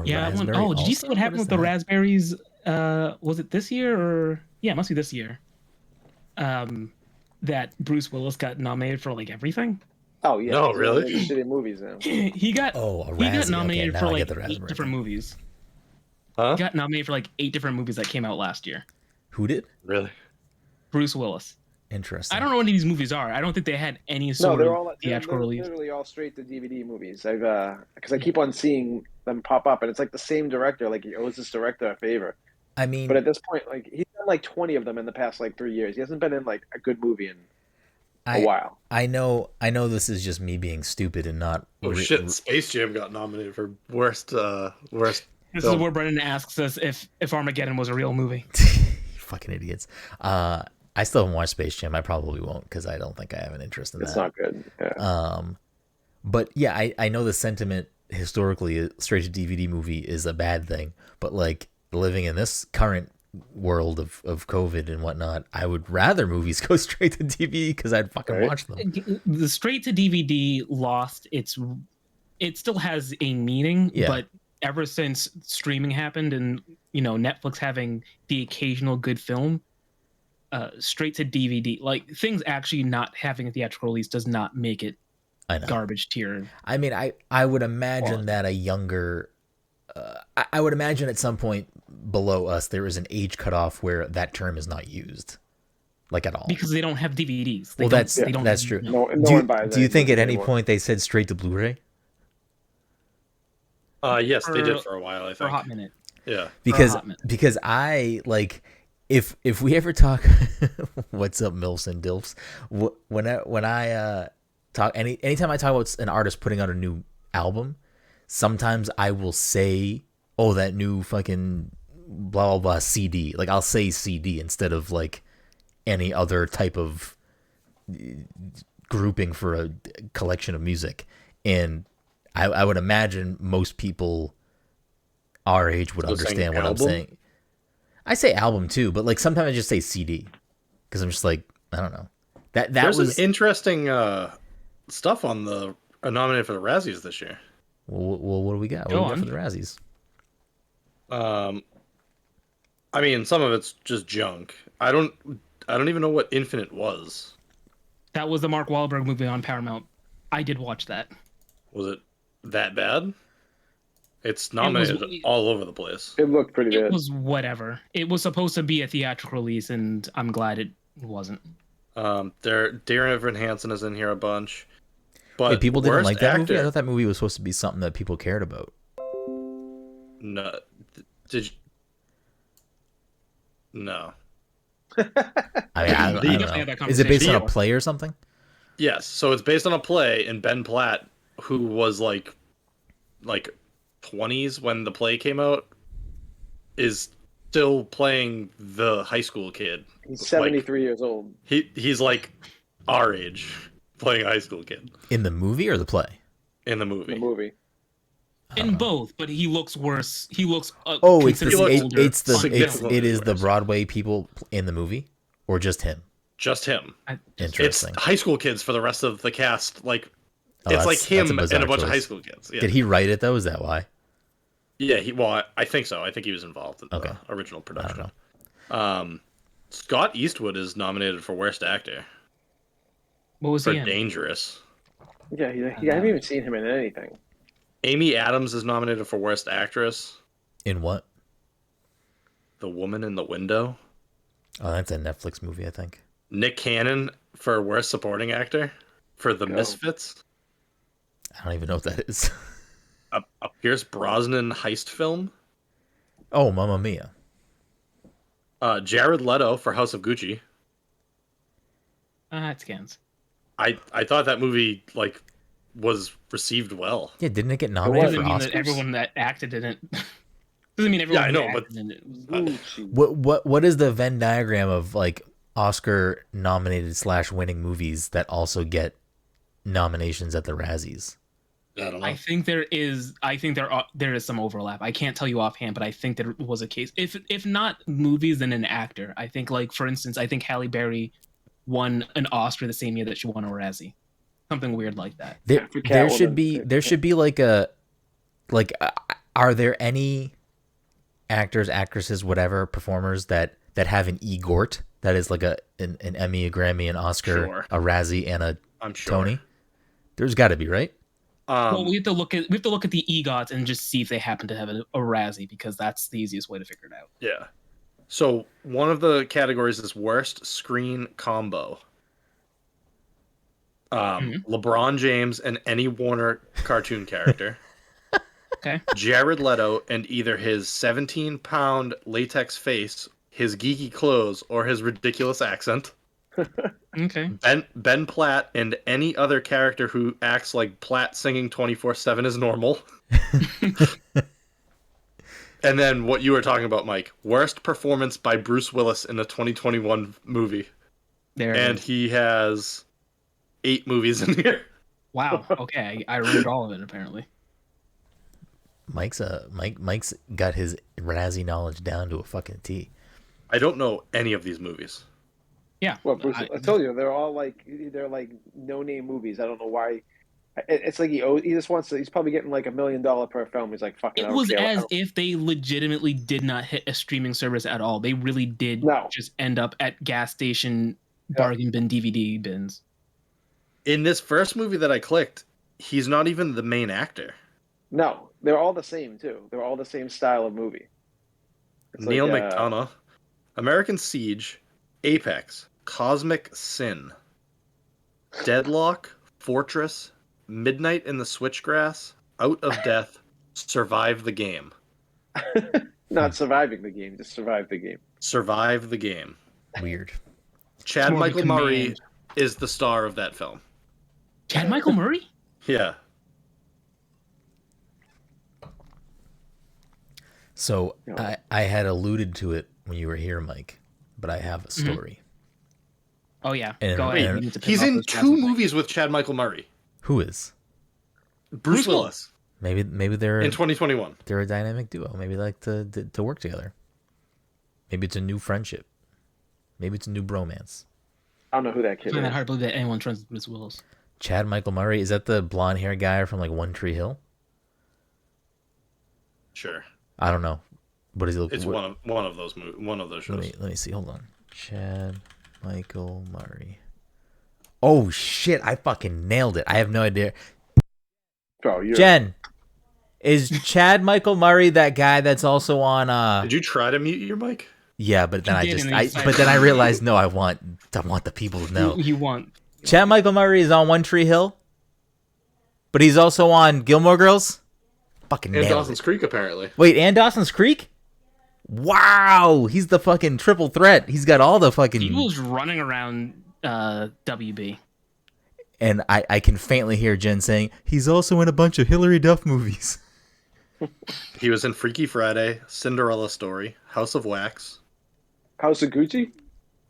A Yeah, raspberry oh, did you see also? what happened is with the that? raspberries? Was it this year or yeah, it must be this year. Um, that Bruce Willis got nominated for like everything. Oh yeah, No, because they're only really? making shitty movies now. he got Oh, a he got Razzie. Okay, nominated now for I get like the eight raspberry different thing. movies. Huh? He got nominated for like 8 different movies that came out last year. Who did? Really? Bruce Willis. Interesting. I don't know what any of these movies are. I don't think they had any No, sort they're of all theatrical release. literally all straight to DVD movies. I've because I keep on seeing them pop up, and it's like the same director. Like he owes this director a favor. I But mean, at this point, like he's done like 20 of them in the past like 3 years. He hasn't been in like a good movie in a I while. I know this is just me being stupid and not. Oh shit! Space Jam got nominated for worst. This film. is where Brenden asks us if Armageddon was a real movie. Fucking idiots. I still haven't watched Space Jam. I probably won't because I don't think I have an interest in It's that. not good. Yeah. But yeah, I know the sentiment historically, a straight to DVD movie is a bad thing. But like living in this current world of COVID and whatnot, I would rather movies go straight to DVD because I'd fucking watch them. The straight to DVD lost its. It still has a meaning, but ever since streaming happened and Netflix having the occasional good film, straight to DVD, like things actually not having a theatrical release does not make it garbage tier. I mean, I would imagine that a younger, I would imagine at some point below us there is an age cutoff where that term is not used, like at all, because they don't have DVDs. That's true. No one buys. Do you think at any point they said straight to Blu-ray? Yes, they did for a while. I think for a hot minute. Yeah, because I like if we ever talk, what's up, Milfs and Dilfs? When I talk anytime I talk about an artist putting out a new album, sometimes I will say, "Oh, that new fucking blah blah blah CD." Like I'll say CD instead of like any other type of grouping for a collection of music, and I would imagine most people our age would understand what I'm saying. I say album too, but like sometimes I just say CD because I'm just like, I don't know. There's some interesting stuff on the nominated for the Razzies this year. Well, what do we got? What do we got for the Razzies? I mean, some of it's just junk. I don't even know what Infinite was. That was the Mark Wahlberg movie on Paramount. I did watch that. Was it that bad? It's nominated all over the place. It looked pretty good. It was whatever. It was supposed to be a theatrical release, and I'm glad it wasn't. Darren Evan Hansen is in here a bunch. But wait, people didn't like that movie? I thought that movie was supposed to be something that people cared about. No. Did you? No. I don't know. Is it based on a play or something? Yes. So it's based on a play, and Ben Platt, who was like 20s when the play came out, is still playing the high school kid. He's 73 years old. He's like our age playing a high school kid. In the movie or the play? In the movie. The movie. In both, but he looks worse. He looks it is the Broadway people in the movie, or just him? Just him. Interesting. It's high school kids for the rest of the cast. Like it's like him and a bunch of high school kids. Yeah. Did he write it though? Is that why? Yeah, I think so. I think he was involved in the original production. Scott Eastwood is nominated for Worst Actor. What was he in? Dangerous. Yeah, I haven't even seen him in anything. Amy Adams is nominated for Worst Actress. In what? The Woman in the Window. Oh, that's a Netflix movie, I think. Nick Cannon for Worst Supporting Actor for The Misfits. I don't even know what that is. A Pierce Brosnan heist film. Oh, Mamma Mia. Jared Leto for House of Gucci. It scans. I thought that movie was received well. Yeah, didn't it get nominated for Oscars? That everyone that acted in it doesn't mean everyone. Yeah, I know, but in it. What is the Venn diagram of like Oscar nominated / winning movies that also get nominations at the Razzies? I don't know. I think there is some overlap. I can't tell you offhand, but I think there was a case. If not movies, then an actor. I think, like for instance, I think Halle Berry won an Oscar the same year that she won a Razzie. Something weird like that. There should be like a Are there any actors, actresses, whatever, performers that have an EGOT, that is like an Emmy, a Grammy, an Oscar, a Razzie, and a Tony? There's got to be, right? Well, we have to look at the EGOTs and just see if they happen to have a Razzie, because that's the easiest way to figure it out. Yeah. So one of the categories is worst screen combo. LeBron James and any Warner cartoon character. Okay. Jared Leto and either his 17-pound latex face, his geeky clothes, or his ridiculous accent. Okay. Ben Platt and any other character who acts like Platt singing 24/7 is normal. And then what you were talking about, Mike. Worst performance by Bruce Willis in a 2021 movie. And he has 8 movies in here. Wow. Okay. I remembered all of it, apparently. Mike's got his Razzie knowledge down to a fucking T. I don't know any of these movies. Yeah. Well, Bruce, I told you, they're all like no-name movies. I don't know why. It's like he just wants to. He's probably getting like $1 million per film. He's like, fucking. It was as if they legitimately did not hit a streaming service at all. They really did just end up at gas station bargain bin DVD bins. In this first movie that I clicked, he's not even the main actor. No, they're all the same too. They're all the same style of movie. It's Neil McDonough, American Siege, Apex, Cosmic Sin, Deadlock, Fortress, Midnight in the Switchgrass, Out of Death, Survive the Game. Not surviving the game, just survive the game. Survive the Game. Weird. Chad Michael Murray is the star of that film. Chad Michael Murray? Yeah. So I had alluded to it when you were here, Mike, but I have a story. Oh, yeah. Go ahead. He's in 2 movies with Chad Michael Murray. Who is? Bruce Willis. Maybe they're in 2021. They're a dynamic duo. Maybe they like to work together. Maybe it's a new friendship. Maybe it's a new bromance. I don't know who that kid is. I find it hard to believe that anyone trusts Bruce Willis. Chad Michael Murray, is that the blonde hair guy from like One Tree Hill? Sure. I don't know. What does he look? It's one of those shows. Let me see. Hold on. Chad Michael Murray. Oh shit! I fucking nailed it. I have no idea. Oh, Jen, is Chad Michael Murray that guy that's also on? Did you try to mute your mic? Yeah, but then I realized no. I want the people to know. You want Chad Michael Murray is on One Tree Hill, but he's also on Gilmore Girls. Fucking and nailed Dawson's Creek, apparently. Wait, and Dawson's Creek? Wow, he's the fucking triple threat. He's got all the fucking. He was running around WB. And I can faintly hear Jen saying he's also in a bunch of Hilary Duff movies. He was in Freaky Friday, Cinderella Story, House of Wax, House of Gucci.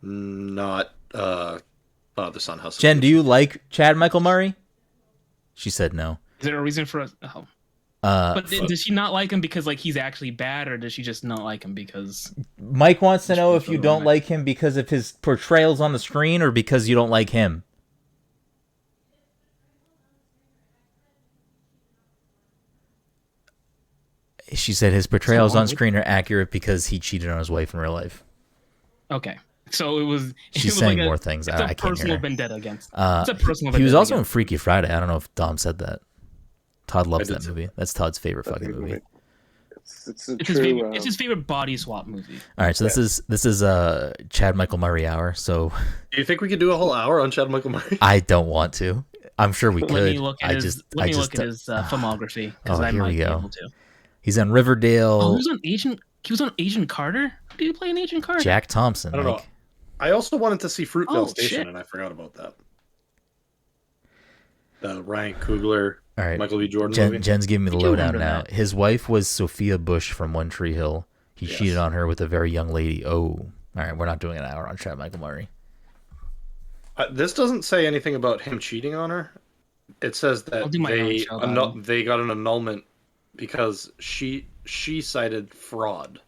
Not Father Son House. Jen, do you like Chad Michael Murray? She said no. Is there a reason for us? Oh. But does she not like him because like he's actually bad, or does she just not like him because? Mike wants to know if you don't like him because of his portrayals on the screen, or because you don't like him. She said his portrayals on screen are accurate because he cheated on his wife in real life. Okay, so it was. She's saying more things. It's I can't hear her. Vendetta against. It's a personal. He was also in Freaky Friday. I don't know if Dom said that. Todd loves that movie. That's Todd's favorite fucking movie. It's his favorite body swap movie. All right, so this is Chad Michael Murray hour. So, do you think we could do a whole hour on Chad Michael Murray? I don't want to. I'm sure we could. Let me look at his filmography. Here we go. He's on Riverdale. Oh, he was on Agent Carter. Did he play an Agent Carter? Jack Thompson. I don't know. I also wanted to see Fruitvale Station, and I forgot about that. The Ryan Coogler, Michael B. Jordan movie. Jen's giving me the lowdown now. His wife was Sophia Bush from One Tree Hill. He cheated on her with a very young lady. Oh, all right. We're not doing an hour on Chad Michael Murray. This doesn't say anything about him cheating on her. It says that they got an annulment because she cited fraud.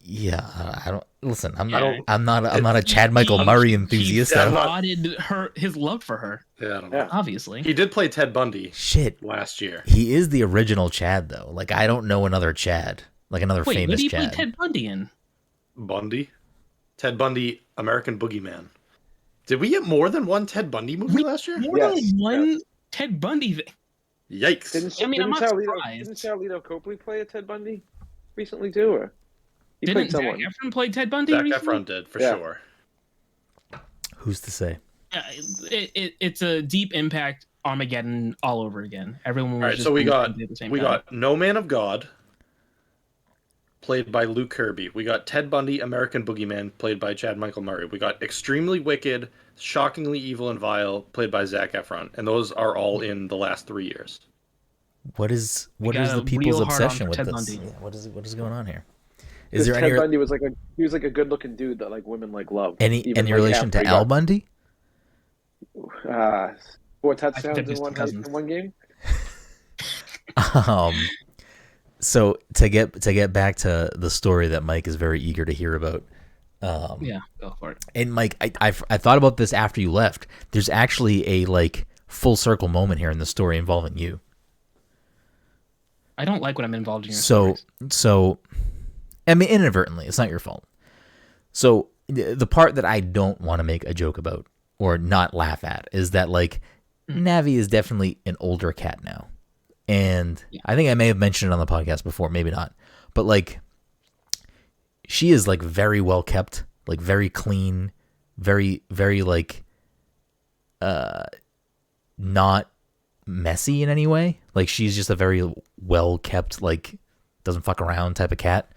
Yeah, I don't listen. I'm not a Chad Michael Murray enthusiast. He lauded his love for her. Yeah, I don't know. Obviously, he did play Ted Bundy. Last year. He is the original Chad though. Like I don't know another Chad, like another famous Chad. What did he play Ted Bundy in? Ted Bundy, American Boogeyman. Did we get more than one Ted Bundy movie last year? More than one Ted Bundy. Yikes! I'm not surprised. Didn't Charlito Copley play a Ted Bundy recently too, or didn't Zac Efron play Ted Bundy? Zac Efron did for sure. Who's to say? It's a deep impact Armageddon all over again. Everyone was all right. So we got No Man of God, played by Luke Kirby. We got Ted Bundy, American Boogeyman, played by Chad Michael Murray. We got Extremely Wicked, Shockingly Evil and Vile, played by Zac Efron, and those are all in the last 3 years. What is the people's obsession with this? Yeah, what is going on here? Is there Ted Bundy was like a good looking dude that like women like love. Any relation to Al Bundy? 4 touchdowns in one game. So to get back to the story that Mike is very eager to hear about. Go for it. And Mike, I thought about this after you left. There's actually a like full circle moment here in the story involving you. I don't like when I'm involved in your stories. So, I mean, inadvertently, it's not your fault. So the part that I don't want to make a joke about or not laugh at is that like Navi is definitely an older cat now. And I think I may have mentioned it on the podcast before, maybe not. But like she is like very well kept, like very clean, very, very like not messy in any way. Like she's just a very well kept, like doesn't fuck around type of cat.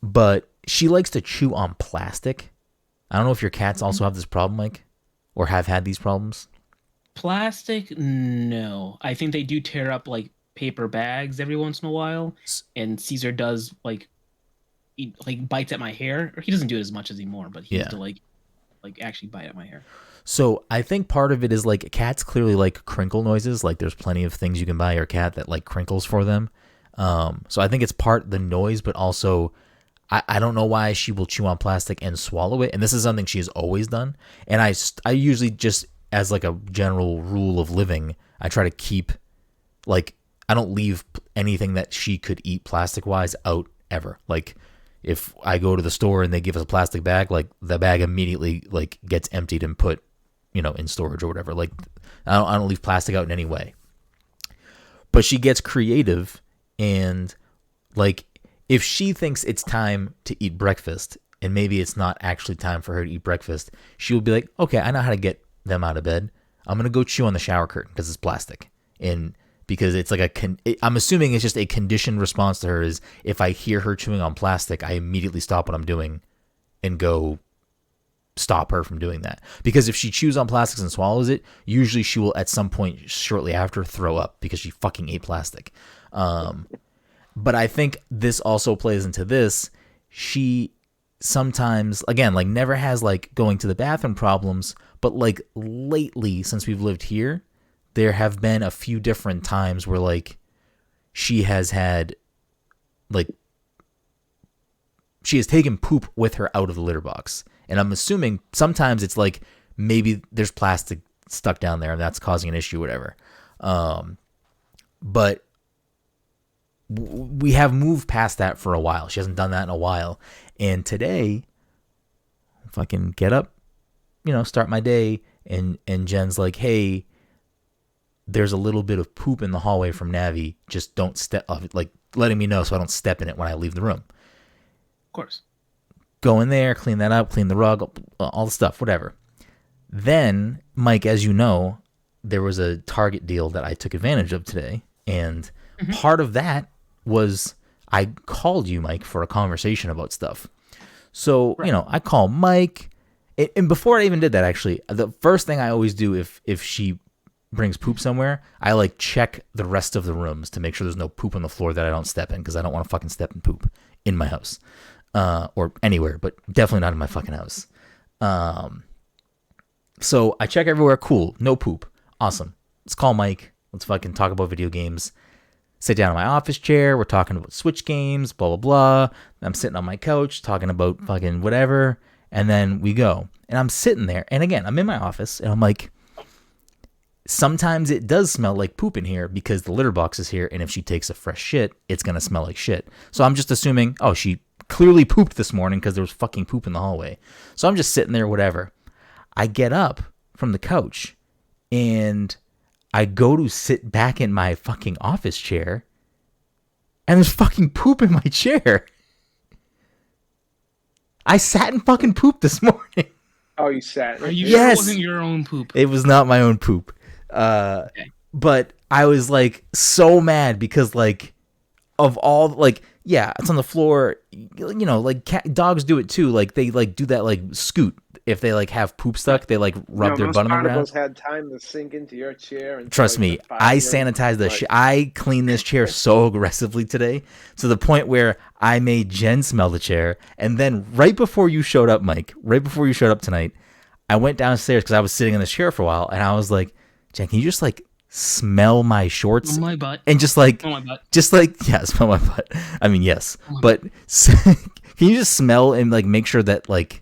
But she likes to chew on plastic. I don't know if your cats also have this problem, Mike, or have had these problems. Plastic, no. I think they do tear up like paper bags every once in a while, and Caesar does he bites at my hair. Or he doesn't do it as much anymore, but he used to like actually bite at my hair. So I think part of it is like cats clearly like crinkle noises. Like there's plenty of things you can buy your cat that like crinkles for them. So I think it's part the noise, but also I don't know why she will chew on plastic and swallow it. And this is something she's always done. And I usually just, as like a general rule of living, I try to keep like, I don't leave anything that she could eat plastic wise out ever. Like if I go to the store and they give us a plastic bag, like the bag immediately like gets emptied and put, in storage or whatever. Like I don't leave plastic out in any way. But she gets creative, and like if she thinks it's time to eat breakfast and maybe it's not actually time for her to eat breakfast, she will be like, okay, I know how to get them out of bed. I'm going to go chew on the shower curtain because it's plastic. And because it's like I'm assuming it's just a conditioned response to her is if I hear her chewing on plastic, I immediately stop what I'm doing and go stop her from doing that. Because if she chews on plastics and swallows it, usually she will at some point shortly after throw up because she fucking ate plastic. But I think this also plays into this. She sometimes, again, like never has like going to the bathroom problems, but like lately since we've lived here, there have been a few different times where like she has had like she has taken poop with her out of the litter box. And I'm assuming sometimes it's like maybe there's plastic stuck down there and that's causing an issue, whatever. But we have moved past that for a while. She hasn't done that in a while. And today, if I can get up, start my day, and Jen's like, hey, there's a little bit of poop in the hallway from Navi. Just don't step, like letting me know so I don't step in it when I leave the room. Of course. Go in there, clean that up, clean the rug, all the stuff, whatever. Then, Mike, as you know, there was a Target deal that I took advantage of today. And part of that was I called you, Mike, for a conversation about stuff. So, I call Mike. And before I even did that, actually, the first thing I always do if she brings poop somewhere, I like check the rest of the rooms to make sure there's no poop on the floor that I don't step in because I don't want to fucking step in poop in my house. Or anywhere, but definitely not in my fucking house. So I check everywhere. Cool. No poop. Awesome. Let's call Mike. Let's fucking talk about video games. sit down in my office chair. We're talking about Switch games, blah, blah, blah. I'm sitting on my couch talking about fucking whatever. And then we go. And I'm sitting there. And again, I'm in my office. And I'm like, sometimes it does smell like poop in here because the litter box is here. And if she takes a fresh shit, it's going to smell like shit. So I'm just assuming, oh, she clearly pooped this morning because there was fucking poop in the hallway. So I'm just sitting there, whatever. I get up from the couch and I go to sit back in my fucking office chair and there's fucking poop in my chair. I sat and fucking pooped this morning. Oh, you sat? Are you sure it wasn't your own poop? It was not my own poop. Okay. But I was like so mad because like of all like, yeah, it's on the floor, you know, like dogs do it too. Like they like do that like scoot. If they like have poop stuck, they like rub their butt on the ground. Had time to sink into your chair. And trust me, I sanitized the shit. I cleaned this chair so aggressively today to the point where I made Jen smell the chair. And then right before you showed up, Mike, right before you showed up tonight, I went downstairs because I was sitting in the chair for a while, and I was like, Jen, can you just like smell my shorts? Smell my butt. And just like, smell my butt. Just like, yeah, smell my butt. I mean, yes, but can you just smell and like make sure that like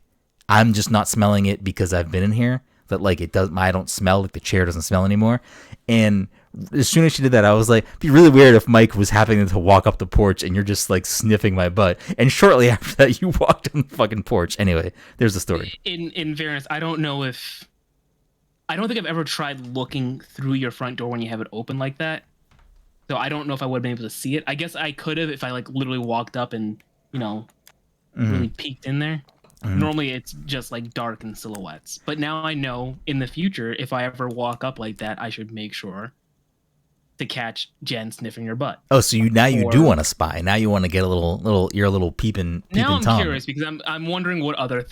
I'm just not smelling it because I've been in here, that like it does, I don't smell, like the chair doesn't smell anymore. And as soon as she did that, I was like, it'd be really weird if Mike was happening to walk up the porch and you're just like sniffing my butt. And shortly after that, you walked on the fucking porch. Anyway, there's the story. In fairness, I don't think I've ever tried looking through your front door when you have it open like that. So I don't know if I would have been able to see it. I guess I could have if I like literally walked up and, you know, really peeked in there. Mm-hmm. Normally it's just like dark and silhouettes. But now I know in the future, if I ever walk up like that, I should make sure to catch Jen sniffing your butt. Oh, so you do want to spy. Now you want to get a little peeping now I'm Tom. Curious because I'm wondering what other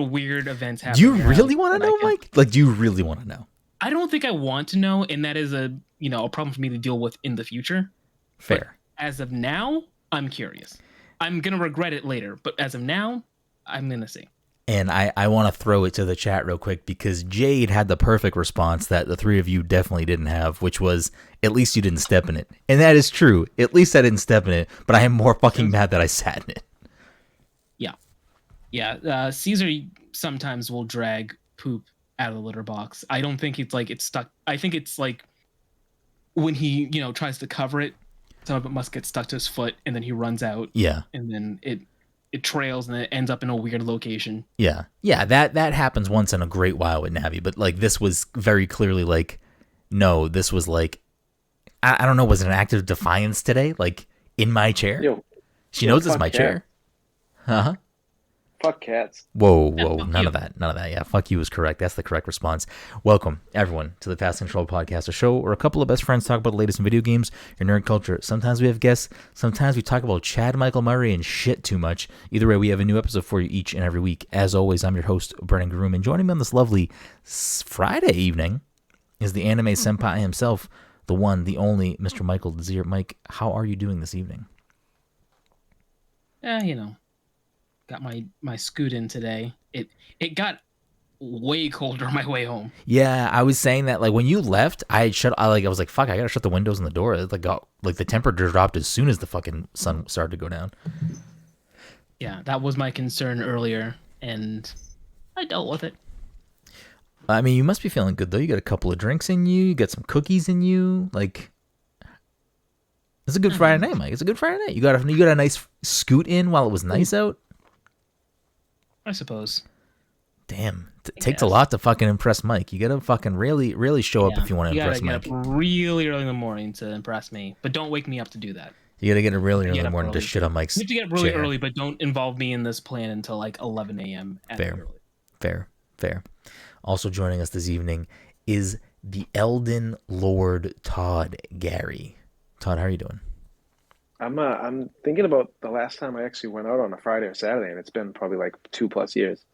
weird events happen. Do you really want to know, Mike? Like, do you really want to know? I don't think I want to know, and that is a problem for me to deal with in the future. Fair. But as of now, I'm curious. I'm gonna regret it later, but as of now, I'm gonna see. And I want to throw it to the chat real quick because Jade had the perfect response that the three of you definitely didn't have, which was, at least you didn't step in it. And that is true. At least I didn't step in it, but I am more fucking mad that I sat in it. Yeah. Caesar sometimes will drag poop out of the litter box. I don't think it's like it's stuck. I think it's like when he, tries to cover it, some of it must get stuck to his foot, and then he runs out. Yeah. And then it trails and it ends up in a weird location. Yeah. Yeah, that happens once in a great while with Navi, but like this was very clearly like, no, this was like, I don't know, was it an act of defiance today? Like in my chair? She knows it's my chair. Uh-huh. Fuck cats. Whoa. None of that. Yeah, fuck you is correct. That's the correct response. Welcome, everyone, to the Fast Control Podcast, a show where a couple of best friends talk about the latest in video games and nerd culture. Sometimes we have guests. Sometimes we talk about Chad Michael Murray and shit too much. Either way, we have a new episode for you each and every week. As always, I'm your host, Brenden Groom, and joining me on this lovely Friday evening is the anime senpai himself, the one, the only, Mr. Michael Desir. Mike, how are you doing this evening? Got my scoot in today. It got way colder on my way home. Yeah, I was saying that like when you left, I was like, fuck, I gotta shut the windows and the door. It like the temperature dropped as soon as the fucking sun started to go down. Yeah, that was my concern earlier, and I dealt with it. I mean, you must be feeling good though. You got a couple of drinks in you. You got some cookies in you. Like, it's a good Friday night, Mike. It's a good Friday night. You got a nice scoot in while it was nice out. I suppose. Damn, it takes a lot to fucking impress Mike. You gotta fucking really, really show up if you want to impress Mike. You gotta get up really early in the morning to impress me, but don't wake me up to do that. You gotta get up really early in the morning to shit on Mike's You have to get up really early, but don't involve me in this plan until like 11 a.m. Fair. Also joining us this evening is the Elden Lord Todd Gary. Todd, how are you doing? I'm thinking about the last time I actually went out on a Friday or Saturday, and it's been probably like 2+ years.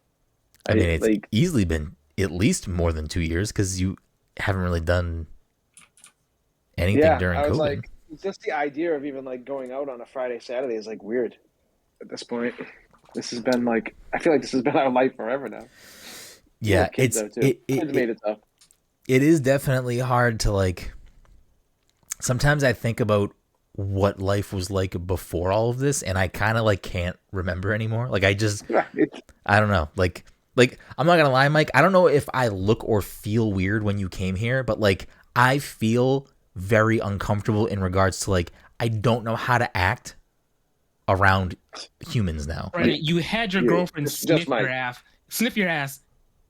I mean, it's easily been at least more than 2 years because you haven't really done anything during COVID. Like, just the idea of even like going out on a Friday, Saturday is like weird at this point. This has been like, I feel like this has been our life forever now. Yeah, kids made it tough. It is definitely hard to like sometimes I think about what life was like before all of this, and I kind of like can't remember anymore. Like I don't know. Like I'm not gonna lie, Mike. I don't know if I look or feel weird when you came here, but like I feel very uncomfortable in regards to like I don't know how to act around humans now. Brenden, you had your girlfriend sniff your ass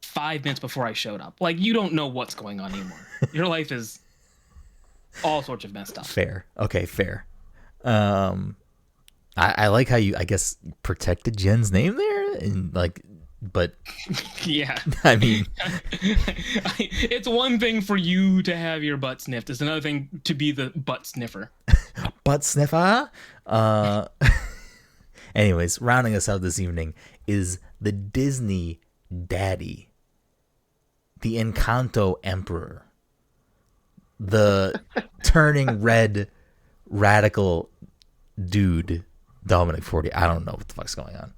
5 minutes before I showed up. Like you don't know what's going on anymore. Your life is all sorts of messed up. Fair. Okay, fair. I like how you, I guess, protected Jen's name there, and like, but yeah, I mean, it's one thing for you to have your butt sniffed. It's another thing to be the butt sniffer. Butt sniffer. Anyways, rounding us out this evening is the Disney Daddy, the Encanto Emperor, the turning red radical dude, Dominic 40. I don't know what the fuck's going on.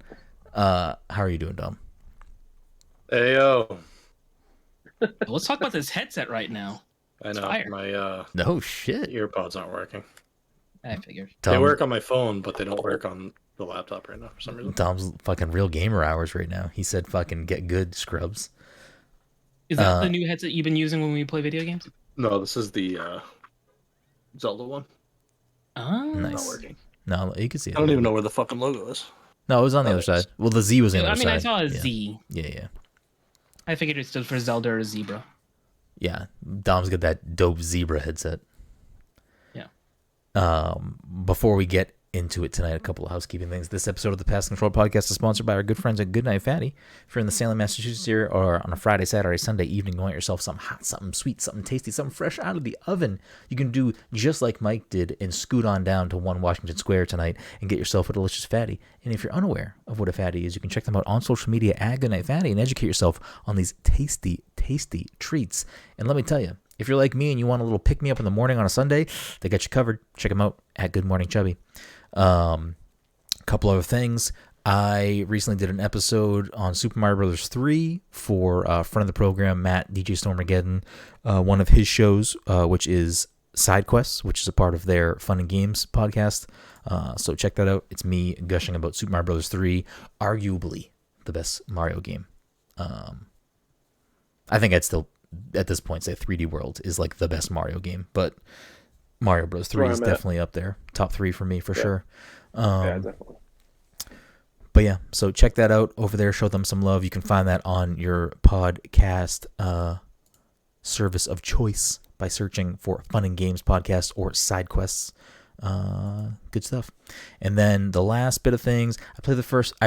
How are you doing, Dom? Hey yo. Let's talk about this headset right now. I know my no shit. earpods aren't working. I figured. They work on my phone, but they don't work on the laptop right now for some reason. Dom's fucking real gamer hours right now. He said fucking get good, scrubs. Is that the new headset you've been using when we play video games? No, this is the Zelda one. Oh, nice. Not working. No, you can see it. I don't even know where the fucking logo is. No, it was on the other side. Well, the Z was on the other side. I saw a Z. Yeah. I figured it stood for Zelda or Zebra. Yeah, Dom's got that dope zebra headset. Yeah. Before we get into it tonight, a couple of housekeeping things. This episode of the Pass Control Podcast is sponsored by our good friends at Goodnight Fatty. If you're in the Salem, Massachusetts area, or on a Friday, Saturday, Sunday evening, you want yourself something hot, something sweet, something tasty, something fresh out of the oven, you can do just like Mike did and scoot on down to 1 Washington Square tonight and get yourself a delicious fatty. And if you're unaware of what a fatty is, you can check them out on social media at Goodnight Fatty and educate yourself on these tasty, tasty treats. And let me tell you, if you're like me and you want a little pick-me-up in the morning on a Sunday, they got you covered. Check them out at Good Morning Chubby. Couple other things. I recently did an episode on Super Mario Bros. 3 for a friend of the program, Matt, DJ Stormageddon, one of his shows, which is Side Quests, which is a part of their Fun and Games podcast. So check that out. It's me gushing about Super Mario Bros. 3, arguably the best Mario game. I think I'd still, at this point, say 3D World is like the best Mario game, but Mario Bros. 3 is definitely up there. Top 3 for me, for sure. Yeah, definitely. But yeah, so check that out over there. Show them some love. You can find that on your podcast service of choice by searching for Fun and Games Podcast or Side Quests. Good stuff. And then the last bit of things, I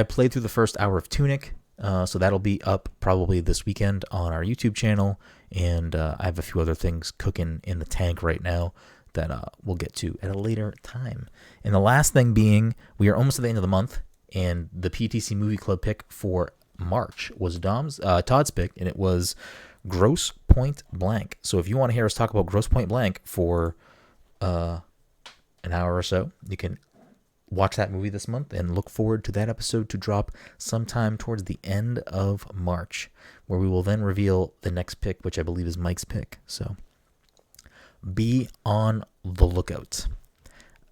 played through the first hour of Tunic. So that'll be up probably this weekend on our YouTube channel. And I have a few other things cooking in the tank right now that we'll get to at a later time. And the last thing being, we are almost at the end of the month, and the PTC Movie Club pick for March was Todd's pick, and it was Gross Point Blank. So if you want to hear us talk about Gross Point Blank for an hour or so, you can watch that movie this month and look forward to that episode to drop sometime towards the end of March, where we will then reveal the next pick, which I believe is Mike's pick. So be on the lookout.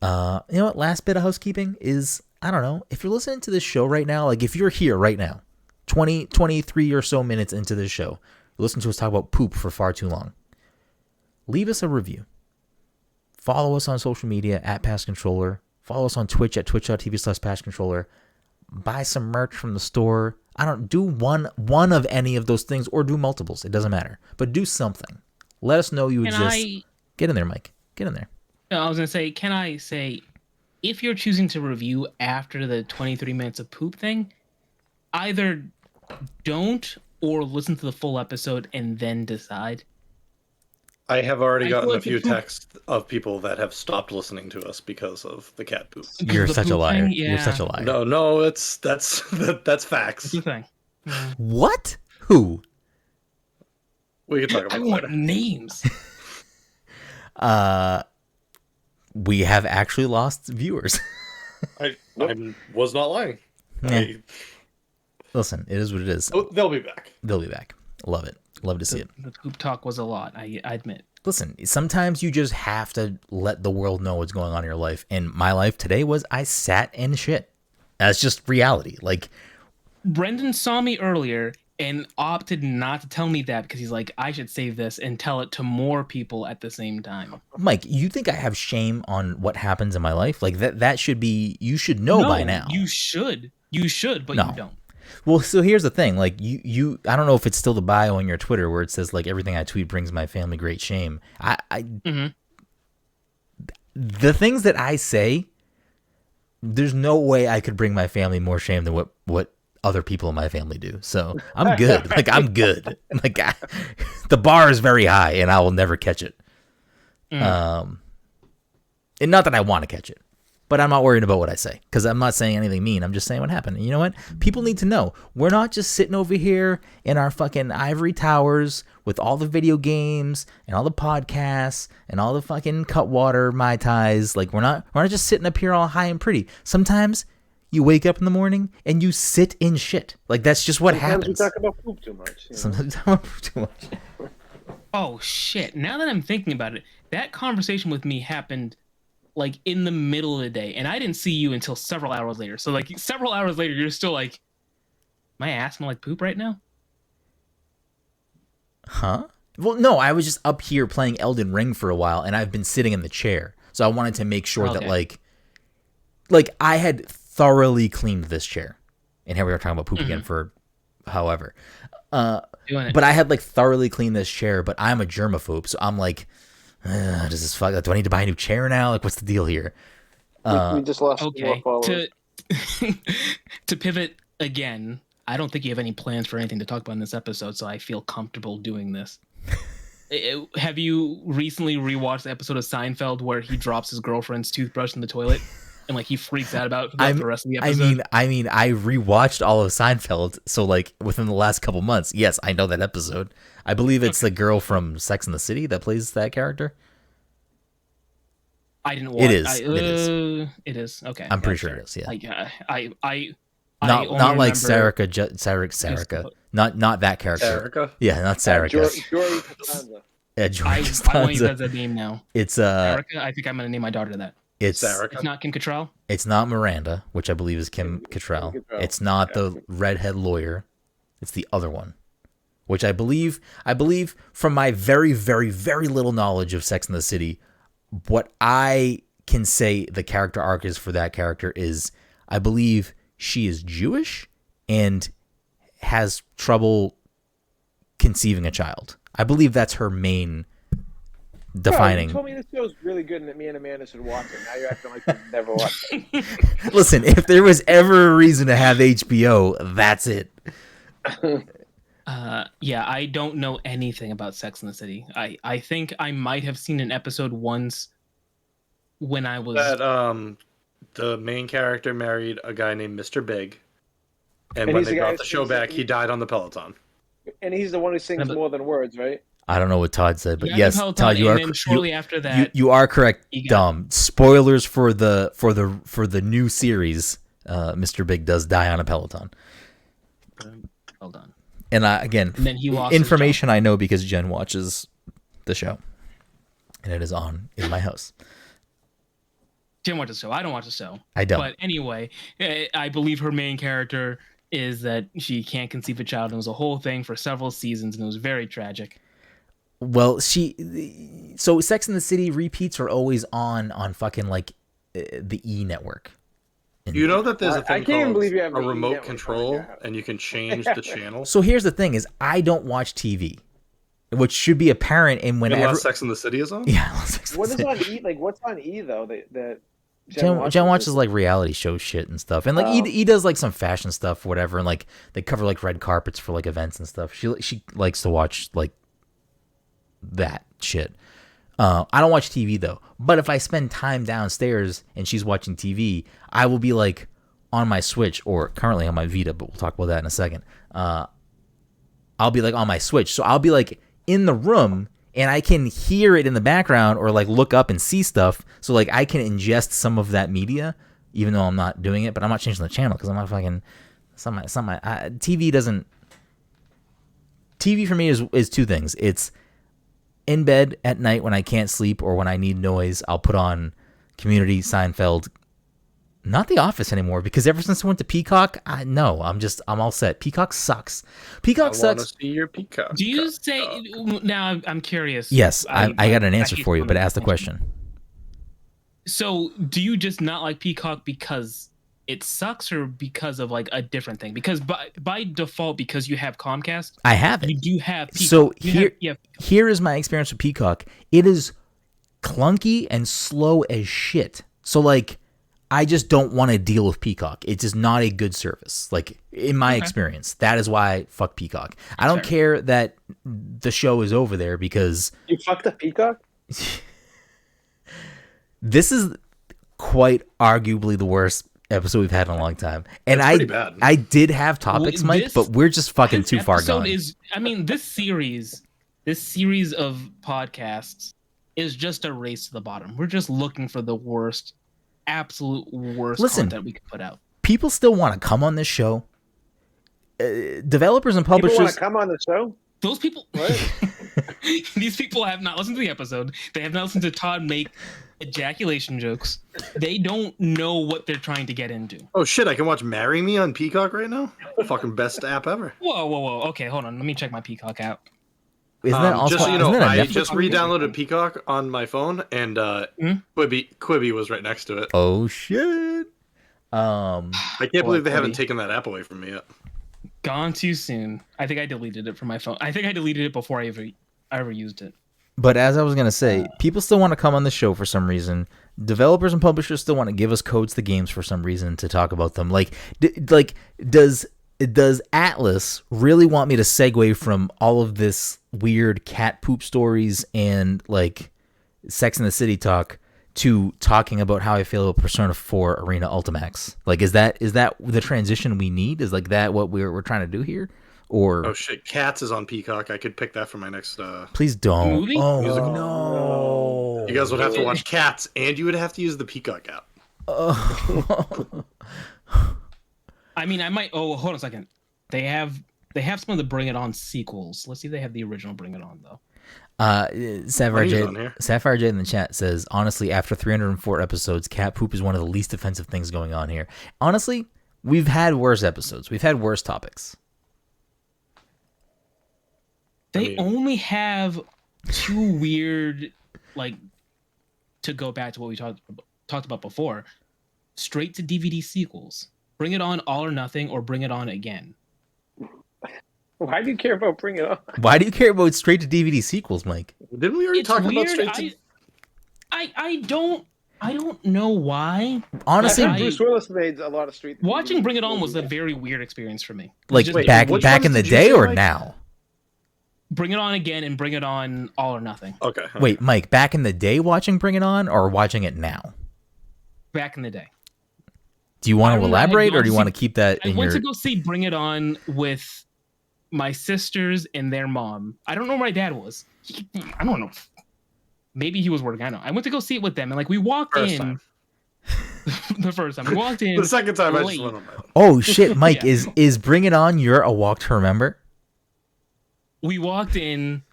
You know what? Last bit of housekeeping is, I don't know, if you're listening to this show right now, like if you're here right now, 23 or so minutes into this show, you listen to us talk about poop for far too long, leave us a review. Follow us on social media at Pass Controller. Follow us on Twitch at twitch.tv/PassController. Buy some merch from the store. I don't do one of any of those things, or do multiples. It doesn't matter. But do something. Let us know you exist. Get in there, Mike. Get in there. No, I was going to say, can I say, if you're choosing to review after the 23 minutes of poop thing, either don't or listen to the full episode and then decide. I have already gotten a few texts of people that have stopped listening to us because of the cat poop. You're such a liar. Yeah. You're such a liar. No, that's facts. Good thing. Yeah. What? Who? We can talk about I it want later. names. We have actually lost viewers. I was not lying. Yeah. Listen, it is what it is. They'll be back. They'll be back. Love it. Love to see it. The poop talk was a lot, I admit. listen, sometimes you just have to let the world know what's going on in your life. And my life today was I sat and shit. That's just reality. Like, Brenden saw me earlier and opted not to tell me that because he's like, I should save this and tell it to more people at the same time. Mike, you think I have shame on what happens in my life? Like that should be, you should know by now. You should, but no. You don't. Well, so here's the thing. Like you, I don't know if it's still the bio on your Twitter where it says like everything I tweet brings my family great shame. The things that I say, there's no way I could bring my family more shame than what other people in my family do. So I'm good. Like I'm good. Like the bar is very high, and I will never catch it. And not that I want to catch it. But I'm not worried about what I say because I'm not saying anything mean. I'm just saying what happened. And you know what? People need to know. We're not just sitting over here in our fucking ivory towers with all the video games and all the podcasts and all the fucking Cutwater Mai Tais. Like we're not just sitting up here all high and pretty. Sometimes you wake up in the morning and you sit in shit. Like that's just what happens. Sometimes we talk about poop too much. Sometimes we talk about poop too much. Oh shit! Now that I'm thinking about it, that conversation with me happened like in the middle of the day, and I didn't see you until several hours later. So like several hours later, you're still like, my ass smell like poop right now? Huh? Well, no, I was just up here playing Elden Ring for a while, and I've been sitting in the chair. So I wanted to make sure that like I had thoroughly cleaned this chair. And here we are talking about poop again for however. But I had like thoroughly cleaned this chair, but I'm a germaphobe, so I'm like, does this fuck? Do I need to buy a new chair now? Like, what's the deal here? We just lost more followers. To pivot again, I don't think you have any plans for anything to talk about in this episode, so I feel comfortable doing this. Have you recently rewatched the episode of Seinfeld where he drops his girlfriend's toothbrush in the toilet and like he freaks out about the rest of the episode? I mean, I rewatched all of Seinfeld, so like within the last couple months, yes, I know that episode. I believe it's the girl from Sex and the City that plays that character. I didn't watch. It is. Okay. I'm pretty sure it is. Yeah. Not like Sarika. Not that character. Sarika? Yeah, not Sarika. Jory Costanza. Yeah, Jory I want Costanza. you to use that name now. It's Sarika. I think I'm gonna name my daughter that. It's Sarika. It's not Kim Cattrall. It's not Miranda, which I believe is Kim Cattrall. It's not the redhead lawyer. It's the other one, which I believe from my very, very, very little knowledge of Sex and the City, what I can say the character arc is for that character is I believe she is Jewish and has trouble conceiving a child. I believe that's her main defining. You told me this show's really good and that me and Amanda should watch it. Now you're acting like you've never watched it. Listen, if there was ever a reason to have HBO, that's it. Yeah, I don't know anything about Sex and the City. I think I might have seen an episode once when I was the main character married a guy named Mr. Big, and when they brought the show back, he died on the Peloton. And he's the one who sings more than words, right? I don't know what Todd said, but yes, Todd, you are shortly after that. You are correct, Dom. Spoilers for the new series. Mr. Big does die on a Peloton. Hold on. And again, and then he lost information I know because Jen watches the show, and it is on in my house. Jen watches the show. I don't watch the show. I don't. But anyway, I believe her main character is that she can't conceive a child. And it was a whole thing for several seasons, and it was very tragic. Well, so Sex and the City repeats are always on fucking like the E network. You know that there's a thing called a remote control, and you can change the channel. So here's the thing: is I don't watch TV, which should be apparent in whenever unless Sex and the City is on. Yeah, what is on E? Like, what's on E though? That Jen watches like reality show shit and stuff, and like he does like some fashion stuff, or whatever, and like they cover like red carpets for like events and stuff. She likes to watch like that shit. I don't watch TV though, but if I spend time downstairs and she's watching TV, I will be like on my Switch or currently on my Vita, but we'll talk about that in a second. I'll be like on my Switch, so I'll be like in the room and I can hear it in the background or like look up and see stuff, so like I can ingest some of that media, even though I'm not doing it. But I'm not changing the channel because I'm not fucking. TV doesn't. TV for me is two things. It's in bed at night when I can't sleep or when I need noise, I'll put on Community, Seinfeld. Not The Office anymore, because ever since I went to Peacock, I'm all set. Peacock sucks. Peacock sucks. I want to see your Peacock. Do you say now? I'm curious. Yes, I got an answer for you, but ask the question. So, do you just not like Peacock because it sucks, or because of like a different thing? Because by default, because you have Comcast, I have it. You do have Peacock. So here is my experience with Peacock. It is clunky and slow as shit. So like, I just don't want to deal with Peacock. It's just not a good service. Like, in my experience, that is why fuck Peacock. I don't care that the show is over there because you fucked a Peacock. This is quite arguably the worst episode we've had in a long time, and I did have topics, Mike, but we're just fucking too far gone. This series of podcasts is just a race to the bottom. We're just looking for the absolute worst content we could put out. People still want to come on this show. Developers and publishers want to come on the show. Those people, these people have not listened to the episode. They have not listened to Todd make ejaculation jokes. They don't know what they're trying to get into. Oh shit! I can watch "Marry Me" on Peacock right now. Fucking best app ever. Whoa! Okay, hold on. Let me check my Peacock app. Isn't that also? Just so you know, I just re-downloaded Peacock on my phone, and Quibi was right next to it. Oh shit! I can't believe they haven't taken that app away from me yet. Gone too soon. I think I deleted it from my phone. I think I deleted it before I ever used it. But as I was gonna say, people still want to come on the show for some reason. Developers and publishers still want to give us codes to games for some reason to talk about them. Like, does Atlas really want me to segue from all of this weird cat poop stories and like Sex in the City talk to talking about how I feel about Persona 4 Arena Ultimax? Like, is that the transition we need? Is like that what we're trying to do here? Or oh shit, Cats is on Peacock. I could pick that for my next. Please don't. Movie? Oh musical. No! You guys would have to watch Cats, and you would have to use the Peacock app. I mean, I might. Oh, hold on a second. They have some of the Bring It On sequels. Let's see if they have the original Bring It On though. Sapphire J in the chat says, honestly, after 304 episodes, cat poop is one of the least offensive things going on here. Honestly, we've had worse episodes. We've had worse topics. They only have two weird, like, to go back to what we talked about before, straight to DVD sequels. Bring It On, All or Nothing, or Bring It On Again. Why do you care about Bring It On? Why do you care about straight to DVD sequels, Mike? Didn't we already talk about straight to? I don't know why. Honestly, Bruce Willis made a lot of straight. Watching Bring It On was a very weird experience for me. Like, back in the day or now? Bring It On Again and Bring It On All or Nothing. Okay. Wait, Mike, back in the day watching Bring It On or watching it now? Back in the day. Do you want to elaborate or do you want to keep that in your... I went to go see Bring It On with my sisters and their mom. I don't know where my dad was. I don't know. Maybe he was working. I don't know. I went to go see it with them and like we walked in. The first time. We walked in. The second time I just went on my own. Oh shit, Mike, is Bring It On your A Walk to Remember? We walked in,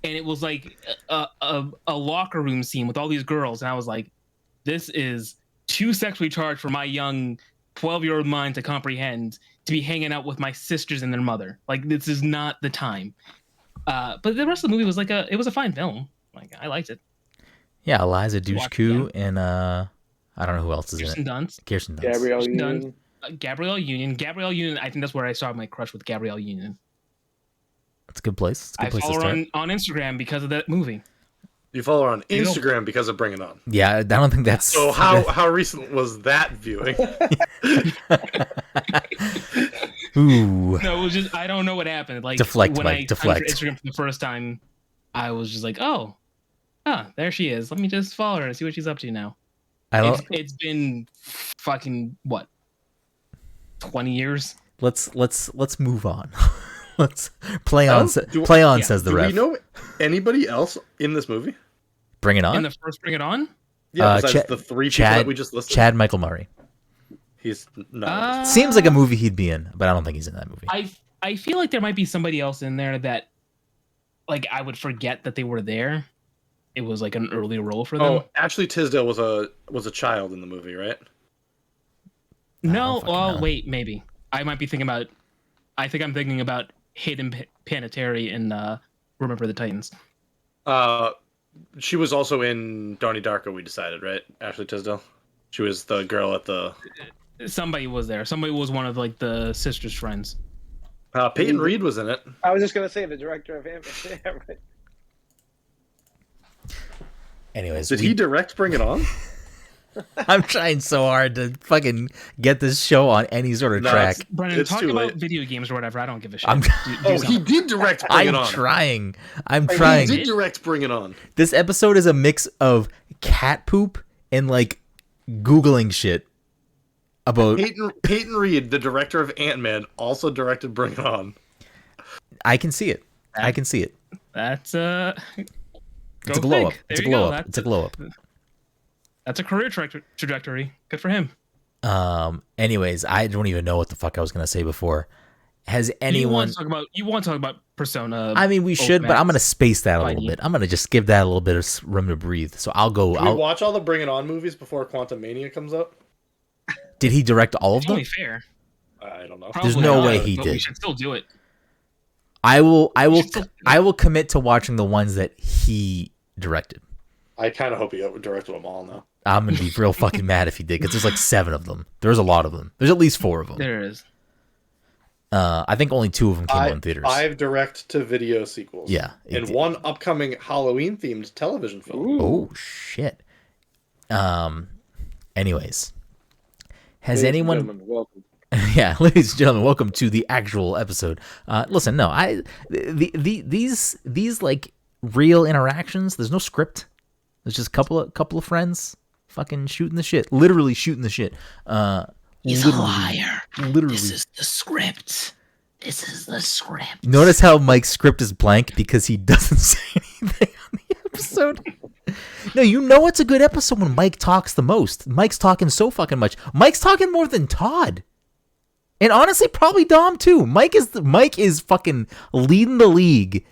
and it was like a locker room scene with all these girls, and I was like, "This is too sexually charged for my young 12-year-old mind to comprehend. To be hanging out with my sisters and their mother, like this is not the time." But the rest of the movie was it was a fine film. Like I liked it. Yeah, Eliza Dushku and I don't know who else is in it. Kirsten Dunst. Gabrielle Union. Gabrielle Union. I think that's where I saw my crush with Gabrielle Union. It's a good place. I follow her on Instagram because of that movie. You follow her on Instagram because of Bring It On. Yeah, I don't think that's... So how recent was that viewing? Ooh. No, it was just, I don't know what happened. Like, deflect, when Mike, I entered Instagram for the first time, I was just like, there she is. Let me just follow her and see what she's up to now. It's been fucking, what, 20 years? Let's move on. Let's play on. Says the ref. Do we know anybody else in this movie? Bring It On. In the first Bring It On? Yeah, besides the three people that we just listed. Chad Michael Murray. He's not. Seems like a movie he'd be in, but I don't think he's in that movie. I feel like there might be somebody else in there that like I would forget that they were there. It was like an early role for them. Oh, Ashley Tisdale was a child in the movie, right? No, well, wait, maybe I might be thinking about. I think I'm thinking about Hayden Panettiere in Remember the Titans. She was also in Donnie Darko. We decided, right? Ashley Tisdale. She was the girl at the. Somebody was there. Somebody was one of like the sister's friends. Peyton Reed was in it. I was just gonna say the director of Ant-Man. Yeah, right. Anyways, did he direct Bring It On? I'm trying so hard to fucking get this show on any sort of track. Brenden, talk about video games or whatever. I don't give a shit. He did direct Bring It On. I'm trying. He did direct Bring It On. This episode is a mix of cat poop and like Googling shit about Peyton Reed, the director of Ant-Man, also directed Bring It On. I can see it. I can see it. That's it's a glow up. It's a glow up. It's a glow up. That's a career trajectory. Good for him. Anyways, I don't even know what the fuck I was gonna say before. Has anyone? You want to talk about Persona? I mean, we should, but I'm gonna space that a little bit. I'm gonna just give that a little bit of room to breathe. So I'll go. Can we watch all the Bring It On movies before Quantum Mania comes up? Did he direct all of them? Only fair. I don't know. There's no way he did. We should still do it. I will commit to watching the ones that he directed. I kind of hope he directed them all now. I'm gonna be real fucking mad if he did, because there's like 7 of them. There's a lot of them. There's at least 4 of them. There is. I think only 2 of them came out in theaters. 5 direct-to-video sequels. Yeah, and 1 upcoming Halloween-themed television film. Ooh. Oh shit. Anyways, has Ladies anyone? and gentlemen, welcome. Yeah, ladies and gentlemen, welcome to the actual episode. Listen, no, these like real interactions. There's no script. There's just a couple of friends fucking shooting the shit. Literally shooting the shit. He's a liar. Literally. This is the script. This is the script. Notice how Mike's script is blank because he doesn't say anything on the episode. No, you know it's a good episode when Mike talks the most. Mike's talking so fucking much. Mike's talking more than Todd. And honestly, probably Dom too. Mike is fucking leading the league.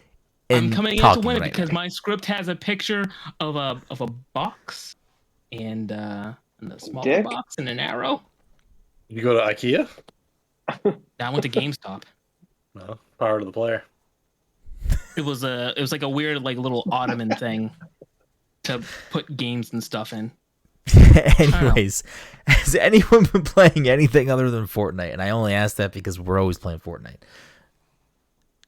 I'm coming in to win it because my script has a picture of a box and a small box and an arrow. You go to IKEA? I went to GameStop. No, power to the player. It was like a weird like little ottoman thing to put games and stuff in. Anyways, has anyone been playing anything other than Fortnite? And I only ask that because we're always playing Fortnite.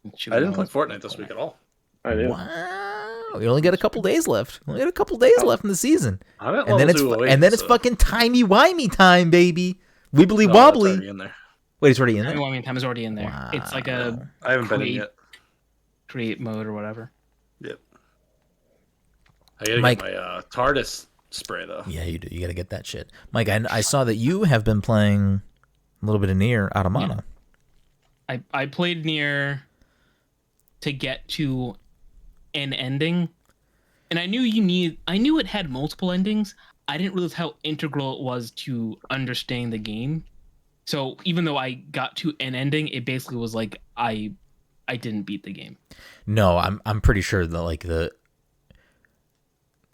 I didn't play Fortnite this week at all. I did. Wow, we only got a couple days left. We only got a couple days left in the season, and then it's fucking timey-wimey time, baby. Wibbly wobbly. Wait, it's already in there? Timey-wimey time is already in there. Wow. It's like I haven't been in yet. Create mode or whatever. Yep. I gotta get my TARDIS spray though. Yeah, you do. You gotta get that shit, Mike. I saw that you have been playing a little bit of Nier Automata. Yeah. I played Nier to get to an ending, and I knew it had multiple endings. I didn't realize how integral it was to understanding the game. So even though I got to an ending, it basically was like I didn't beat the game. No, I'm pretty sure that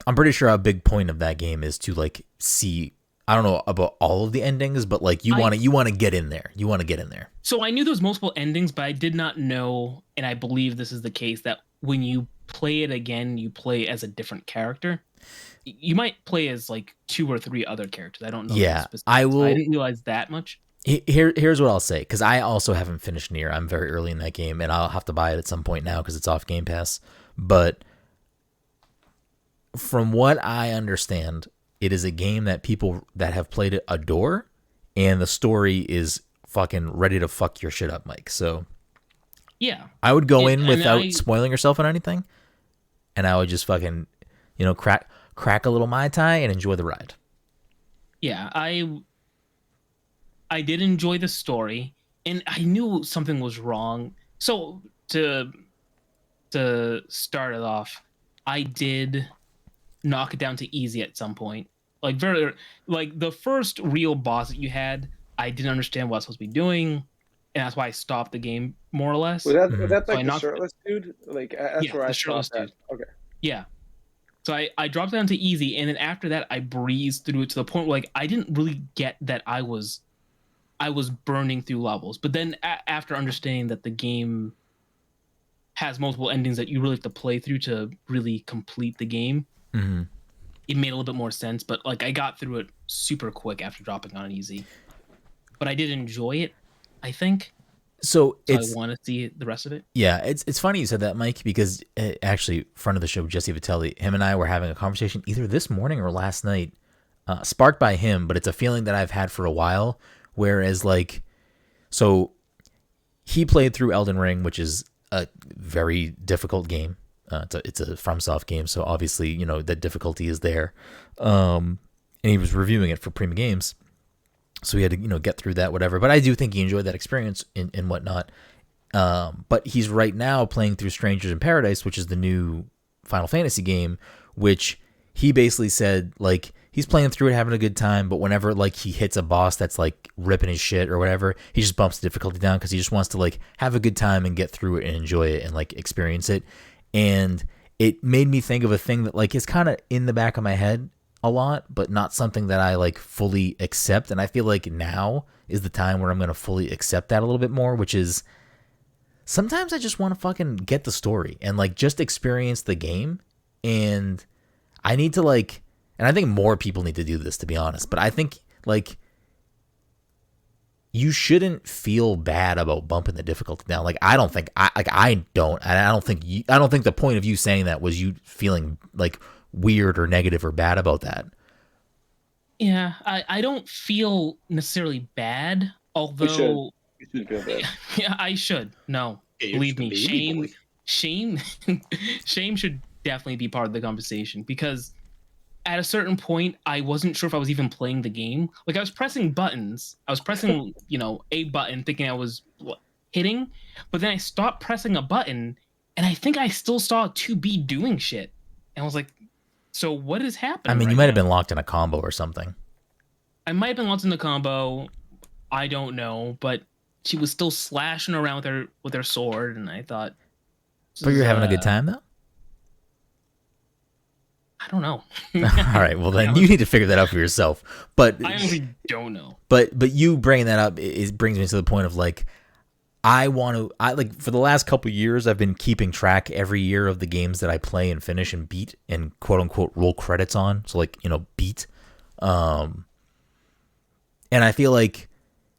I'm pretty sure a big point of that game is to like see. I don't know about all of the endings, but like you want to get in there. You want to get in there. So I knew there was multiple endings, but I did not know, and I believe this is the case, that when you play it again, you play as a different character. You might play as like 2 or 3 other characters. I don't know. Yeah, I will. I didn't realize that much. Here's what I'll say, because I also haven't finished Nier. I'm very early in that game, and I'll have to buy it at some point now because it's off Game Pass. But from what I understand, it is a game that people that have played it adore, and the story is fucking ready to fuck your shit up, Mike. So yeah, I would go in without spoiling yourself on anything, and I would just fucking, crack a little Mai Tai and enjoy the ride. Yeah, I did enjoy the story, and I knew something was wrong. So to start it off, I did knock it down to easy at some point. Like the first real boss that you had, I didn't understand what I was supposed to be doing. and that's why I stopped the game more or less. Was that So like the shirtless dude? Like that's where I stopped at. Okay. Yeah. So I dropped down to easy, and then after that I breezed through it to the point where like I didn't really get that I was burning through levels. But then after understanding that the game has multiple endings that you really have to play through to really complete the game, it made a little bit more sense. But like I got through it super quick after dropping on easy. But I did enjoy it, I think. So I want to see the rest of it. Yeah, it's funny you said that, Mike, because actually, friend of the show, Jesse Vitelli, him and I were having a conversation either this morning or last night, sparked by him, but it's a feeling that I've had for a while, whereas, like, so he played through Elden Ring, which is a very difficult game. It's a FromSoft game, so obviously, you know, the difficulty is there. And he was reviewing it for Prima Games. So he had to, you know, get through that, whatever. But I do think he enjoyed that experience and whatnot. But he's right now playing through Strangers in Paradise, which is the new Final Fantasy game, which he basically said, like, he's playing through it, having a good time, but whenever, like, he hits a boss that's, like, ripping his shit or whatever, he just bumps the difficulty down because he just wants to, like, have a good time and get through it and enjoy it and, like, experience it. And it made me think of a thing that, like, is kind of in the back of my head a lot, but not something that I like fully accept. And I feel like now is the time where I'm going to fully accept that a little bit more, which is sometimes I just want to fucking get the story and like just experience the game. And I need to like, and I think more people need to do this, to be honest, but I think like you shouldn't feel bad about bumping the difficulty down. Like, I don't think I don't think the point of you saying that was you feeling like weird or negative or bad about that. Yeah, I don't feel necessarily bad, although you should feel bad. Yeah, I should. No, believe me, shame should definitely be part of the conversation, because at a certain point I wasn't sure if I was even playing the game. Like, I was pressing buttons. I was pressing, you know, a button thinking I was hitting, but then I stopped pressing a button and I think I still saw 2B doing shit. And I was like, so what is happening? I mean, you might have been locked in a combo or something. I might have been locked in a combo. I don't know, but she was still slashing around with her sword, and I thought. But you're having a good time though? I don't know. All right, well then you need to figure that out for yourself. But I honestly don't know. But you bringing that up brings me to the point of like, I like for the last couple years I've been keeping track every year of the games that I play and finish and beat and quote unquote roll credits on. So like, you know, beat. And I feel like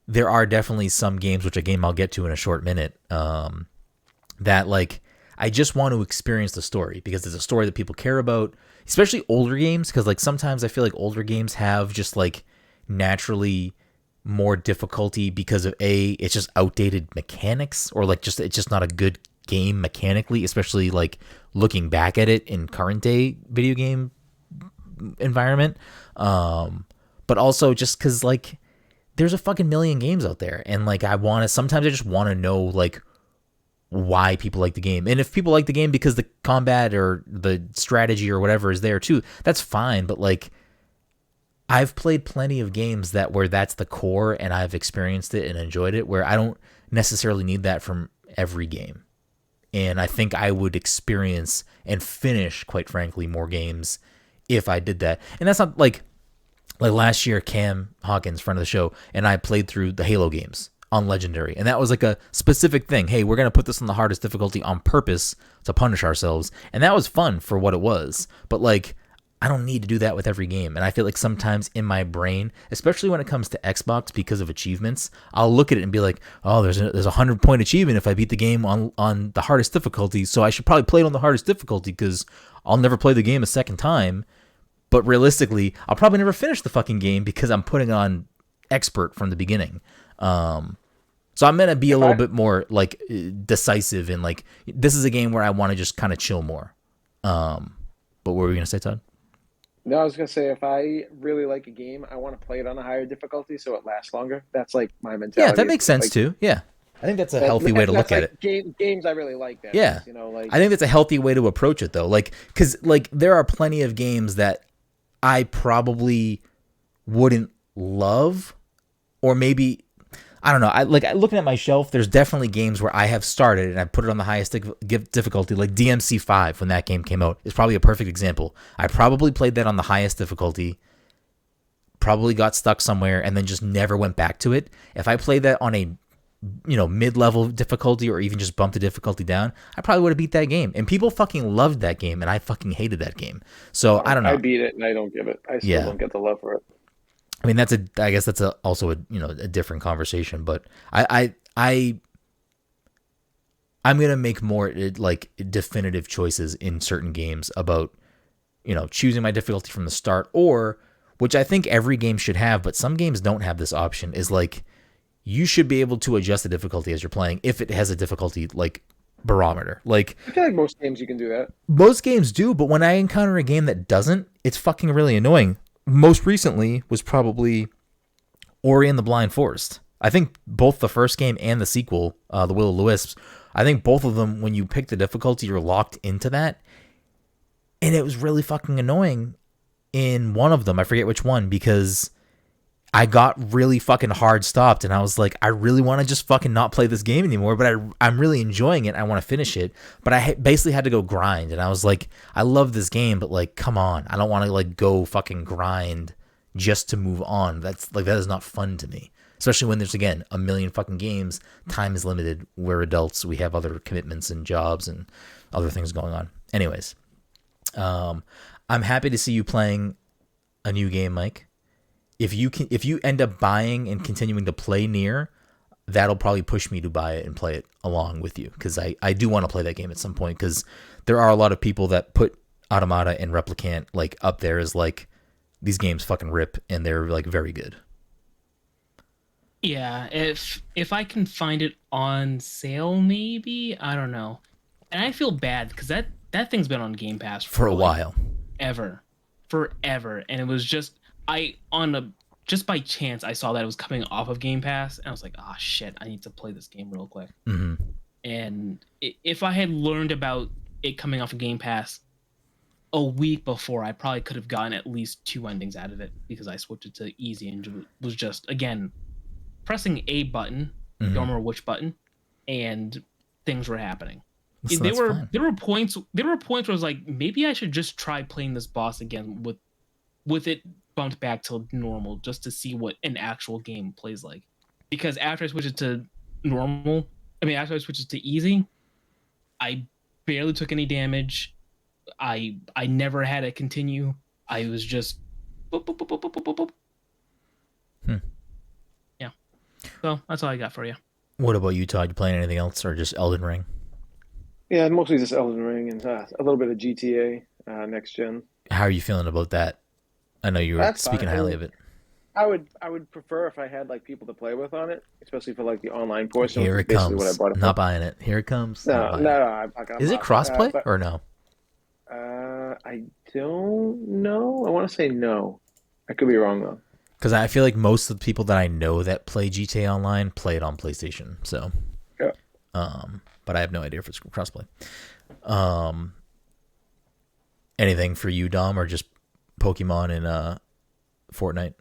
there are definitely some games, which a game I'll get to in a short minute, that like I just want to experience the story because it's a story that people care about, especially older games. Because like sometimes I feel like older games have just like naturally more difficulty because of it's just outdated mechanics, or like it's just not a good game mechanically, especially like looking back at it in current day video game environment. But also just because like there's a fucking million games out there, and like sometimes I just want to know like why people like the game. And if people like the game because the combat or the strategy or whatever is there too, that's fine. But like, I've played plenty of games where that's the core and I've experienced it and enjoyed it, where I don't necessarily need that from every game. And I think I would experience and finish, quite frankly, more games if I did that. And that's not like last year, Cam Hawkins, friend of the show, and I played through the Halo games on Legendary. And that was like a specific thing. Hey, we're going to put this on the hardest difficulty on purpose to punish ourselves. And that was fun for what it was. But like, I don't need to do that with every game. And I feel like sometimes in my brain, especially when it comes to Xbox because of achievements, I'll look at it and be like, oh, there's a 100-point achievement if I beat the game on the hardest difficulty. So I should probably play it on the hardest difficulty because I'll never play the game a second time. But realistically, I'll probably never finish the fucking game because I'm putting on expert from the beginning. So I'm going to be a little bit more like decisive, and like, this is a game where I want to just kind of chill more. But what were we going to say, Todd? No, I was going to say, if I really like a game, I want to play it on a higher difficulty so it lasts longer. That's like my mentality. Yeah, that makes sense like, too. Yeah. I think that's a healthy way to look at it. Games I really like that. Yeah. You know, like, I think that's a healthy way to approach it though. Like, cause like there are plenty of games that I probably wouldn't love, or maybe I don't know. I like looking at my shelf. There's definitely games where I have started and I put it on the highest difficulty, like DMC5 when that game came out is probably a perfect example. I probably played that on the highest difficulty, probably got stuck somewhere, and then just never went back to it. If I played that on a mid-level difficulty or even just bumped the difficulty down, I probably would have beat that game. And people fucking loved that game, and I fucking hated that game. So I don't know. I beat it and I don't give it. I still don't get the love for it. I mean, I guess that's also a different conversation, but I'm going to make more like definitive choices in certain games about, choosing my difficulty from the start, or which I think every game should have, but some games don't have this option, is like, you should be able to adjust the difficulty as you're playing if it has a difficulty like barometer. Like, I feel like most games you can do that. Most games do, but when I encounter a game that doesn't, it's fucking really annoying. Most recently was probably Ori and the Blind Forest. I think both the first game and the sequel, The Will of the Wisps, I think both of them, when you pick the difficulty, you're locked into that. And it was really fucking annoying in one of them. I forget which one, because I got really fucking hard stopped, and I was like, I really want to just fucking not play this game anymore, but I'm really enjoying it. I want to finish it, but I basically had to go grind, and I was like, I love this game, but like, come on, I don't want to like go fucking grind just to move on. That's like, that is not fun to me, especially when there's, again, a million fucking games. Time is limited. We're adults. We have other commitments and jobs and other things going on. Anyways, I'm happy to see you playing a new game, Mike. If you end up buying and continuing to play Nier, that'll probably push me to buy it and play it along with you, because I do want to play that game at some point, because there are a lot of people that put Automata and Replicant like up there as like, these games fucking rip and they're like very good. Yeah, if I can find it on sale, maybe, I don't know. And I feel bad because that thing's been on Game Pass for a while, forever, and it was just just by chance I saw that it was coming off of Game Pass, and I was like, oh shit, I need to play this game real quick. Mm-hmm. And if I had learned about it coming off of Game Pass a week before, I probably could have gotten at least 2 endings out of it, because I switched it to easy and was just, again, pressing a button, don't remember which button, and things were happening. So there were points where I was like, maybe I should just try playing this boss again with it bumped back to normal, just to see what an actual game plays like. Because after I switched it to after I switched it to easy, I barely took any damage. I never had it continue. I was just boop, boop, boop, boop, boop, boop, boop. Yeah. So that's all I got for you. What about you, Todd? You playing anything else, or just Elden Ring? Yeah, mostly just Elden Ring and a little bit of GTA next gen. How are you feeling about that? I know you were speaking highly of it. I would prefer if I had like people to play with on it, especially for like the online portion. Here it comes. What I bought not buying it. Here it comes. No. I'm not gonna. Is it crossplay or no? I don't know. I want to say no. I could be wrong though. Because I feel like most of the people that I know that play GTA Online play it on PlayStation. So, yeah. But I have no idea if it's crossplay. Anything for you, Dom, or just Pokemon and Fortnite?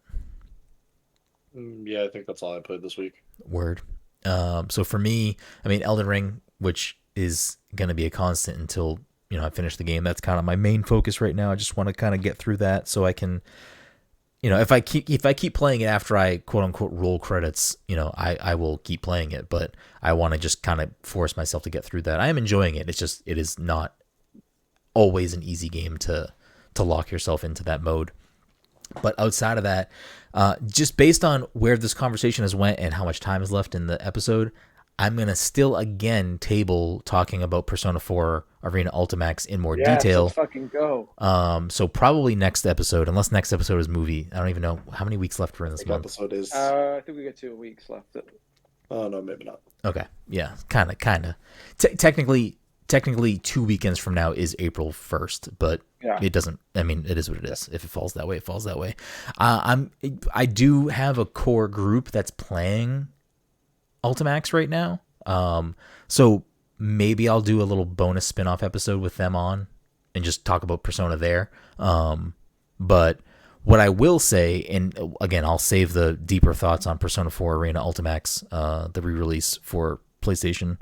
Yeah, I think that's all I played this week. Word. So for me, I mean, Elden Ring, which is going to be a constant until I finish the game. That's kind of my main focus right now. I just want to kind of get through that so I can, if I keep playing it after I quote unquote roll credits, I will keep playing it. But I want to just kind of force myself to get through that. I am enjoying it. It's just it is not always an easy game to lock yourself into that mode. But outside of that, just based on where this conversation has went and how much time is left in the episode, I'm going to still again table talking about Persona 4 Arena Ultimax in more detail. Let's fucking go. So probably next episode, unless next episode is movie. I don't even know how many weeks left we're in this month. Episode is. I think we got 2 weeks left. Oh no, maybe not. Okay, yeah, kind of. Technically 2 weekends from now is April 1st, but it doesn't. I mean, it is what it is. If it falls that way, it falls that way. I do have a core group that's playing Ultimax right now. So maybe I'll do a little bonus spin-off episode with them on and just talk about Persona there. But What I will say, and again, I'll save the deeper thoughts on Persona 4 Arena Ultimax, the re-release for PlayStation,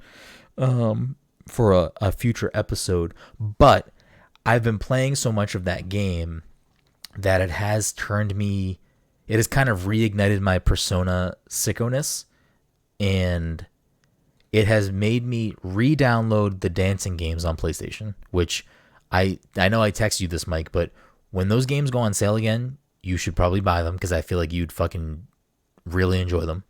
for a future episode. But I've been playing so much of that game that it has kind of reignited my Persona sickoness, and it has made me re-download the dancing games on PlayStation, which I know I texted you this, Mike, but when those games go on sale again, you should probably buy them because I feel like you'd fucking really enjoy them.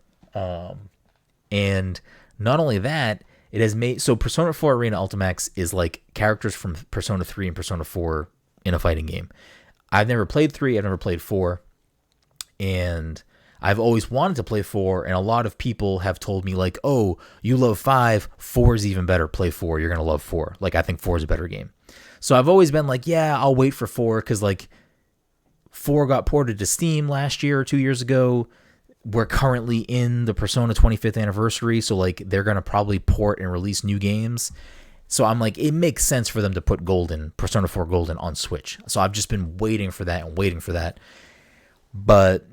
And not only that, it has made... So Persona 4 Arena Ultimax is like characters from Persona 3 and Persona 4 in a fighting game. I've never played 3, I've never played 4, and I've always wanted to play 4, and a lot of people have told me, like, oh, you love 5, 4 is even better, play 4, you're going to love 4. Like, I think 4 is a better game. So I've always been like, yeah, I'll wait for 4, because, like, 4 got ported to Steam last year or 2 years ago. We're currently in the Persona 25th anniversary, so, like, they're going to probably port and release new games. So I'm like, it makes sense for them to put Persona 4 Golden on Switch. So I've just been waiting for that. But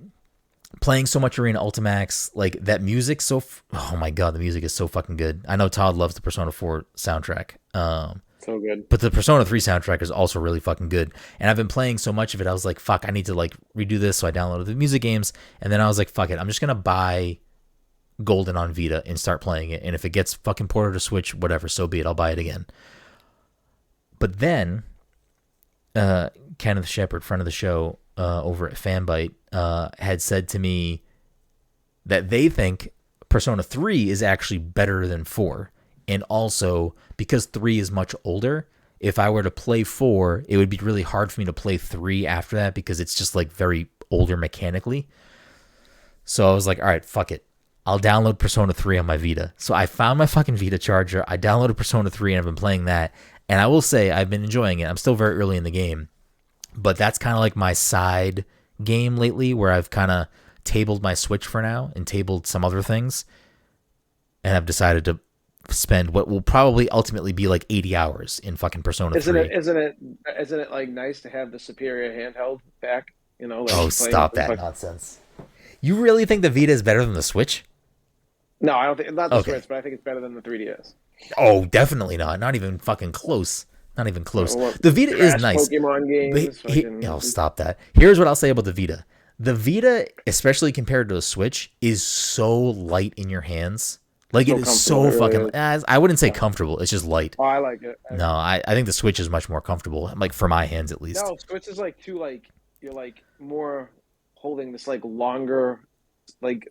playing so much Arena Ultimax, like, that music, oh my god, the music is so fucking good. I know Todd loves the Persona 4 soundtrack. So good. But the Persona 3 soundtrack is also really fucking good. And I've been playing so much of it, I was like, fuck, I need to, like, redo this. So I downloaded the music games, and then I was like, fuck it, I'm just gonna buy Golden on Vita and start playing it. And if it gets fucking ported to Switch, whatever, so be it, I'll buy it again. But then Kenneth Shepard, friend of the show, over at Fanbyte, had said to me that they think Persona 3 is actually better than 4. And also, because 3 is much older, if I were to play 4, it would be really hard for me to play 3 after that because it's just, like, very older mechanically. So I was like, all right, fuck it. I'll download Persona 3 on my Vita. So I found my fucking Vita charger. I downloaded Persona 3 and I've been playing that. And I will say I've been enjoying it. I'm still very early in the game. But that's kind of like my side game lately, where I've kind of tabled my Switch for now and tabled some other things. And I've decided to spend what will probably ultimately be like 80 hours in fucking Persona 3. Isn't it like nice to have the superior handheld back? You know, like, oh, stop that nonsense. You really think the Vita is better than the Switch? No, I don't think, not the Switch, but I think it's better than the 3DS. Oh, definitely not. Not even fucking close. Not even close. The Vita is nice. Pokemon games. Stop that. Here's what I'll say about the Vita. The Vita, especially compared to the Switch, is so light in your hands. Like, it is so fucking... I wouldn't say comfortable. It's just light. Oh, I like it. No, I think the Switch is much more comfortable. Like, for my hands, at least. No, Switch is like too, like, you're like more holding this like longer, like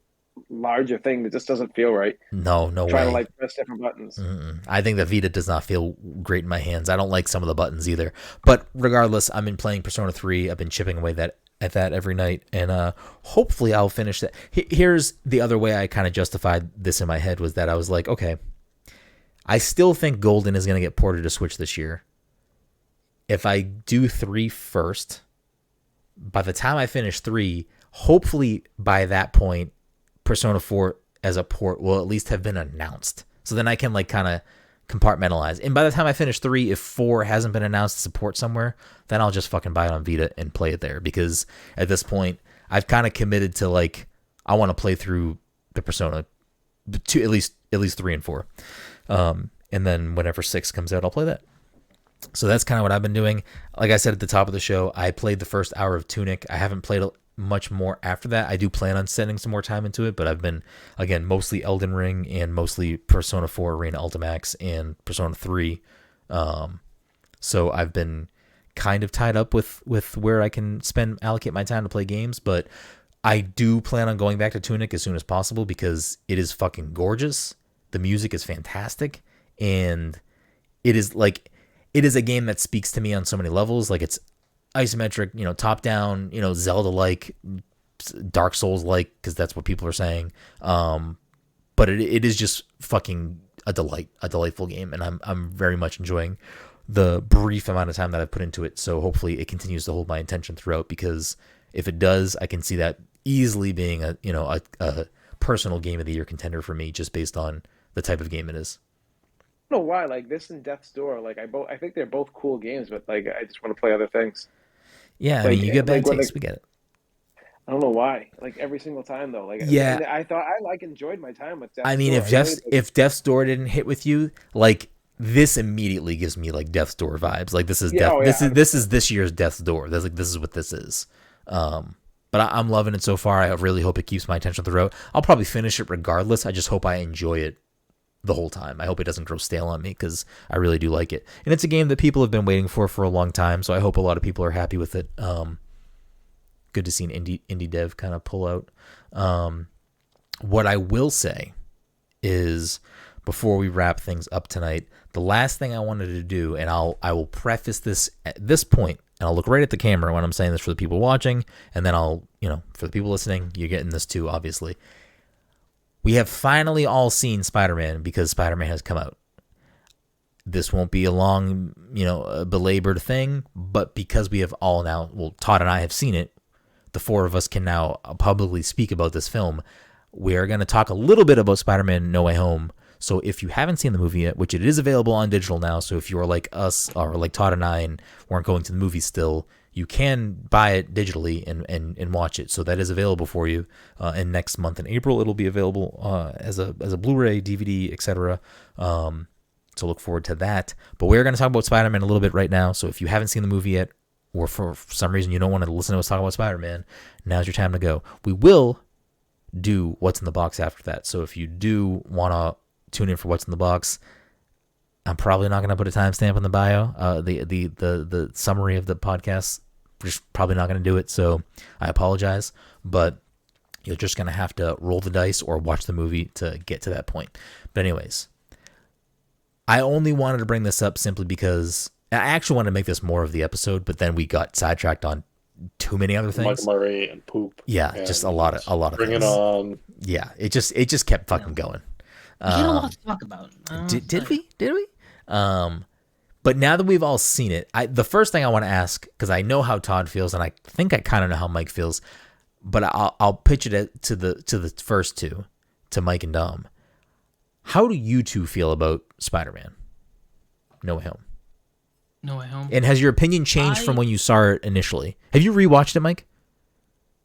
larger thing that just doesn't feel right. No way. Trying to like press different buttons. I think the Vita does not feel great in my hands. I don't like some of the buttons either. But regardless, I've been playing Persona 3. I've been chipping away at that every night, and hopefully I'll finish that. Here's the other way I kind of justified this in my head, was that I was like, okay, I still think Golden is going to get ported to Switch this year. If I do 3 first, by the time I finish 3, hopefully by that point, Persona 4 as a port will at least have been announced. So then I can like kind of compartmentalize. And by the time I finish 3, if 4 hasn't been announced as a port somewhere, then I'll just fucking buy it on Vita and play it there. Because at this point, I've kind of committed to like, I want to play through the Persona to at least 3 and 4. And then whenever 6 comes out, I'll play that. So that's kind of what I've been doing. Like I said at the top of the show, I played the first hour of Tunic. I haven't played much more after that. I do plan on spending some more time into it, but I've been, again, mostly Elden Ring and mostly Persona 4 Arena Ultimax and Persona 3. So I've been kind of tied up with where I can allocate my time to play games, but I do plan on going back to Tunic as soon as possible because it is fucking gorgeous. The music is fantastic, and it is a game that speaks to me on so many levels. Like, it's isometric, top down, Zelda-like, Dark Souls-like, because that's what people are saying. But it is just fucking a delightful game, and I'm very much enjoying the brief amount of time that I've put into it. So hopefully it continues to hold my attention throughout, because if it does, I can see that easily being a personal game of the year contender for me, just based on the type of game it is. I don't know why, like this and Death's Door, like I think they're both cool games, but like I just want to play other things. Yeah, I mean, you get bad takes, we get it. I don't know why. Like every single time though. Like, Yeah, and I thought I enjoyed my time with I Death's mean, Door. I really like, if Death's Door didn't hit with you, like this immediately gives me like Death's Door vibes. Like this is yeah, oh yeah, this is this year's Death's Door. That's like this is what this is. But I'm loving it so far. I really hope it keeps my attention throughout. I'll probably finish it regardless. I just hope I enjoy it the whole time. I hope it doesn't grow stale on me because I really do like it. And it's a game that people have been waiting for a long time. So I hope a lot of people are happy with it. Good to see an indie dev kind of pull out. What I will say is, before we wrap things up tonight, the last thing I wanted to do, and I will preface this at this point, and I'll look right at the camera when I'm saying this for the people watching, and then I'll, for the people listening, you're getting this too, obviously. We have finally all seen Spider-Man because Spider-Man has come out. This won't be a long, belabored thing, but because we have all now, well, Todd and I have seen it, the four of us can now publicly speak about this film. We're going to talk a little bit about Spider-Man No Way Home. So if you haven't seen the movie yet, which it is available on digital now, so if you're like us or like Todd and I and weren't going to the movie still, you can buy it digitally and watch it. So that is available for you. And next month in April, it'll be available as a Blu-ray, DVD, etc. So look forward to that. But we're going to talk about Spider-Man a little bit right now. So if you haven't seen the movie yet, or for some reason you don't want to listen to us talk about Spider-Man, now's your time to go. We will do What's in the Box after that. So if you do want to tune in for What's in the Box, I'm probably not going to put a timestamp in the bio. The summary of the podcast, we're just probably not going to do it. So I apologize, but you're just going to have to roll the dice or watch the movie to get to that point. But anyways, I only wanted to bring this up simply because I actually wanted to make this more of the episode, but then we got sidetracked on too many other things. Michael Murray and poop. Yeah, and just a lot of bring things. It on. Yeah, it just kept fucking going. We had a lot to talk about. Did we? But now that we've all seen it, the first thing I want to ask, because I know how Todd feels, and I think I kind of know how Mike feels, but I'll pitch it to the first two, to Mike and Dom. How do you two feel about Spider-Man No Way Home? No Way Home. And has your opinion changed from when you saw it initially? Have you rewatched it, Mike?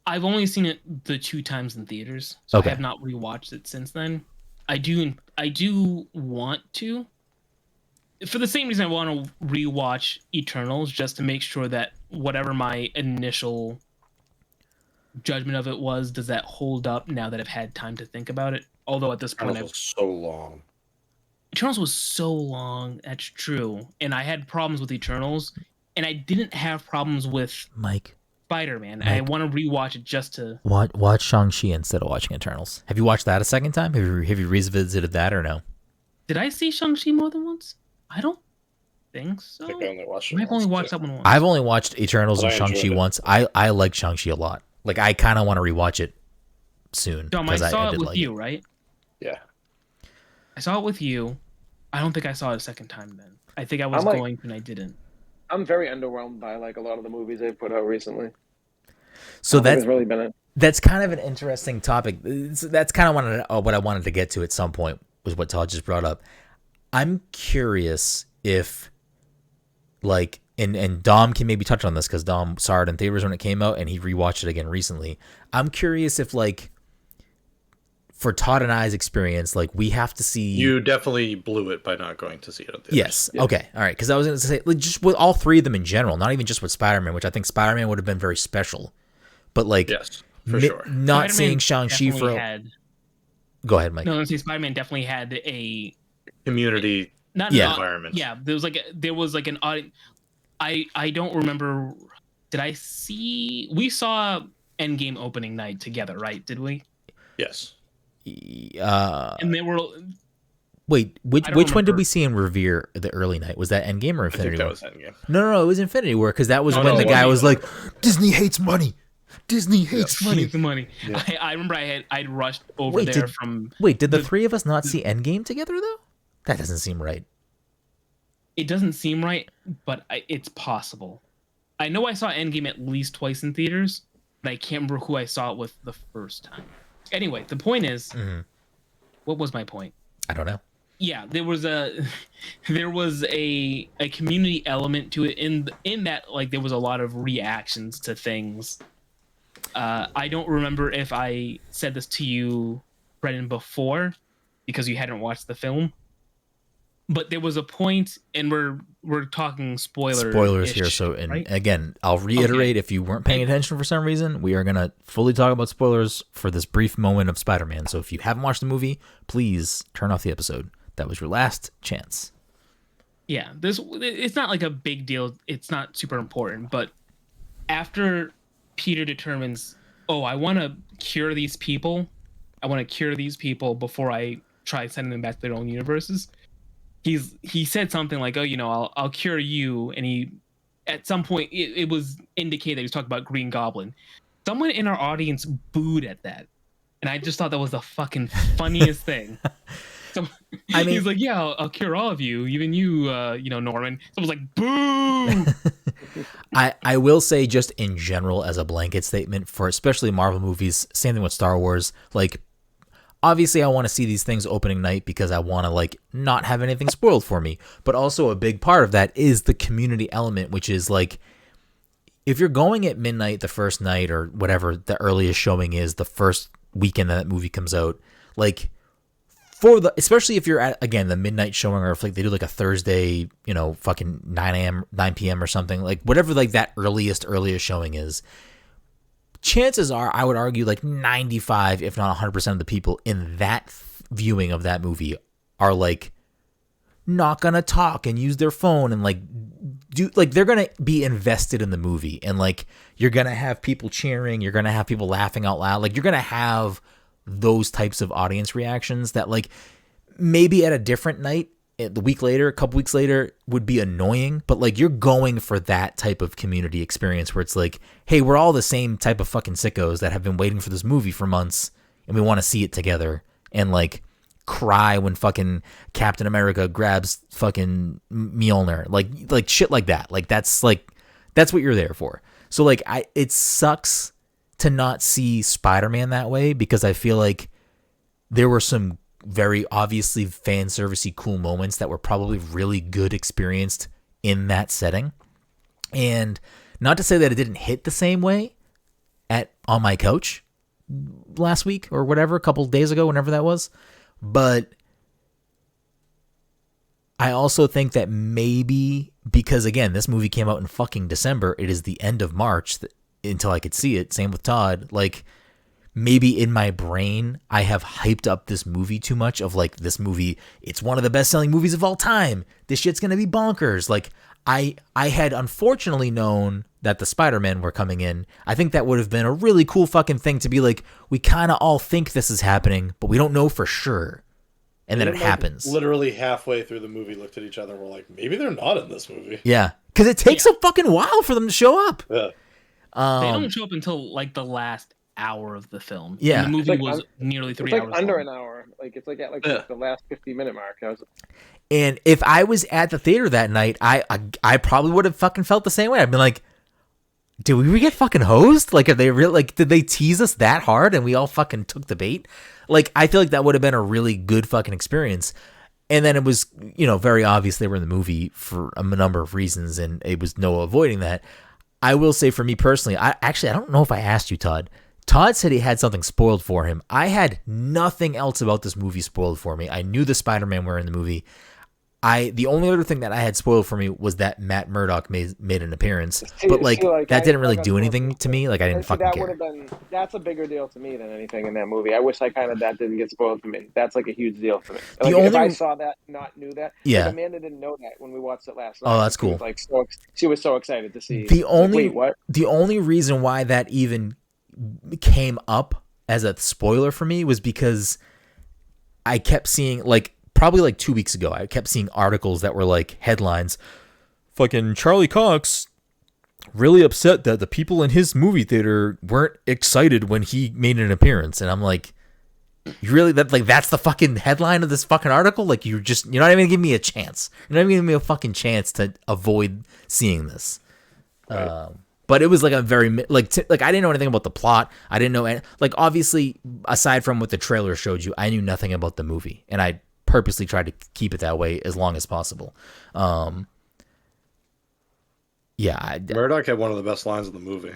I've only seen it the 2 times in theaters, so I have not rewatched it since then. I do want to, for the same reason I want to rewatch Eternals, just to make sure that whatever my initial judgment of it was, does that hold up now that I've had time to think about it? Although at this point, Eternals was so long. Eternals was so long. That's true, and I had problems with Eternals, and I didn't have problems with Mike. Spider-Man. I want to rewatch it just to watch Shang-Chi instead of watching Eternals. Have you watched that a second time? Have you revisited that or no? Did I see Shang-Chi more than once? I don't think so. I think I only watched it. I've only watched that one once. I've only watched Eternals and Shang-Chi once. I like Shang-Chi a lot. Like I kind of want to rewatch it soon. Dom, I saw it with you, right? Yeah. I saw it with you. I don't think I saw it a second time then. I think I was going to and I didn't. I'm very underwhelmed by like a lot of the movies they've put out recently. So that's really been it. That's kind of an interesting topic. That's kind of what I wanted to get to at some point, was what Todd just brought up. I'm curious if, like, and Dom can maybe touch on this because Dom saw it in theaters when it came out and he rewatched it again recently. I'm curious if, like, for Todd and I's experience, like, we have to see... You definitely blew it by not going to see it in theaters. Yes. Yeah. Okay. All right. Because I was going to say, like, just with all three of them in general, not even just with Spider-Man, which I think Spider-Man would have been very special. But, like, yes, for sure. Not seeing Shang-Chi for... Go ahead, Mike. No, I was saying Spider-Man definitely had a... community environment. Yeah, there was like an audience. I don't remember. Did I see? We saw Endgame opening night together, right? Did we? Yes. And they were. Wait, which one did we see in Revere the early night? Was that Endgame or Infinity War? I think that was Endgame. No, it was Infinity War because that was when the guy was like, "Disney hates money. Disney hates money." The money. Yeah. I remember I'd rushed over there from. Wait, did the three of us not see Endgame together though? That doesn't seem right. It doesn't seem right, but it's possible. I know I saw Endgame at least twice in theaters, but I can't remember who I saw it with the first time. Anyway, the point is, what was my point? I don't know. Yeah, there was a community element to it in that, like, there was a lot of reactions to things I don't remember if I said this to you, Brenden, before, because you hadn't watched the film. But there was a point, and we're talking spoilers here. So, and right? again, I'll reiterate, if you weren't paying attention for some reason, we are gonna fully talk about spoilers for this brief moment of Spider-Man. So, if you haven't watched the movie, please turn off the episode. That was your last chance. Yeah, it's not like a big deal. It's not super important. But after Peter determines, oh, I want to cure these people. I want to cure these people before I try sending them back to their own universes. He said something like, oh, I'll cure you. And he, at some point, it was indicated that he was talking about Green Goblin. Someone in our audience booed at that. And I just thought that was the fucking funniest thing. So, I mean, he's like, yeah, I'll cure all of you, even you, Norman. Someone's like, boo! I will say, just in general, as a blanket statement, for especially Marvel movies, same thing with Star Wars, like, obviously I want to see these things opening night because I want to, like, not have anything spoiled for me. But also a big part of that is the community element, which is, like, if you're going at midnight the first night or whatever the earliest showing is, the first weekend that movie comes out, like, especially if you're at, again, the midnight showing, or if like they do like a Thursday, fucking 9 p.m. or something, like whatever, like that earliest showing is, chances are, I would argue, like 95, if not 100% of the people in that viewing of that movie are like not gonna talk and use their phone and like do, like, they're gonna be invested in the movie, and like you're gonna have people cheering, you're gonna have people laughing out loud, like you're gonna have those types of audience reactions that, like, maybe at a different night, a couple weeks later, would be annoying, but like you're going for that type of community experience where it's like, hey, we're all the same type of fucking sickos that have been waiting for this movie for months, and we want to see it together and like cry when fucking Captain America grabs fucking Mjolnir, like shit like that. Like that's what you're there for. So like it sucks to not see Spider-Man that way, because I feel like there were some very obviously fan servicey cool moments that were probably really good experienced in that setting. And not to say that it didn't hit the same way on my couch last week or whatever, a couple days ago, whenever that was, but I also think that maybe because, again, this movie came out in fucking December, it is the end of March until I could see it. Same with Todd. Like, maybe in my brain, I have hyped up this movie too much of like, this movie, it's one of the best selling movies of all time. This shit's going to be bonkers. Like, I had unfortunately known that the Spider-Men were coming in. I think that would have been a really cool fucking thing to be like, we kind of all think this is happening, but we don't know for sure. And then it happens. Literally halfway through the movie, looked at each other and were like, maybe they're not in this movie. Yeah. Because it takes a fucking while for them to show up. Yeah. They don't show up until like the last hour of the film. Yeah. And the movie was nearly 3 hours. It's like under an hour. Like it's like at the last 50-minute mark. And if I was at the theater that night, I probably would have fucking felt the same way. I'd been like, did we get fucking hosed? Like, are they real? Like, did they tease us that hard and we all fucking took the bait? Like, I feel like that would have been a really good fucking experience. And then it was, very obvious they were in the movie for a number of reasons, and it was no avoiding that. I will say, for me personally, I don't know if I asked you, Todd. Todd said he had something spoiled for him. I had nothing else about this movie spoiled for me. I knew the Spider-Man were in the movie. The only other thing that I had spoiled for me was that Matt Murdock made an appearance, but that didn't really do anything to me. Like, I didn't fucking care. That's a bigger deal to me than anything in that movie. I wish that didn't get spoiled for me. That's like a huge deal for me. Like, if I saw that, knew that. Yeah. Like, Amanda didn't know that when we watched it last night. Oh, that's cool. She was so excited to see. Wait, what? The only reason why that even came up as a spoiler for me was because I kept seeing, like, probably like 2 weeks ago, I kept seeing articles that were like headlines, fucking Charlie Cox really upset that the people in his movie theater weren't excited when he made an appearance. And I'm like, you really, that's the fucking headline of this fucking article? Like, you're not even giving me a chance. You're not even giving me a fucking chance to avoid seeing this. Right. But it was like a very, I didn't know anything about the plot. I didn't know, obviously, aside from what the trailer showed you, I knew nothing about the movie. And I purposely tried to keep it that way as long as possible. Murdoch had one of the best lines of the movie.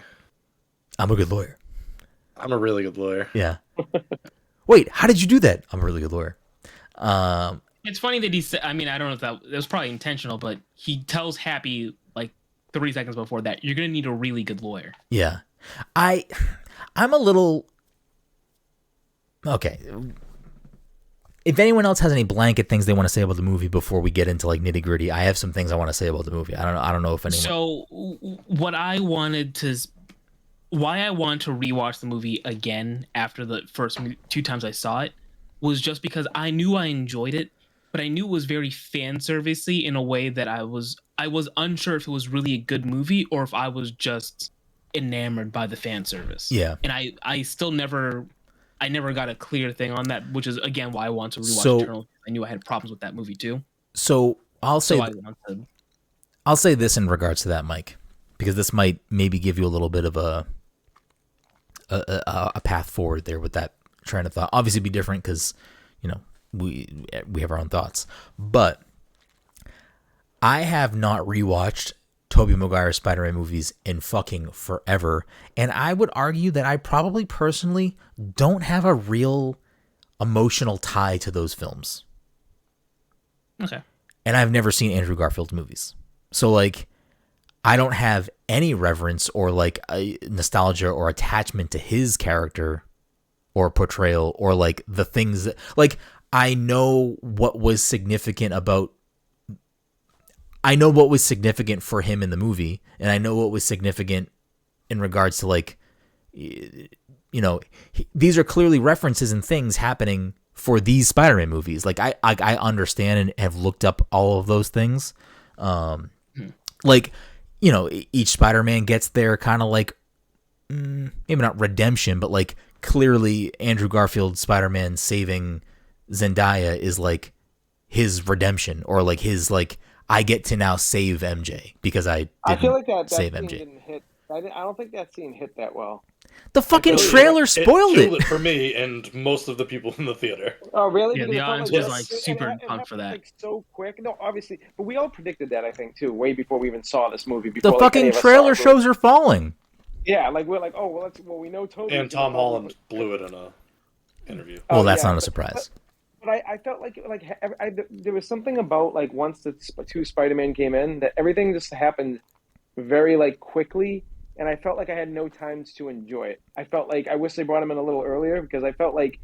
I'm a good lawyer. I'm a really good lawyer. Yeah. Wait, how did you do that? I'm a really good lawyer. It's funny that he said. I mean, I don't know if that was probably intentional, but he tells Happy like 30 seconds before that, "You're gonna need a really good lawyer." Yeah, I'm a little okay. If anyone else has any blanket things they want to say about the movie before we get into like nitty gritty, I have some things I want to say about the movie. I don't know if anyone. So what I wanted to, why I want to rewatch the movie again after the first 2 times I saw it, was just because I knew I enjoyed it, but I knew it was very fan servicey in a way that I was unsure if it was really a good movie or if I was just enamored by the fan service. Yeah, and I still never got a clear thing on that, which is again why I want to rewatch Eternal. I knew I had problems with that movie too. So I'll say this in regards to that, Mike, because this might maybe give you a little bit of a path forward there with that train of thought. Obviously, be different because we have our own thoughts, but I have not rewatched Tobey Maguire's Spider-Man movies in fucking forever, and I would argue that I probably personally don't have a real emotional tie to those films. Okay. And I've never seen Andrew Garfield's movies, so like I don't have any reverence or like a nostalgia or attachment to his character or portrayal or like the things that, like, I know what was significant for him in the movie, and I know what was significant in regards to like, these are clearly references and things happening for these Spider-Man movies. Like I understand and have looked up all of those things. Like, each Spider-Man gets their kind of like, maybe not redemption, but like clearly Andrew Garfield's Spider-Man saving Zendaya is like his redemption, or like his like, I get to now save MJ because I feel like that save scene MJ. didn't hit. I don't think that scene hit that well. The fucking trailer spoiled it for me and most of the people in the theater. Oh, really? Yeah, Because the audience was like super pumped for that. Like so quick. No, obviously, but we all predicted that, I think, too, way before we even saw this movie. The fucking trailer shows her falling. Yeah, like we're like, oh well, we know Toby. And Tom Holland blew it in a interview. Well, that's not a surprise. But I felt like there was something about like once the 2 Spider-Man came in that everything just happened very like quickly, and I felt like I had no time to enjoy it. I felt like I wish they brought him in a little earlier, because I felt like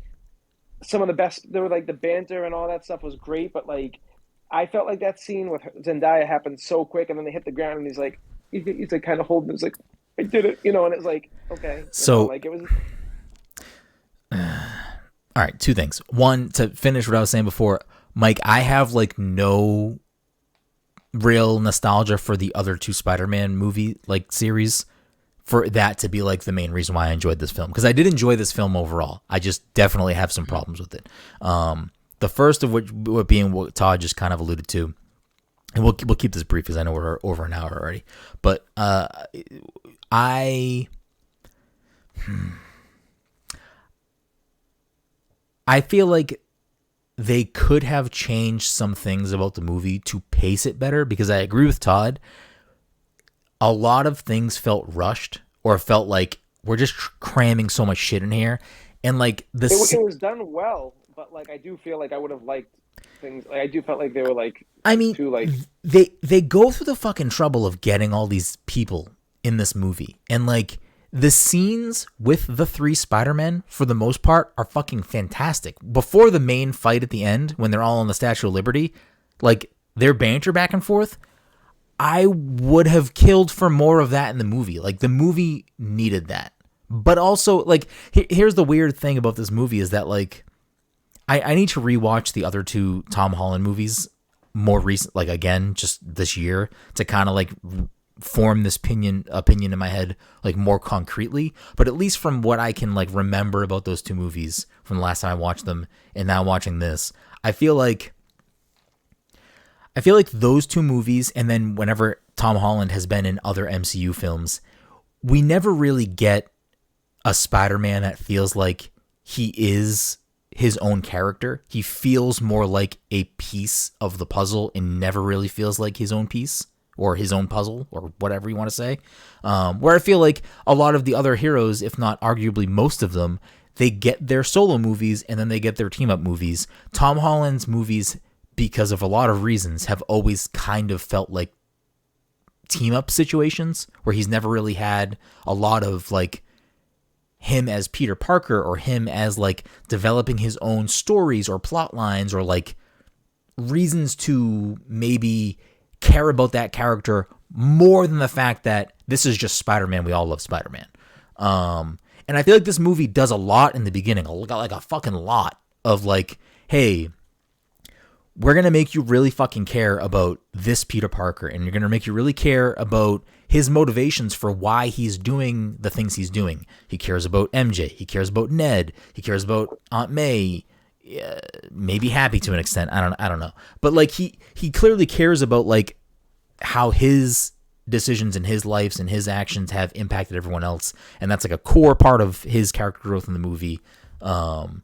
some of the best, there were like the banter and all that stuff was great, but like I felt like that scene with Zendaya happened so quick, and then they hit the ground and he's like kind of holding, it's like, I did it, and it's like, okay, so like it was. All right, 2 things. One, to finish what I was saying before, Mike, I have like no real nostalgia for the other 2 Spider-Man movie like series for that to be like the main reason why I enjoyed this film, because I did enjoy this film overall. I just definitely have some problems with it. The first of which being what Todd just kind of alluded to, and we'll keep this brief because I know we're over an hour already. But I feel like they could have changed some things about the movie to pace it better, because I agree with Todd. A lot of things felt rushed, or felt like we're just cramming so much shit in here. And like it was done well, but like I do feel like I would have liked things. Like I do felt like they were like, I mean, too, like they go through the fucking trouble of getting all these people in this movie, and like the scenes with the 3 Spider-Men, for the most part, are fucking fantastic. Before the main fight at the end, when they're all on the Statue of Liberty, like their banter back and forth, I would have killed for more of that in the movie. Like the movie needed that. But also, like, here's the weird thing about this movie is that, like, I need to rewatch the other 2 Tom Holland movies more recent, like again, just this year, to kind of like form this opinion in my head like more concretely. But at least from what I can like remember about those 2 movies from the last time I watched them and now watching this, I feel like those 2 movies, and then whenever Tom Holland has been in other MCU films, we never really get a Spider-Man that feels like he is his own character. He feels more like a piece of the puzzle and never really feels like his own piece, or his own puzzle or whatever you want to say. Where I feel like a lot of the other heroes, if not arguably most of them, they get their solo movies and then they get their team up movies. Tom Holland's movies, because of a lot of reasons, have always kind of felt like team up situations where he's never really had a lot of like him as Peter Parker or him as like developing his own stories or plot lines or like reasons to maybe care about that character more than the fact that this is just Spider-Man. We all love Spider-Man. And I feel like this movie does a lot in the beginning, like a fucking lot of like, hey, we're going to make you really fucking care about this Peter Parker, and you're going to make you really care about his motivations for why he's doing the things he's doing. He cares about MJ. He cares about Ned. He cares about Aunt May. Maybe Happy to an extent. I don't know. But like he clearly cares about like how his decisions and his lives and his actions have impacted everyone else, and that's like a core part of his character growth in the movie. And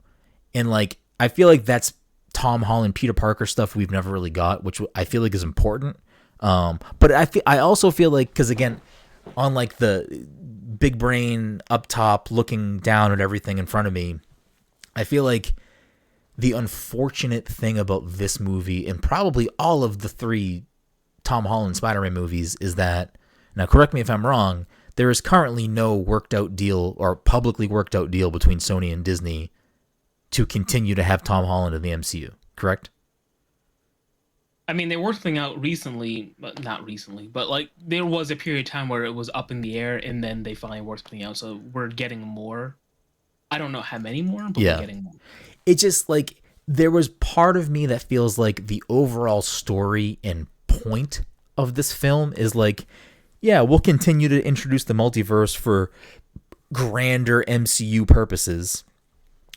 like I feel like that's Tom Holland, Peter Parker stuff we've never really got, which I feel like is important. But I also feel like, because again, on like the big brain up top looking down at everything in front of me, I feel like the unfortunate thing about this movie and probably all of the three Tom Holland Spider-Man movies is that, now correct me if I'm wrong, there is currently no worked out deal or publicly worked out deal between Sony and Disney to continue to have Tom Holland in the MCU, correct? I mean, they worked something out recently, but not recently, but like there was a period of time where it was up in the air and then they finally worked something out. So we're getting more. I don't know how many more, but we're getting more. It just like, there was part of me that feels like the overall story and point of this film is like, yeah, we'll continue to introduce the multiverse for grander MCU purposes,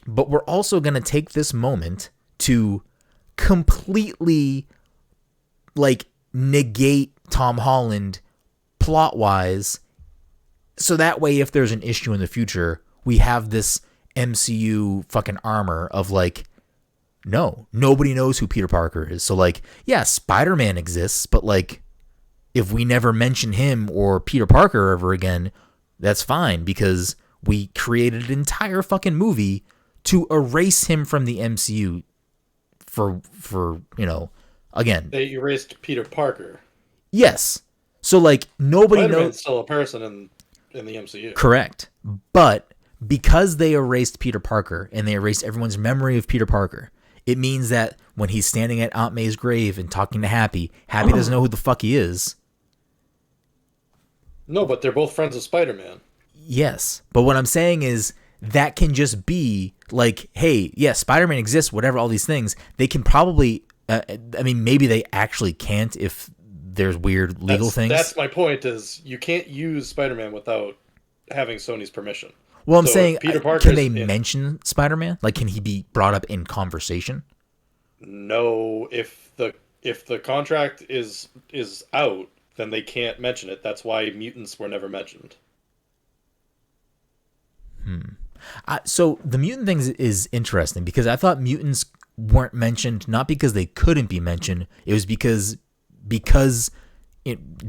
but we're also going to take this moment to completely like negate Tom Holland plot-wise, so that way if there's an issue in the future, we have this MCU fucking armor of like, no, nobody knows who Peter Parker is. So like, yeah, Spider-Man exists, but like, if we never mention him or Peter Parker ever again, that's fine, because we created an entire fucking movie to erase him from the MCU for you know, again. They erased Peter Parker. Yes. So like, nobody knows. Still a person in the MCU. Correct. But because they erased Peter Parker and they erased everyone's memory of Peter Parker, it means that when he's standing at Aunt May's grave and talking to Happy doesn't know who the fuck he is. No, but they're both friends of Spider-Man. Yes. But what I'm saying is that can just be like, hey, yeah, Spider-Man exists, whatever, all these things. They can probably, I mean, maybe they actually can't if there's weird legal things. That's my point, is you can't use Spider-Man without having Sony's permission. Well, I'm saying, Peter Parker, can they mention Spider-Man? Like, can he be brought up in conversation? No, if the contract is out, then they can't mention it. That's why mutants were never mentioned. So the mutant thing is interesting, because I thought mutants weren't mentioned not because they couldn't be mentioned. It was because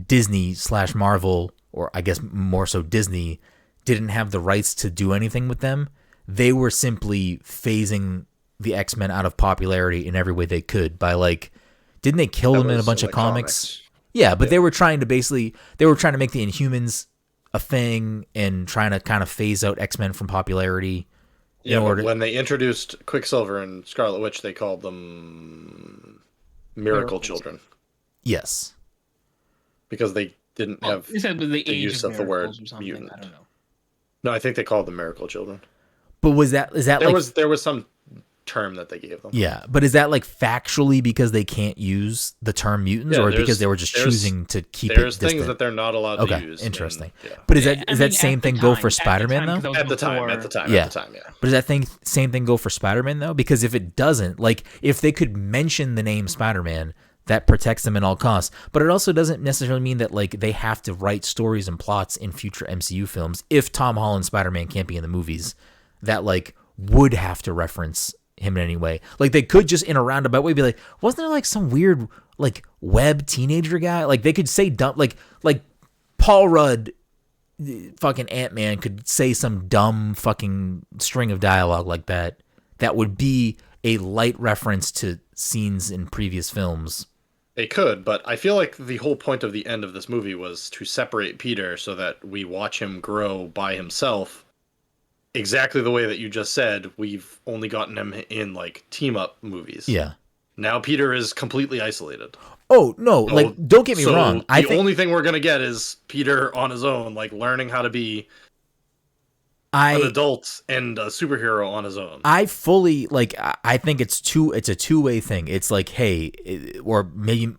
Disney / Marvel, or I guess more so Disney, didn't have the rights to do anything with them. They were simply phasing the X-Men out of popularity in every way they could by like, didn't they kill them in a bunch of comics? Yeah, but they were trying to make the Inhumans a thing and trying to kind of phase out X-Men from popularity. Yeah, but when they introduced Quicksilver and Scarlet Witch, they called them Miracle Children. Yes. Because they didn't have the use of the word mutant. I don't know. No, I think they called them Miracle Children. But is that there was some term that they gave them? Yeah, but is that like factually because they can't use the term mutants, or because they were just choosing to keep it distant? There's things that they're not allowed to use. Interesting. But is that same thing go for Spider-Man though? At the time, yeah. But does that same thing go for Spider-Man though? Because if it doesn't, like if they could mention the name Spider-Man, that protects them at all costs. But it also doesn't necessarily mean that like they have to write stories and plots in future MCU films. If Tom Holland Spider-Man can't be in the movies, that like would have to reference him in any way. Like they could just in a roundabout way be like, wasn't there like some weird like web teenager guy. Like they could say dumb like Paul Rudd, fucking Ant-Man, could say some dumb fucking string of dialogue like that would be a light reference to scenes in previous films. It could, but I feel like the whole point of the end of this movie was to separate Peter so that we watch him grow by himself. Exactly the way that you just said, we've only gotten him in like team-up movies. Yeah. Now Peter is completely isolated. Oh, no, like, don't get me wrong. The only thing we're going to get is Peter on his own, like, learning how to be an adult and a superhero on his own. I fully, like, I think it's a two-way thing. It's like, hey, or maybe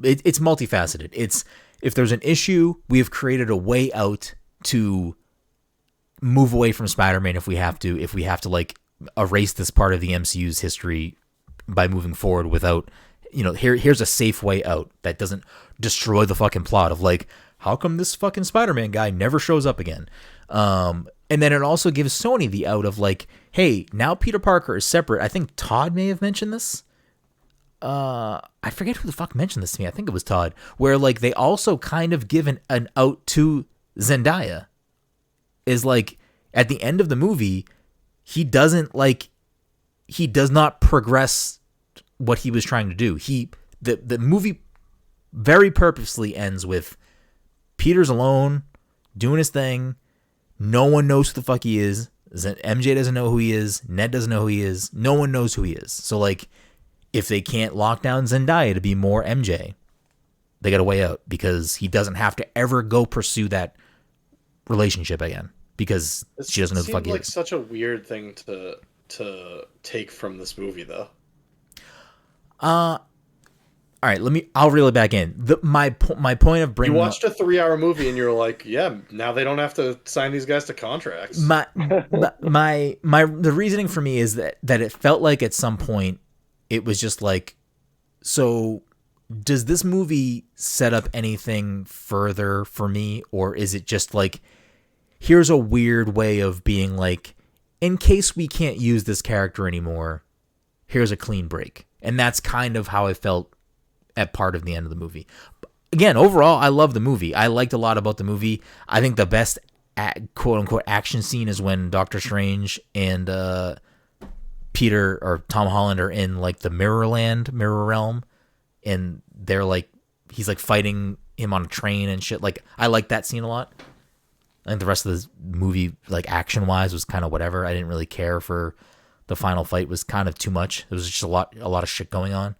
it's multifaceted. It's, if there's an issue, we have created a way out to move away from Spider-Man if we have to, like, erase this part of the MCU's history by moving forward without, you know, here's a safe way out that doesn't destroy the fucking plot of, like, how come this fucking Spider-Man guy never shows up again? And then it also gives Sony the out of, like, hey, now Peter Parker is separate. I think Todd may have mentioned this. I forget who the fuck mentioned this to me. I think it was Todd. Where, like, they also kind of give an out to Zendaya. Is, like, at the end of the movie, he does not progress what he was trying to do. The movie very purposely ends with Peter's alone, doing his thing. No one knows who the fuck he is. MJ doesn't know who he is. Ned doesn't know who he is. No one knows who he is. So, like, if they can't lock down Zendaya to be more MJ, they got a way out because he doesn't have to ever go pursue that relationship again because she doesn't know who the fuck he is. It seems like such a weird thing to take from this movie, though. All right, I'll reel it back in. My point of bringing... You watched a 3-hour movie and you're like, yeah, now they don't have to sign these guys to contracts. The reasoning for me is that it felt like at some point it was just like, so does this movie set up anything further for me? Or is it just like, here's a weird way of being like, in case we can't use this character anymore, here's a clean break. And that's kind of how I felt at part of the end of the movie. Again, overall, I love the movie. I liked a lot about the movie. I think the best quote-unquote action scene is when Doctor Strange and Peter or Tom Holland are in, like, the mirror realm, and they're like, he's like fighting him on a train and shit. Like, I like that scene a lot. I think the rest of the movie, like, action-wise, was kind of whatever. I didn't really care for the final fight. Was kind of too much. There was just a lot of shit going on.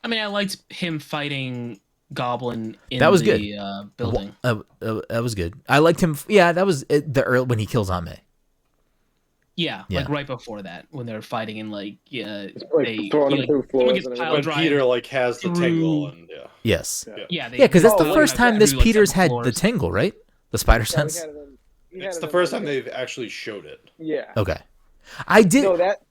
I mean, I liked him fighting Goblin in that was the good. Building. That was good. I liked him. Yeah, that was the early when he kills Aunt May. Yeah, like right before that, when they're fighting in like throwing him through floors. When Peter like has the tingle and Yes. Yeah, because that's the first time this Peter's had the tingle, right? The spider sense. It's the first time they've actually showed it. Yeah. Okay. I did. No, that.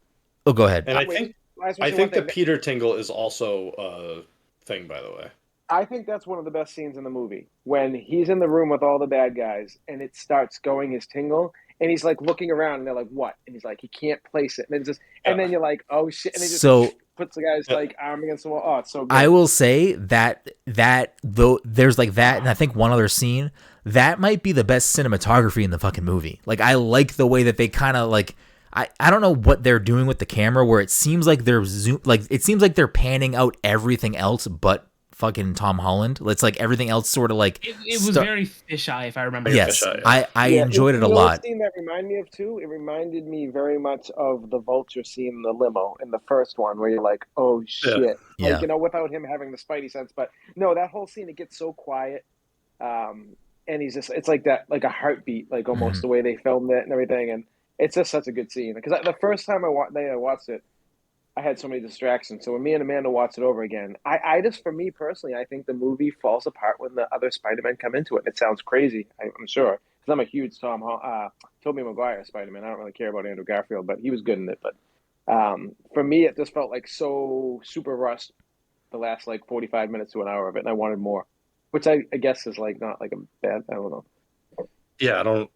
Oh, go ahead. And I think the Peter tingle is also a thing, by the way. I think that's one of the best scenes in the movie when he's in the room with all the bad guys and it starts going his tingle and he's like looking around and they're like, "What?" And he's like, he can't place it. And then you're like, "Oh shit!" And he just puts the guy's like arm against the wall. Oh, it's so good. I will say that though there's like that, and I think one other scene that might be the best cinematography in the fucking movie. Like, I like the way that they kind of like. I don't know what they're doing with the camera where it seems like it seems like they're panning out everything else but fucking Tom Holland. It's like everything else sort of like it was very fisheye, if I remember. Yes, I enjoyed it a lot. The scene that reminded me of too. It reminded me very much of the Vulture scene in the limo in the first one, where you're like, "Oh shit!" Yeah. Like, you know, without him having the Spidey sense. But no, that whole scene, it gets so quiet, and he's just—it's like that, like a heartbeat, like almost the way they filmed it and everything, and it's just such a good scene. Because the first time I watched it, I had so many distractions. So when me and Amanda watched it over again, I just, for me personally, I think the movie falls apart when the other Spider-Men come into it. It sounds crazy, I'm sure, because I'm a huge Tobey Maguire Spider-Man. I don't really care about Andrew Garfield, but he was good in it. But for me, it just felt like so super rushed the last like 45 minutes to an hour of it, and I wanted more, which I guess is like not like a bad, I don't know. Yeah,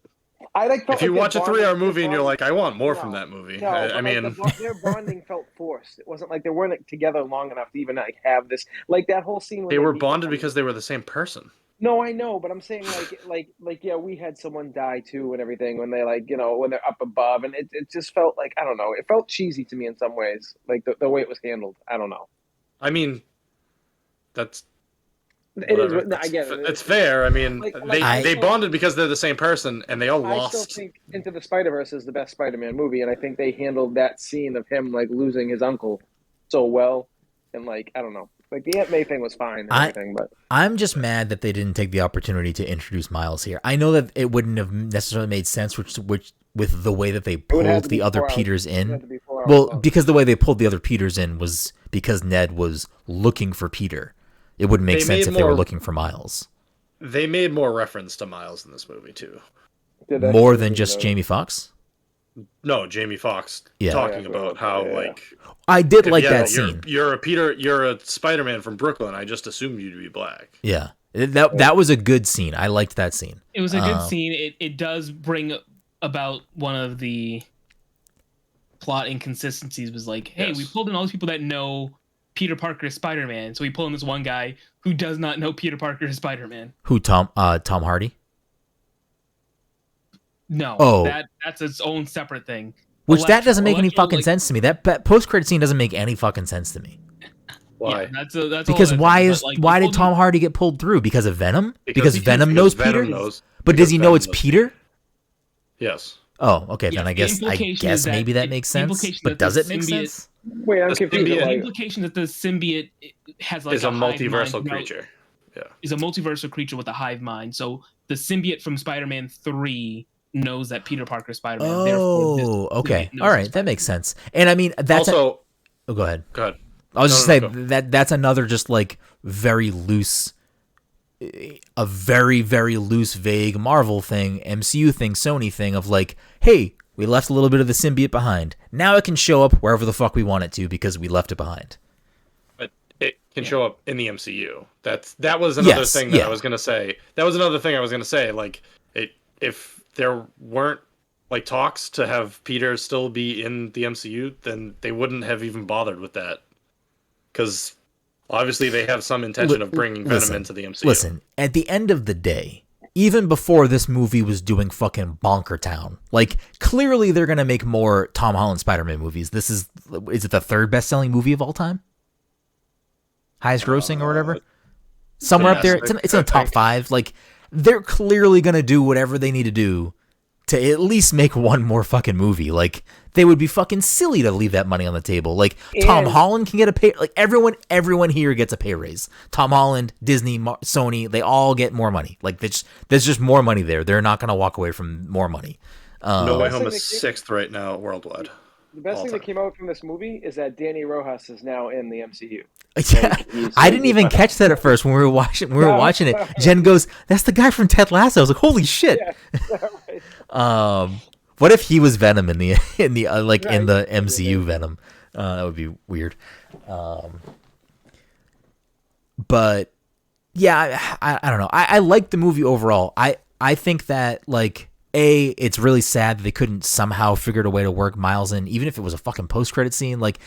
If you watch a 3-hour movie and you're like, I want more from that movie. No, I mean, their bonding felt forced. It wasn't like they weren't together long enough to even like have this. Like that whole scene. When they were bonded because they were the same person. No, I know, but I'm saying like yeah, we had someone die too and everything when they when they're up above, and it just felt like, I don't know, it felt cheesy to me in some ways, like the way it was handled. I don't know. I mean, that's. It is. I get it. It's fair. I mean, they bonded because they're the same person, and they all lost. I still think Into the Spider-Verse is the best Spider-Man movie, and I think they handled that scene of him like losing his uncle so well, and like, I don't know, like the Aunt May thing was fine and everything, but I'm just mad that they didn't take the opportunity to introduce Miles here. I know that it wouldn't have necessarily made sense, which with the way that they pulled the other Peters in. Well, because the way they pulled the other Peters in was because Ned was looking for Peter. It wouldn't make sense if they were looking for Miles. They made more reference to Miles in this movie, too. More than just Jamie Foxx? No, Jamie Foxx talking about how, like... I did like that scene. You're a Spider-Man from Brooklyn. I just assumed you'd be black. Yeah. That was a good scene. I liked that scene. It was a good scene. It does bring about one of the plot inconsistencies, was like, hey, we pulled in all these people that know Peter Parker is Spider-Man, so we pull in this one guy who does not know Peter Parker is Spider-Man. Who, Tom Hardy? No, that's its own separate thing. Which that doesn't make any fucking sense to me. That post-credit scene doesn't make any fucking sense to me. Why? Yeah, that's because why did Tom Hardy get pulled through? Because of Venom? Because Venom knows Peter? But does he know it's Peter? Yes. Oh, okay. Then I guess maybe that makes sense. But does it make sense? Wait, I'm confused. The implication that the symbiote has like is a multiversal creature. Yeah. Is a multiversal creature with a hive mind. So the symbiote from Spider-Man 3 knows that Peter Parker is Spider-Man. Oh, okay. All right, that makes sense. And I mean, that's also. Go ahead. Go ahead. I was just saying that's another just like very loose, a very, very loose, vague Marvel thing, MCU thing, Sony thing of like, hey, we left a little bit of the symbiote behind. Now it can show up wherever the fuck we want it to because we left it behind. But it can show up in the MCU. That was another thing that I was gonna say. That was another thing I was gonna say. Like, if there weren't like talks to have Peter still be in the MCU, then they wouldn't have even bothered with that. Because obviously they have some intention of bringing Venom into the MCU. Listen, at the end of the day, even before this movie was doing fucking Bonker Town, like, clearly they're going to make more Tom Holland Spider-Man movies. Is it the third best-selling movie of all time? Highest grossing or whatever? Somewhere up there. It's in the top 5. Like, they're clearly going to do whatever they need to do to at least make one more fucking movie. Like, they would be fucking silly to leave that money on the table. Like, Tom Holland can get a pay. Like, everyone here gets a pay raise. Tom Holland, Disney, Sony, they all get more money. Like, there's just more money there. They're not going to walk away from more money. No Way Home is 6th right now worldwide. The best thing that came out from this movie is that Danny Rojas is now in the MCU. Yeah, I didn't even catch that at first when we were watching. Watching it. Jen goes, "That's the guy from Ted Lasso." I was like, "Holy shit!" Yeah, right. What if he was Venom in the MCU Venom? That would be weird. But yeah, I don't know. I like the movie overall. I think that like. It's really sad that they couldn't somehow figure out a way to work Miles in, even if it was a fucking post-credit scene. Like,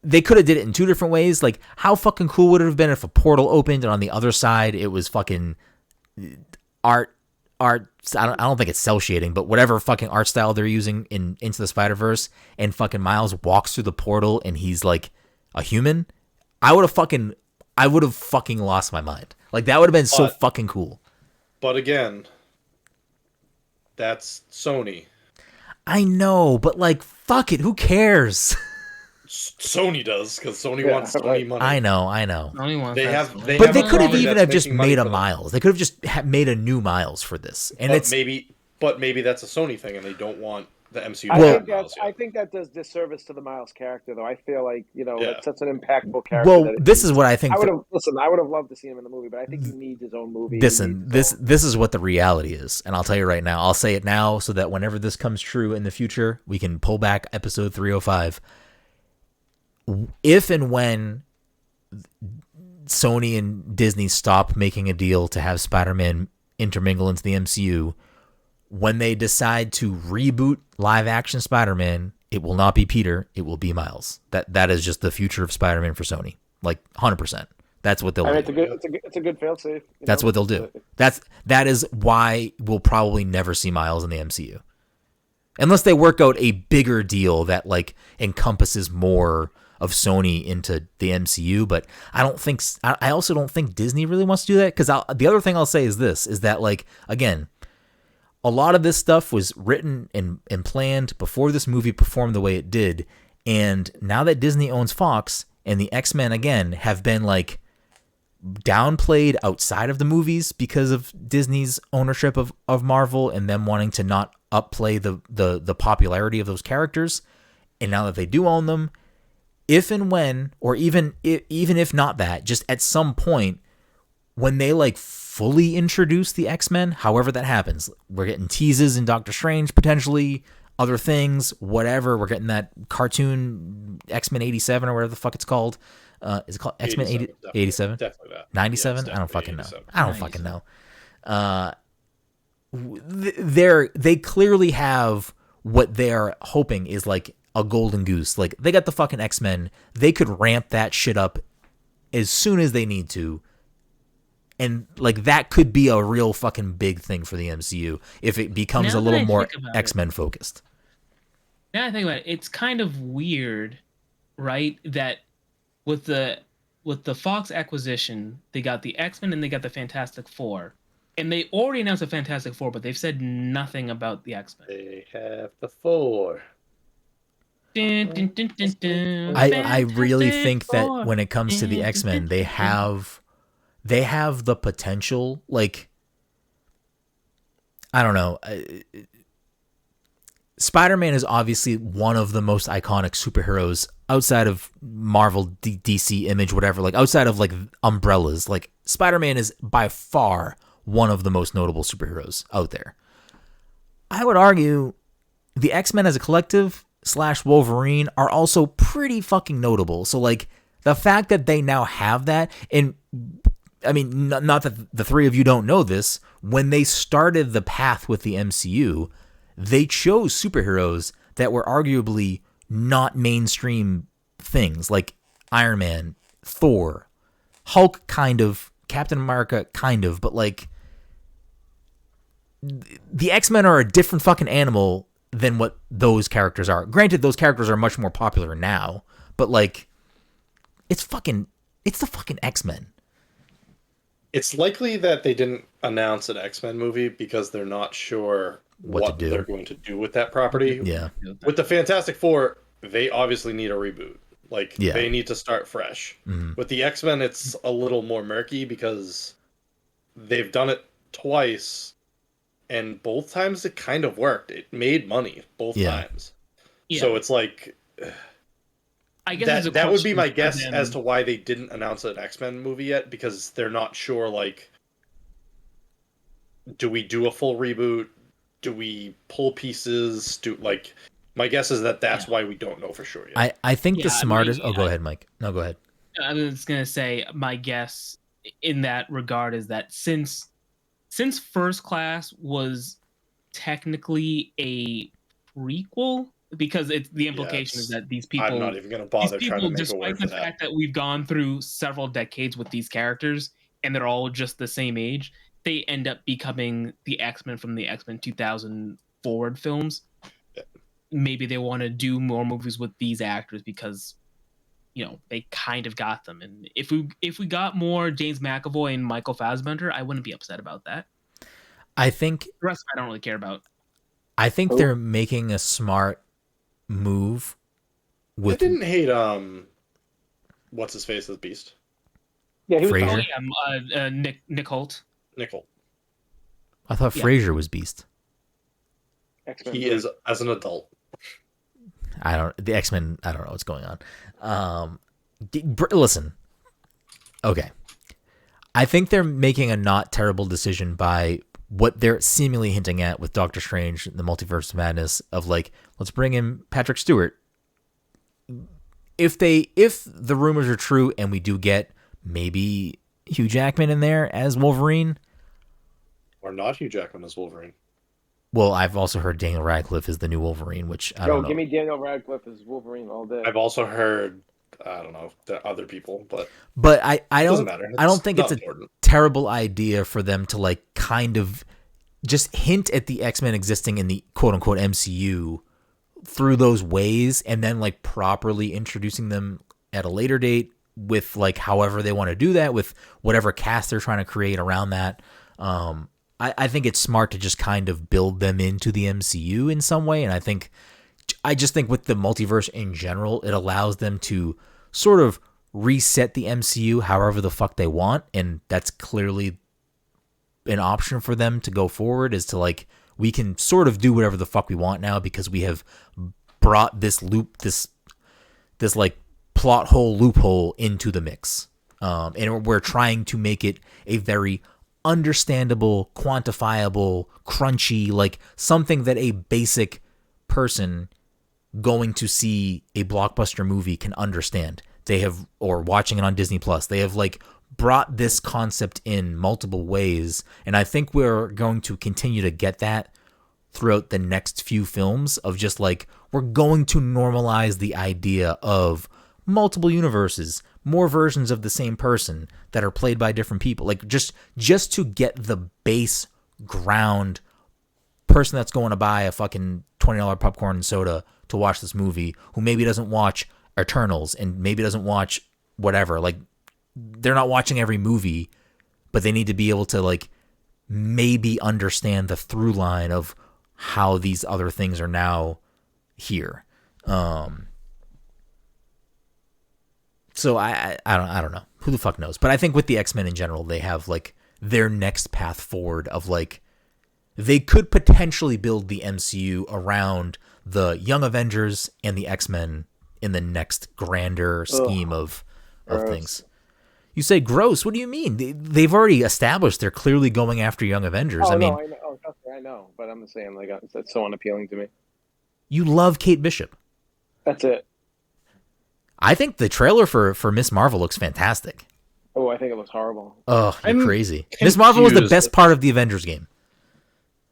they could have did it in 2 different ways. Like, how fucking cool would it have been if a portal opened and on the other side it was fucking art. I don't think it's cel shading, but whatever fucking art style they're using in Into the Spider-Verse, and fucking Miles walks through the portal and he's like a human. I would have fucking lost my mind. Like, that would have been so fucking cool. But again, that's Sony. I know, but like, fuck it, who cares? Sony does, because Sony wants Sony money. I know. Sony wants but they could have even just made a Miles. They could have just made a new Miles for this. And maybe that's a Sony thing, and they don't want the MCU. I think that does disservice to the Miles character, though. I feel like that's such an impactful character. Well, this is what I think. I would have loved to see him in the movie, but I think he needs his own movie. Listen, this is what the reality is, and I'll tell you right now. I'll say it now so that whenever this comes true in the future, we can pull back episode 305. If and when Sony and Disney stop making a deal to have Spider-Man intermingle into the MCU, when they decide to reboot live action Spider-Man, it will not be Peter, it will be Miles. That is just the future of Spider-Man for Sony. Like 100%. That's what they'll do. It's a good fail-safe. That's what they'll do. That is why we'll probably never see Miles in the MCU. Unless they work out a bigger deal that like encompasses more of Sony into the MCU, but I also don't think Disney really wants to do that, because the other thing I'll say is this, is that like, again, a lot of this stuff was written and planned before this movie performed the way it did, and now that Disney owns Fox and the X-Men again have been like downplayed outside of the movies because of Disney's ownership of Marvel and them wanting to not upplay the popularity of those characters, and now that they do own them, if and when, or even if not that, just at some point when they like fully introduce the X-Men, however that happens, we're getting teases in Doctor Strange, potentially other things, whatever. We're getting that cartoon X-Men 87 or whatever the fuck it's called. Is it called X-Men 87? Definitely that. 97? Yeah, I don't fucking 87. know. I don't fucking know. They clearly have what they're hoping is like a golden goose. Like, they got the fucking X-Men. They could ramp that shit up as soon as they need to. And like, that could be a real fucking big thing for the MCU if it becomes a little more X-Men focused. Now I think about it, it's kind of weird, right? That with the Fox acquisition, they got the X-Men and they got the Fantastic Four. And they already announced the Fantastic Four, but they've said nothing about the X-Men. They have the four. Dun, dun, dun, dun, dun. I really think that when it comes to the X-Men, they have the potential, like, I don't know. Spider-Man is obviously one of the most iconic superheroes outside of Marvel, DC, Image, whatever, like outside of like umbrellas. Like, Spider-Man is by far one of the most notable superheroes out there. I would argue the X-Men as a collective / Wolverine are also pretty fucking notable. So like, the fact that they now have that, and I mean, not that the three of you don't know this, when they started the path with the MCU, they chose superheroes that were arguably not mainstream things, like Iron Man, Thor, Hulk, kind of, Captain America, kind of, but like, the X-Men are a different fucking animal than what those characters are. Granted, those characters are much more popular now, but like, it's the fucking X-Men. It's likely that they didn't announce an X-Men movie because they're not sure what they're going to do with that property. Yeah. With the Fantastic Four, they obviously need a reboot. Like, they need to start fresh. Mm-hmm. With the X-Men, it's a little more murky because they've done it twice, and both times it kind of worked. It made money both times. Yeah. So it's like, I guess that would be my guess as to why they didn't announce an X-Men movie yet, because they're not sure, like, do we do a full reboot? Do we pull pieces? My guess is that's why we don't know for sure yet. I think the smartest... go ahead, Mike. No, go ahead. I was going to say, my guess in that regard is that since First Class was technically a prequel, because the implication is that these people... I'm not even going to bother trying to make a word for that. Despite the fact that we've gone through several decades with these characters, and they're all just the same age, they end up becoming the X-Men from the X-Men 2000 forward films. Yeah. Maybe they want to do more movies with these actors because, they kind of got them. And if we got more James McAvoy and Michael Fassbender, I wouldn't be upset about that. I think the rest I don't really care about. I think they're making a smart move with... I didn't hate what's his face as Beast. Yeah, he was Fraser. Nick Holt. Nickel. I thought Fraser was Beast. X-Men he is as an adult. The X-Men, I don't know what's going on. Listen. Okay. I think they're making a not terrible decision by what they're seemingly hinting at with Doctor Strange, the Multiverse of Madness, of like, let's bring in Patrick Stewart. If the rumors are true and we do get maybe Hugh Jackman in there as Wolverine, or not Hugh Jackman as Wolverine, Well, I've also heard Daniel Radcliffe is the new Wolverine, which I don't know. Give me Daniel Radcliffe as Wolverine all day. I've also heard, I don't know, the other people, but I don't matter. I don't think it's important. A terrible idea for them to like kind of just hint at the X-Men existing in the quote unquote MCU through those ways, and then like properly introducing them at a later date with like however they want to do that, with whatever cast they're trying to create around that. I think it's smart to just kind of build them into the MCU in some way. And I just think with the multiverse in general, it allows them to sort of reset the MCU however the fuck they want. And that's clearly an option for them to go forward, is to like, we can sort of do whatever the fuck we want now because we have brought this like plot hole loophole into the mix. And we're trying to make it a very understandable, quantifiable, crunchy, like something that a basic person going to see a blockbuster movie can understand. They have, or watching it on Disney Plus, they have like brought this concept in multiple ways. And I think we're going to continue to get that throughout the next few films of just like, we're going to normalize the idea of multiple universes, more versions of the same person that are played by different people. Like just to get the base ground person that's going to buy a fucking $20 popcorn and soda to watch this movie, who maybe doesn't watch Eternals and maybe doesn't watch whatever. Like, they're not watching every movie, but they need to be able to like maybe understand the through line of how these other things are now here. So I don't know. Who the fuck knows? But I think with the X-Men in general, they have like their next path forward of like, they could potentially build the MCU around the Young Avengers and the X-Men in the next grander scheme of things. You say gross. What do you mean? They've already established they're clearly going after Young Avengers. I mean, I know, but I'm saying like that's so unappealing to me. You love Kate Bishop. That's it. I think the trailer for Miss Marvel looks fantastic. Oh, I think it looks horrible. Oh, you're crazy. Miss Marvel was the best part of the Avengers game.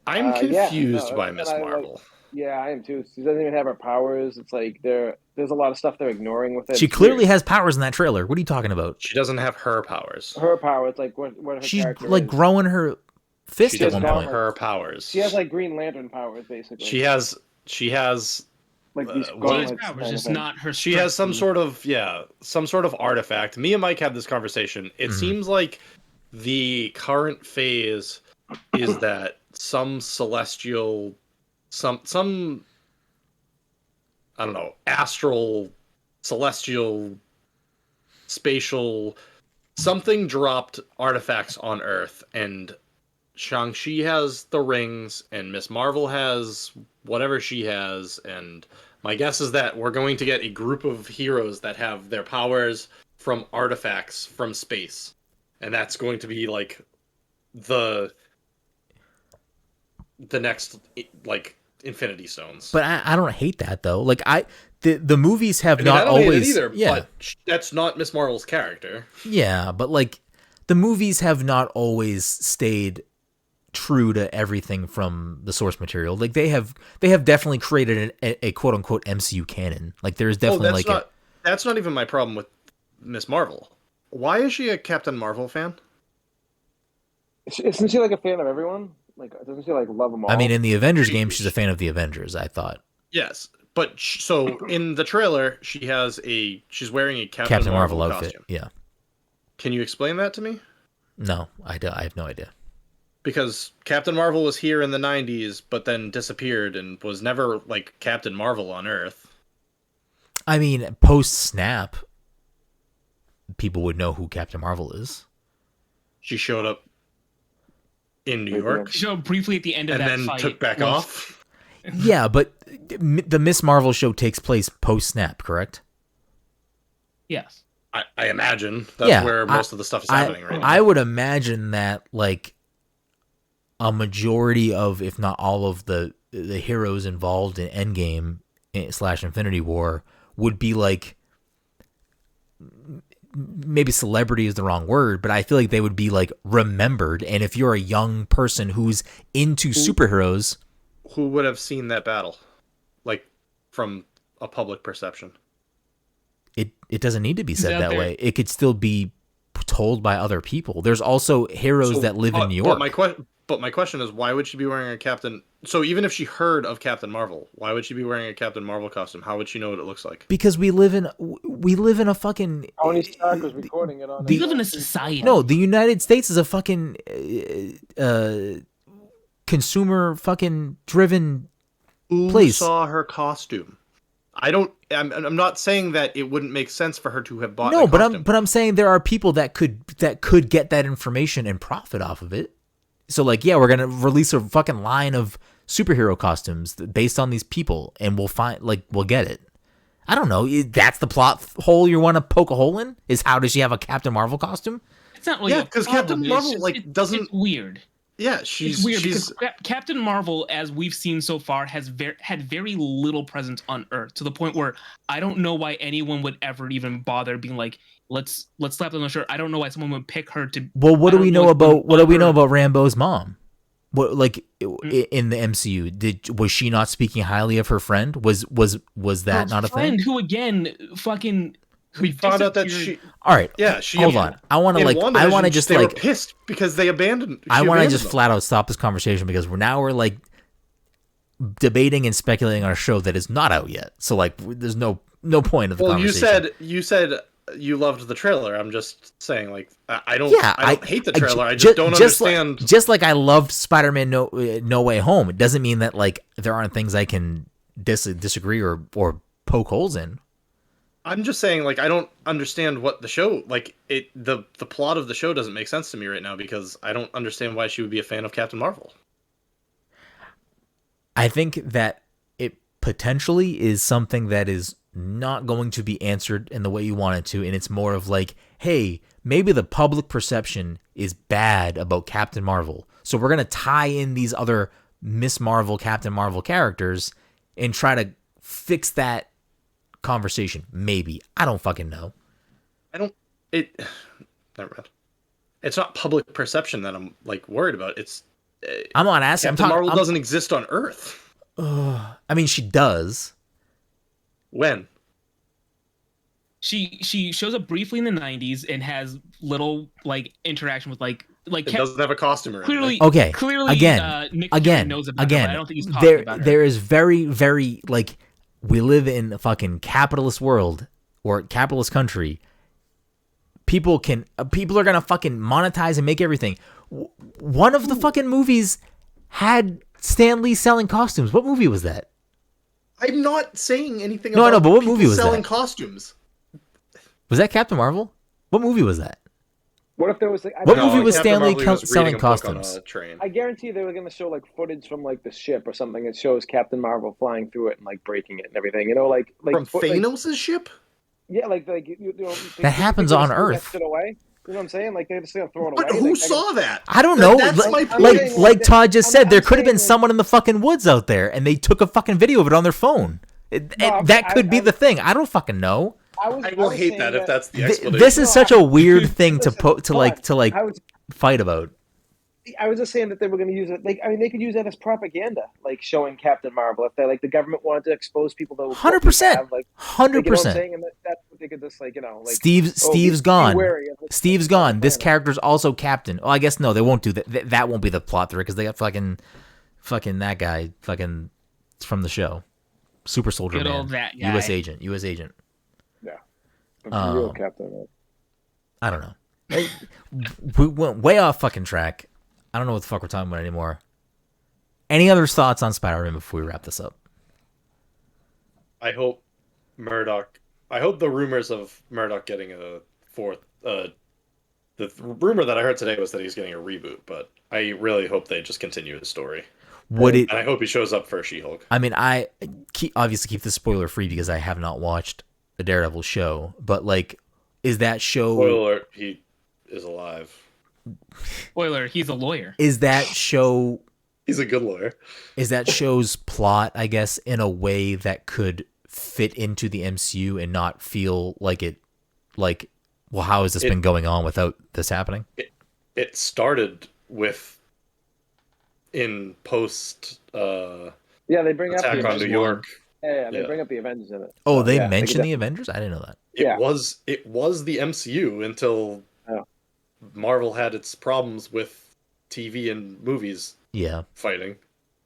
I'm confused by Miss Marvel. Yeah, I am too. She doesn't even have her powers. It's like there's a lot of stuff they're ignoring with it. She clearly has powers in that trailer. What are you talking about? She doesn't have her powers. Her power, it's like what her She's character like is. growing her fist She at doesn't one have point. her powers. She has like Green Lantern powers, basically. She has like these She has powers, just not her. She has some sort of artifact. Me and Mike had this conversation. It seems like the current phase is that some celestial, some I don't know, astral, celestial, spatial, something dropped artifacts on Earth, and Shang-Chi has the rings, and Miss Marvel has whatever she has, and my guess is that we're going to get a group of heroes that have their powers from artifacts from space, and that's going to be like the next like Infinity Stones. But I don't hate that though. Like the movies have I not don't always hate it either, but that's not Miss Marvel's character. Yeah, but like the movies have not always stayed true to everything from the source material. Like they have definitely created a quote unquote MCU canon. Like there's definitely that's not even my problem with Miss Marvel. Why is she a Captain Marvel fan? Isn't she like a fan of everyone? Like, doesn't she like love them all? I mean, in the Avengers game, she's a fan of the Avengers, I thought. Yes, but so in the trailer, she's wearing a Captain Marvel outfit. Costume. Yeah. Can you explain that to me? No, I have no idea. Because Captain Marvel was here in the 90s, but then disappeared and was never like Captain Marvel on Earth. I mean, post-snap, people would know who Captain Marvel is. She showed up in New York. She showed briefly at the end of that fight. And then took back off. Yeah, but the Miss Marvel show takes place post-snap, correct? Yes. I imagine that's where most of the stuff is happening right now. I would imagine that like a majority of, if not all of the heroes involved in Endgame / Infinity War would be like, maybe celebrity is the wrong word, but I feel like they would be like remembered. And if you're a young person who's into superheroes, who would have seen that battle, like from a public perception? It doesn't need to be said that way. It could still be told by other people. There's also heroes that live in New York. But my question is, why would she be wearing a Captain? So even if she heard of Captain Marvel, why would she be wearing a Captain Marvel costume? How would she know what it looks like? Because we live in a fucking. Tony Stark was recording it on. We live in a society. No, the United States is a fucking consumer fucking driven place. Who saw her costume? I'm not saying that it wouldn't make sense for her to have bought. No, but I'm saying there are people that could get that information and profit off of it. So like, yeah, we're gonna release a fucking line of superhero costumes based on these people, and we'll get it. I don't know. That's the plot hole you want to poke a hole in. Is how does she have a Captain Marvel costume? It's not really because Captain Marvel doesn't. It's weird. Yeah, it's weird because Captain Marvel, as we've seen so far, has had very little presence on Earth, to the point where I don't know why anyone would ever even bother being like, let's slap them on the shirt. I don't know why someone would pick her to. Well, what do we know about Rambo's mom? What, like, in the MCU, was she not speaking highly of her friend? Was that not a thing? Friend who again fucking. We found out that she. All right. Yeah, she. Hold on. I want to just they were pissed because they abandoned. I want to just flat out stop this conversation because we're like debating and speculating on a show that is not out yet. So like, there's no point of the conversation. You said you loved the trailer. I'm just saying, like, I don't hate the trailer. I just don't understand. Just like I loved Spider-Man No Way Home, it doesn't mean that like there aren't things I can disagree or poke holes in. I'm just saying, like, I don't understand what the show, like, the plot of the show doesn't make sense to me right now because I don't understand why she would be a fan of Captain Marvel. I think that it potentially is something that is not going to be answered in the way you want it to, and it's more of like, hey, maybe the public perception is bad about Captain Marvel, so we're going to tie in these other Miss Marvel, Captain Marvel characters and try to fix that conversation. Maybe. I don't fucking know. Never mind. It's not public perception that I'm like worried about. I'm not asking. Captain Marvel doesn't exist on Earth. I mean, she does. When? She shows up briefly in the 90s and has little like interaction with like it doesn't have a costume or clearly. anything. Okay. Clearly, Nick knows about her, but I don't think he's talking about her. There is very, very like. We live in a fucking capitalist world or capitalist country. People are gonna fucking monetize and make everything. One of the fucking movies had Stan Lee selling costumes. What movie was that? I'm not saying anything about no, but what movie was selling that? Costumes. Was that Captain Marvel? What movie was that? What if there was like? What movie was Stan Lee selling costumes? I guarantee they were going to show like footage from like the ship or something. It shows Captain Marvel flying through it and like breaking it and everything. You know, like from Thanos' ship. Yeah, like that happens on Earth. Away. You know what I'm saying? Like they're just gonna throw it away. But who saw that? I don't know. That's my point. Like Todd just said, there could have been someone in the fucking woods out there, and they took a fucking video of it on their phone. That could be the thing. I don't fucking know. I will hate that if that's the explanation. This is such a weird thing to fight about. I was just saying that they were going to use it. Like, I mean, they could use that as propaganda, like showing Captain Marvel. If they like the government wanted to expose people to 100%, 100%, and that's what they could just like, you know, like Steve's gone. Steve's gone. This character's also Captain. Oh, I guess no, they won't do that. That won't be the plot thread because they got fucking that guy, fucking from the show, Super Soldier Good Man, old that guy. U.S. agent. Yeah, real Captain. I don't know. We went way off fucking track. I don't know what the fuck we're talking about anymore. Any other thoughts on Spider-Man before we wrap this up? I hope the rumors of Murdoch getting a fourth. The rumor that I heard today was that he's getting a reboot, but I really hope they just continue his story. And I hope he shows up for She-Hulk. I mean, I obviously keep this spoiler free because I have not watched the Daredevil show, but like, is that show? Spoiler alert, he is alive. Spoiler, he's a lawyer. Is that show? He's a good lawyer. Is that show's plot, I guess, in a way that could fit into the MCU and not feel like it, like, well, how has this been going on without this happening? It started with in post Yeah, they bring up Attack the on New York. Yeah, they bring up the Avengers in it. Oh, they mention the Avengers? I didn't know that. It was the MCU until Marvel had its problems with TV and movies. Yeah, fighting.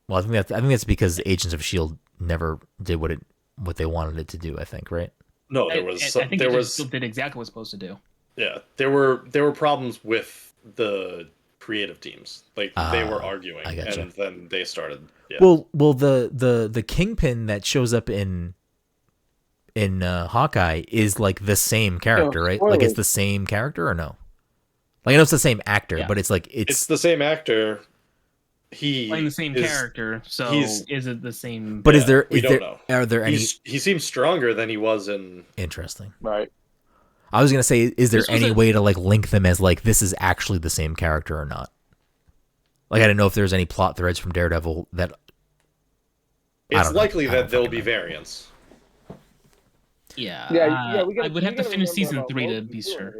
Well, I think that's because Agents of S.H.I.E.L.D. never did what they wanted it to do. I think, right? No, I think it still did exactly what it's supposed to do. Yeah, there were problems with the creative teams. Like they were arguing, and then they started. Yeah. Well, the Kingpin that shows up in Hawkeye is like the same character, right? Like it's the same character or no? Like I know it's the same actor, but it's like it's the same actor. He playing the same character, so is it the same? But we don't know. Are there any? He seems stronger than he was in. Interesting, right? I was gonna say, is there any way to like link them as like this is actually the same character or not? Like I didn't know if there's any plot threads from Daredevil that. It's likely that there'll be variants. Yeah, I would have to finish season 3 to be sure.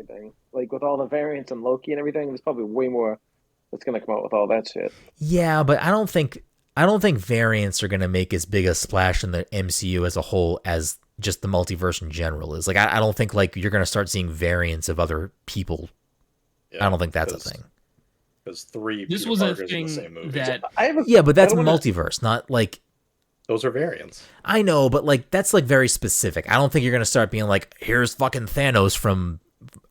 Like with all the variants and Loki and everything, there's probably way more that's gonna come out with all that shit. Yeah, but I don't think variants are gonna make as big a splash in the MCU as a whole as just the multiverse in general is. Like I don't think like you're gonna start seeing variants of other people. Yeah, I don't think that's a thing. Because 3 this Peter was Parkers a thing in the same movie. that but that's multiverse, not like. Those are variants. I know, but like that's like very specific. I don't think you're gonna start being like, here's fucking Thanos from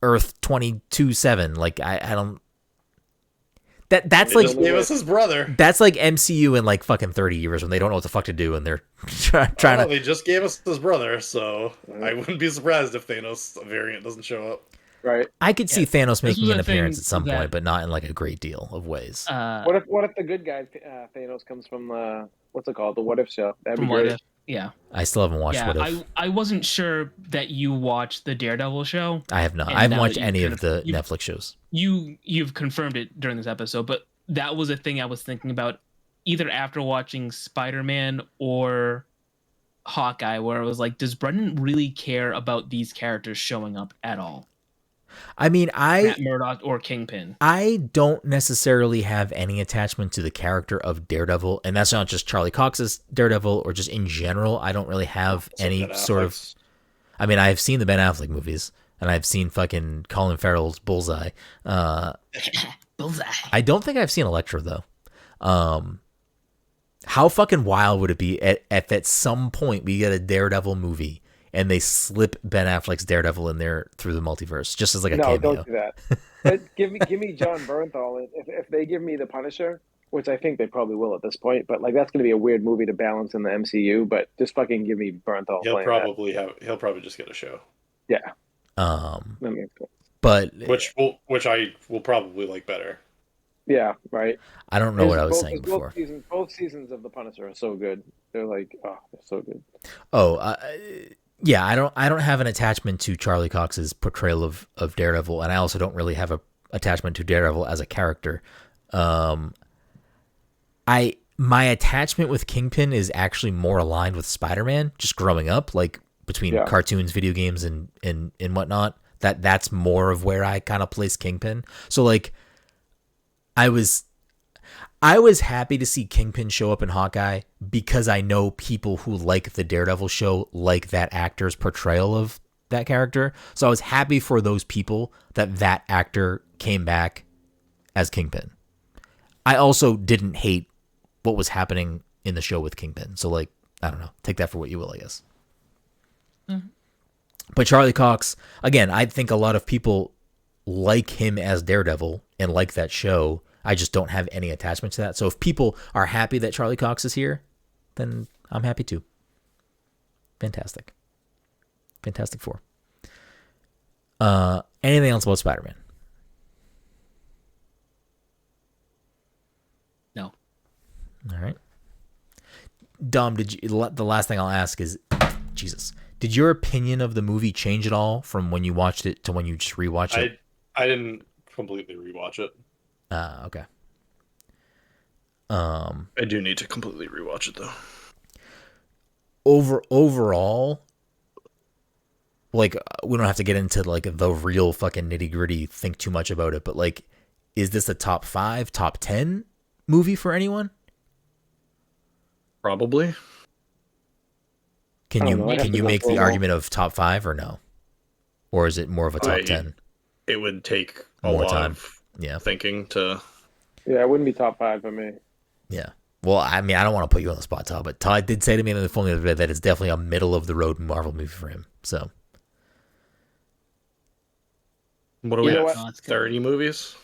Earth 22-7. Like I don't. That's like just gave us his brother. That's like MCU in like fucking 30 years when they don't know what the fuck to do and they're trying to. They just gave us his brother, so I wouldn't be surprised if Thanos variant doesn't show up. Right. I could see Thanos making an appearance at some point, but not in like a great deal of ways. What if the good guy Thanos comes from what's it called, the What If show? That'd be great. Yeah. I still haven't watched What If. I wasn't sure that you watched the Daredevil show. I have not. I haven't watched any of the Netflix shows. You've confirmed it during this episode, but that was a thing I was thinking about either after watching Spider-Man or Hawkeye, where I was like, does Brenden really care about these characters showing up at all? I mean, Matt Murdock or Kingpin. I don't necessarily have any attachment to the character of Daredevil, and that's not just Charlie Cox's Daredevil or just in general. I don't really have any sort of. I mean, I've seen the Ben Affleck movies, and I've seen fucking Colin Farrell's Bullseye. Bullseye. I don't think I've seen Elektra though. How fucking wild would it be at some point we get a Daredevil movie? And they slip Ben Affleck's Daredevil in there through the multiverse, just as like a cameo. No, don't do that. But give me John Bernthal. If they give me the Punisher, which I think they probably will at this point, but like that's going to be a weird movie to balance in the MCU. But just fucking give me Bernthal. He'll probably just get a show. Yeah. That makes sense. But which I will probably like better. Yeah. Right. I don't know what I was saying before. Both seasons of the Punisher are so good. They're like, they're so good. Yeah, I don't have an attachment to Charlie Cox's portrayal of Daredevil, and I also don't really have a attachment to Daredevil as a character. My attachment with Kingpin is actually more aligned with Spider-Man, just growing up, like between cartoons, video games, and whatnot. That's more of where I kind of place Kingpin. So like, I was happy to see Kingpin show up in Hawkeye because I know people who like the Daredevil show like that actor's portrayal of that character. So I was happy for those people that actor came back as Kingpin. I also didn't hate what was happening in the show with Kingpin. So like, I don't know, take that for what you will, I guess. Mm-hmm. But Charlie Cox, again, I think a lot of people like him as Daredevil and like that show. I just don't have any attachment to that. So if people are happy that Charlie Cox is here, then I'm happy too. Fantastic. Fantastic Four. Anything else about Spider-Man? No. All right. Dom, the last thing I'll ask is, Jesus, did your opinion of the movie change at all from when you watched it to when you just rewatched it? I didn't completely rewatch it. Okay. I do need to completely rewatch it though. Overall, like we don't have to get into like the real fucking nitty gritty, think too much about it, but like, is this a top 5, top 10 movie for anyone? Probably. Can you make the argument of top 5 or no? Or is it more of a top 10? It would take a lot time of thinking to... Yeah, it wouldn't be top 5 for me. Yeah. Well, I mean, I don't want to put you on the spot, Todd, but Todd did say to me in the phone the other day that it's definitely a middle-of-the-road Marvel movie for him. So... What do we have? 30 movies?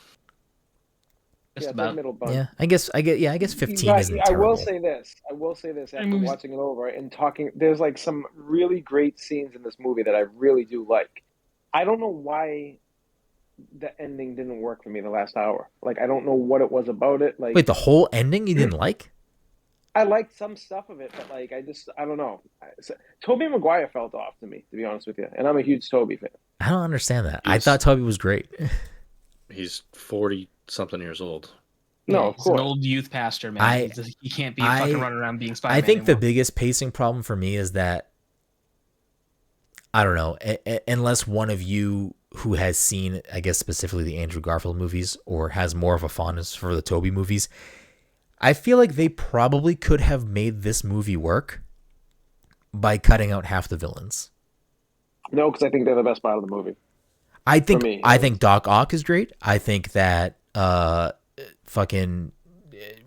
Just about. Middle bunch. Yeah, I guess 15 isn't terrible. I will say this after watching it over and talking. There's like some really great scenes in this movie that I really do like. I don't know why the ending didn't work for me the last hour. Like, I don't know what it was about it. Like, wait, the whole ending you didn't like? I liked some stuff of it, but like, I don't know. Tobey Maguire felt off to me, to be honest with you, and I'm a huge Tobey fan. I don't understand that. I thought Tobey was great. He's 40-something years old. No, of he's course. an old youth pastor, man. He can't be fucking running around being Spider-Man I think anymore. the biggest pacing problem for me is that, I don't know, unless one of you who has seen, I guess specifically the Andrew Garfield movies or has more of a fondness for the Tobey movies, I feel like they probably could have made this movie work by cutting out half the villains. No, because I think they're the best part of the movie. I think Doc Ock is great. I think that fucking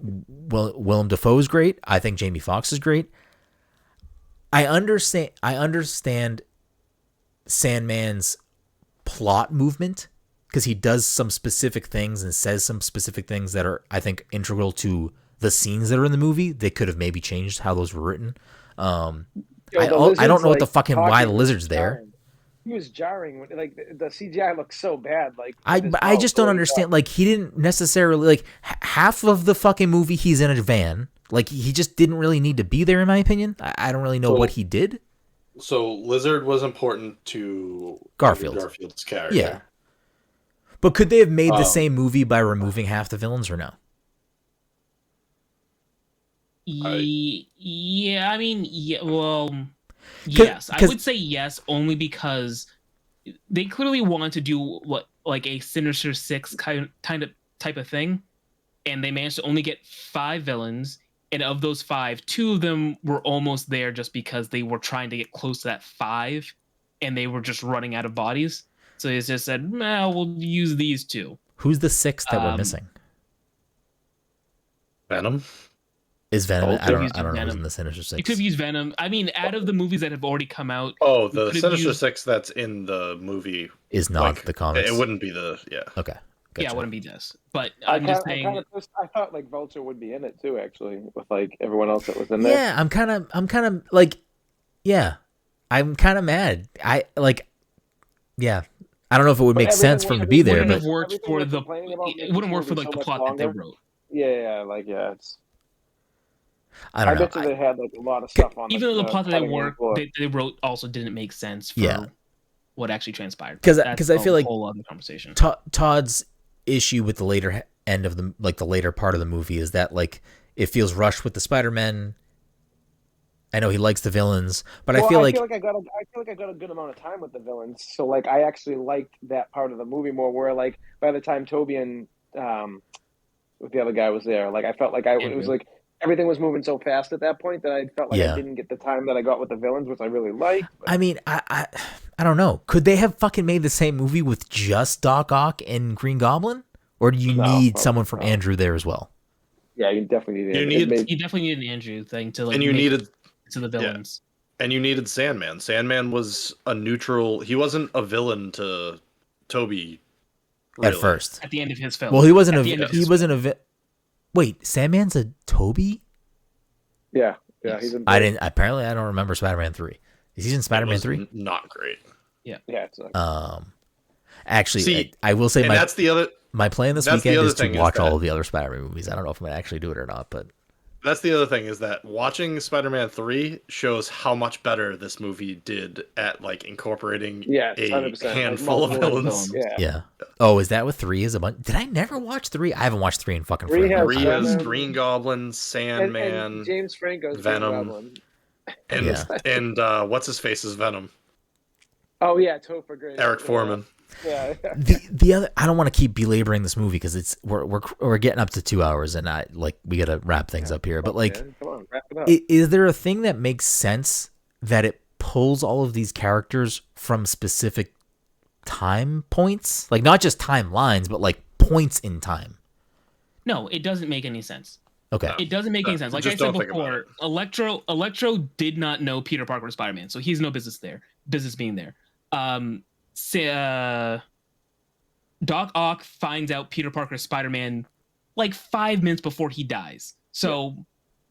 Willem Dafoe is great. I think Jamie Foxx is great. I understand Sandman's plot movement because he does some specific things and says some specific things that are, I think, integral to the scenes that are in the movie. They could have maybe changed how those were written. I don't know what the fucking why the lizard's there. He was jarring. Like the CGI looks so bad. Like I just don't understand. Like he didn't necessarily like half of the fucking movie. He's in a van. Like he just didn't really need to be there, in my opinion. I don't really know what he did. So Lizard was important to Garfield's character. Yeah. But could they have made the same movie by removing half the villains or no? Yeah, I mean, yeah, well, yes. I would say yes, only because they clearly wanted to do like a Sinister Six type of thing, and they managed to only get 5 villains, and of those 5, 2 of them were almost there just because they were trying to get close to that 5, and they were just running out of bodies. So they just said, we'll use these 2. Who's the 6th that we're missing? Venom. Is Venom? I don't know who's in the Sinister Six. You could have used Venom. I mean, out of the movies that have already come out. Oh, the Sinister Six that's in the movie is not the comics. It wouldn't be the Okay. Gotcha. Yeah, it wouldn't be this. But I'm just saying. I thought like Vulture would be in it too, actually, with like everyone else that was in there. Yeah, I'm kind of like, yeah, I'm kind of mad. I don't know if it would make sense for him to be there, but it wouldn't work for like the plot that they wrote. Yeah, it's. I don't know. Bet you they had like a lot of stuff on. Even though the plot that they wrote also didn't make sense for what actually transpired. Because I feel like whole other conversation. Todd's issue with the later end of the later part of the movie is that like it feels rushed with the Spider-Men. I know he likes the villains, but I feel like I got a good amount of time with the villains. So like I actually liked that part of the movie more. Where like by the time Toby and with the other guy was there, like I felt like it was like. Everything was moving so fast at that point that I felt like I didn't get the time that I got with the villains, which I really liked. But... I mean, I don't know. Could they have fucking made the same movie with just Doc Ock and Green Goblin? Or do you need someone from Andrew there as well? Yeah, you definitely need You definitely need an Andrew thing to like. And you needed to the villains. Yeah. And you needed Sandman. Sandman was a neutral. He wasn't a villain to Toby. Really. At first, at the end of his film. Well, he wasn't Wait, Sandman's a Toby? Yeah, he's in. Apparently, I don't remember Spider-Man 3. Is he in Spider-Man 3? Not great. Yeah. It's not. Actually, I will say that's the other. My plan this weekend is to watch all of the other Spider-Man movies. I don't know if I'm gonna actually do it or not, but that's the other thing is that watching Spider-Man 3 shows how much better this movie did at like incorporating a handful of villains. Yeah. Oh, is that what 3 is? Did I never watch 3? I haven't watched 3 in fucking forever. 3 has Green Goblin, Sandman, and James Franco's Venom, and what's his face is Venom. Oh yeah, Topher Grace. Eric Foreman. Yeah. The other, I don't want to keep belaboring this movie because we're getting up to 2 hours and we gotta wrap things up here. But like, come on, wrap is there a thing that makes sense that it pulls all of these characters from specific time points? Like, not just timelines, but like points in time. No, it doesn't make any sense. Okay. It doesn't make any sense. Like I said before, Electro did not know Peter Parker was Spider-Man, so he's no business being there. Doc Ock finds out Peter Parker is Spider-Man like 5 minutes before he dies. So,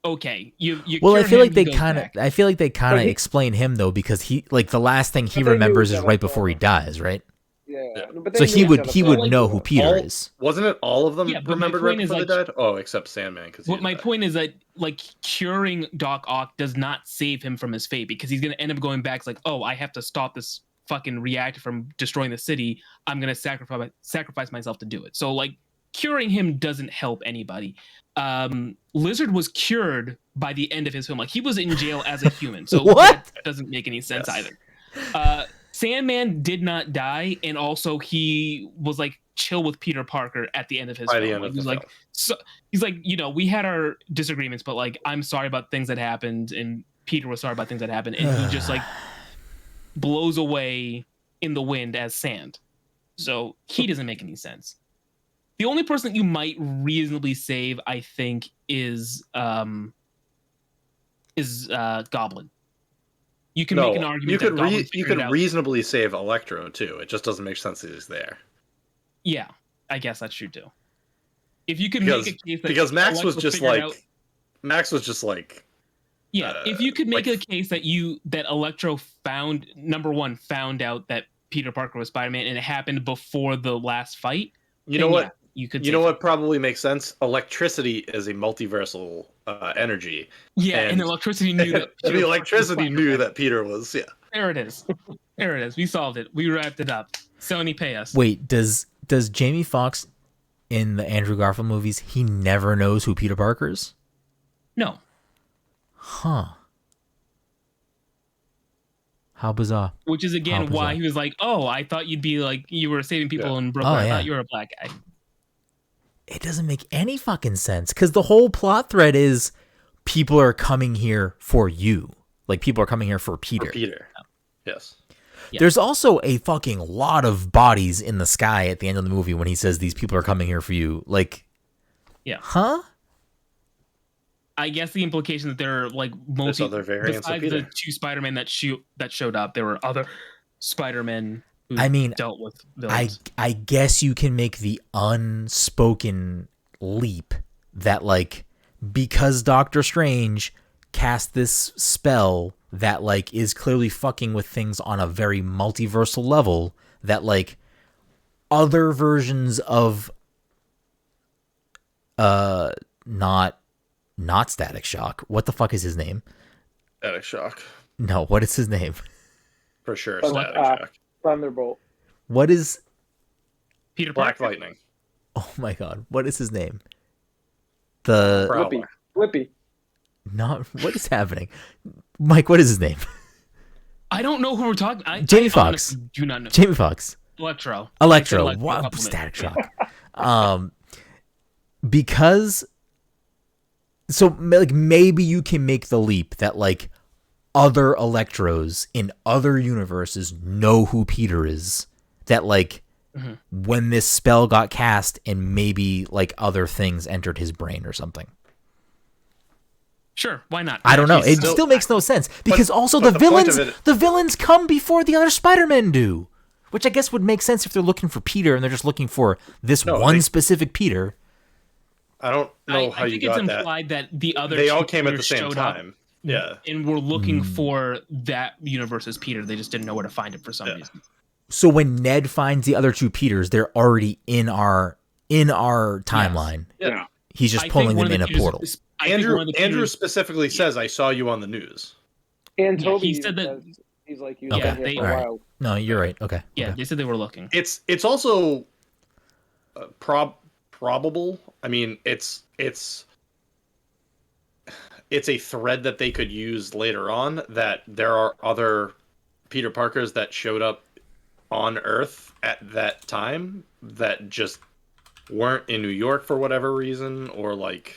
okay, you. Well, I feel like they kind of explain him though, because he, like, the last thing he remembers is right before he dies, right? Yeah. So he would know who Peter is. Wasn't it all of them remembered right before they died? Oh, except Sandman. My point is that, like, curing Doc Ock does not save him from his fate, because he's going to end up going back. It's like, oh, I have to stop this fucking reactor from destroying the city. I'm going to sacrifice myself to do it. So, like, curing him doesn't help anybody. Lizard was cured by the end of his film. Like, he was in jail as a human. So what? That doesn't make any sense either. Sandman did not die, and also he was like chill with Peter Parker at the end of his film. He's like, you know, we had our disagreements, but like, I'm sorry about things that happened, and Peter was sorry about things that happened, and he just like blows away in the wind as sand. So he doesn't make any sense. The only person that you might reasonably save, I think, is Goblin. You can make an argument you could reasonably save Electro too. It just doesn't make sense that he's there. Yeah, I guess that's true too. If you could make a case that because Max was just like if you could make a case that Electro found out that Peter Parker was Spider-Man, and it happened before the last fight. You know what? You know what probably makes sense? Electricity is a multiversal energy. Yeah, and electricity knew that. The electricity knew that Peter was. Yeah. There it is. There it is. We solved it. We wrapped it up. Sony, pay us. Wait, does Jamie Foxx in the Andrew Garfield movies, he never knows who Peter Parker is? No. Huh. How bizarre. Which is again why he was like, "Oh, I thought you'd be like you were saving people in Brooklyn. I thought you were a black guy." It doesn't make any fucking sense, because the whole plot thread is people are coming here for you. Like, people are coming here for Peter. Yes. Yeah. There's also a fucking lot of bodies in the sky at the end of the movie when he says these people are coming here for you. Like, yeah. Huh? I guess the implication that there are like other variants besides of Peter. the two Spider-Men that showed up, there were other Spider-Men who dealt with villains. I guess you can make the unspoken leap that, like, because Doctor Strange cast this spell that, like, is clearly fucking with things on a very multiversal level, that, like, other versions of not Static Shock. What the fuck is his name? Static Shock. No, what is his name? For sure, Static Shock. Thunderbolt. What is Peter Black Parker? Lightning? Oh my god, what is his name? The Flippy. Not what is happening, Mike? What is his name? I don't know who we're talking. Jamie Foxx. Do not know. Jamie Foxx. Electro. Wow, Static Shock. Because so, like, maybe you can make the leap that, like, other Electros in other universes know who Peter is. That, like, when this spell got cast, and maybe, like, other things entered his brain or something. Sure, why not? I don't know. It still makes no sense, because also the villains come before the other Spider-Men do, which I guess would make sense if they're looking for Peter and they're just looking for this specific Peter. I don't know how you got that. I think it's implied that the other they all came at the same time. Yeah, and we're looking for that universe's Peter. They just didn't know where to find it for some reason. So when Ned finds the other two Peters, they're already in our timeline. Yes. Yeah, he's just pulling them in a portal. Andrew specifically says, "I saw you on the news." And Toby, he said that he's like, "You okay. been here for a while." No, you're right. Okay. Yeah, okay. They said they were looking. It's also probable. I mean, it's a thread that they could use later on, that there are other Peter Parkers that showed up on Earth at that time that just weren't in New York for whatever reason, or like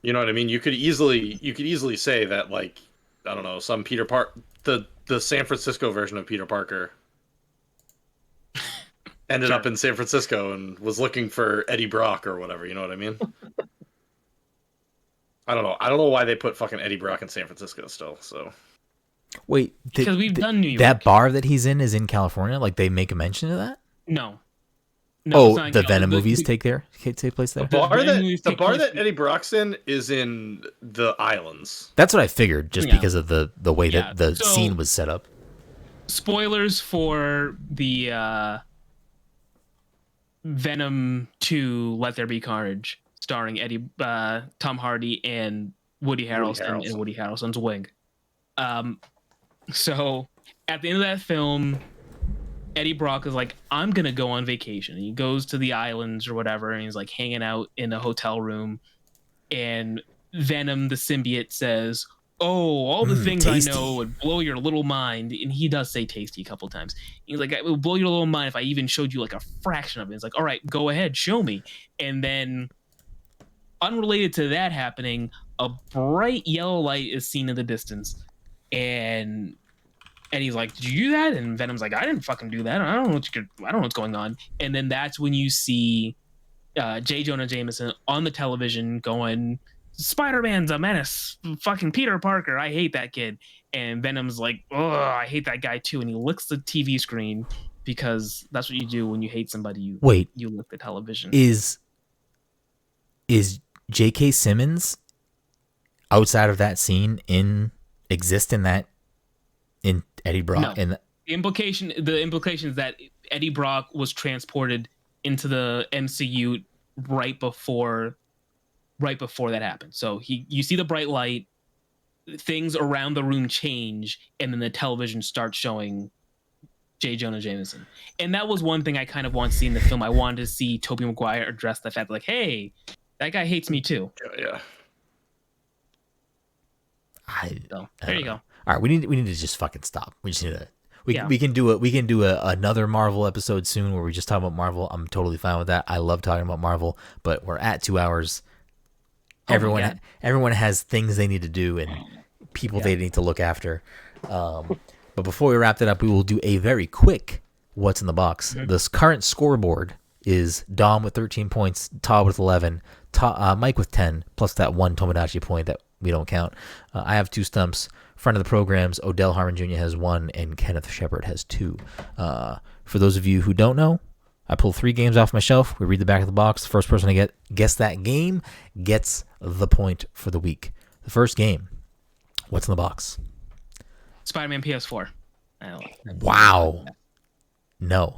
You know what I mean? You could easily say that, like, I don't know, some the San Francisco version of Peter Parker ended up in San Francisco and was looking for Eddie Brock or whatever. You know what I mean? I don't know. I don't know why they put fucking Eddie Brock in San Francisco still. So wait, because we've done New York. That bar that he's in is in California. Like they make a mention of that? No. The Venom movies take place there. The bar that Eddie Brock's in is in the islands. That's what I figured, just because of the way that the scene was set up. Spoilers for the Venom 2: Let There Be Carnage, starring Tom Hardy and Woody Harrelson in Woody Harrelson's wig. So at the end of that film, Eddie Brock is like, I'm gonna go on vacation. And he goes to the islands or whatever, and he's like hanging out in a hotel room. And Venom, the symbiote, says, "Oh, all the things tasty. I know would blow your little mind." And he does say "tasty" a couple times. He's like, "It would blow your little mind if I even showed you like a fraction of it." It's like, "All right, go ahead, show me." And then, unrelated to that happening, a bright yellow light is seen in the distance, and Eddie's like, "Did you do that?" And Venom's like, "I didn't fucking do that. I don't know what's going on." And then that's when you see J. Jonah Jameson on the television going, "Spider-Man's a menace. Fucking Peter Parker. I hate that kid." And Venom's like, "Oh, I hate that guy too." And he licks the TV screen because that's what you do when you hate somebody. You lick the television. Is J.K. Simmons outside of that scene exist in Eddie Brock? No. The implication is that Eddie Brock was transported into the MCU right before that happened. So you see the bright light, things around the room change, and then the television starts showing J. Jonah Jameson. And that was one thing I kind of want to see in the film. I wanted to see Tobey Maguire address the fact, like, hey, that guy hates me too. Yeah. There you go. All right, we need to just fucking stop. We just need to. We can do another Marvel episode soon where we just talk about Marvel. I'm totally fine with that. I love talking about Marvel, but we're at 2 hours. Everyone has things they need to do and people they need to look after. But before we wrap that up, we will do a very quick what's in the box. Mm-hmm. This current scoreboard is Dom with 13 points, Todd with 11, Mike with 10, plus that one Tomodachi point that we don't count. I have 2 stumps. Friend of the programs, Odell Harmon Jr. has 1, and Kenneth Shepard has 2. For those of you who don't know, I pull 3 games off my shelf. We read the back of the box. The first person to guess that game gets the point for the week. The first game, what's in the box? Spider-Man PS4. Wow. No.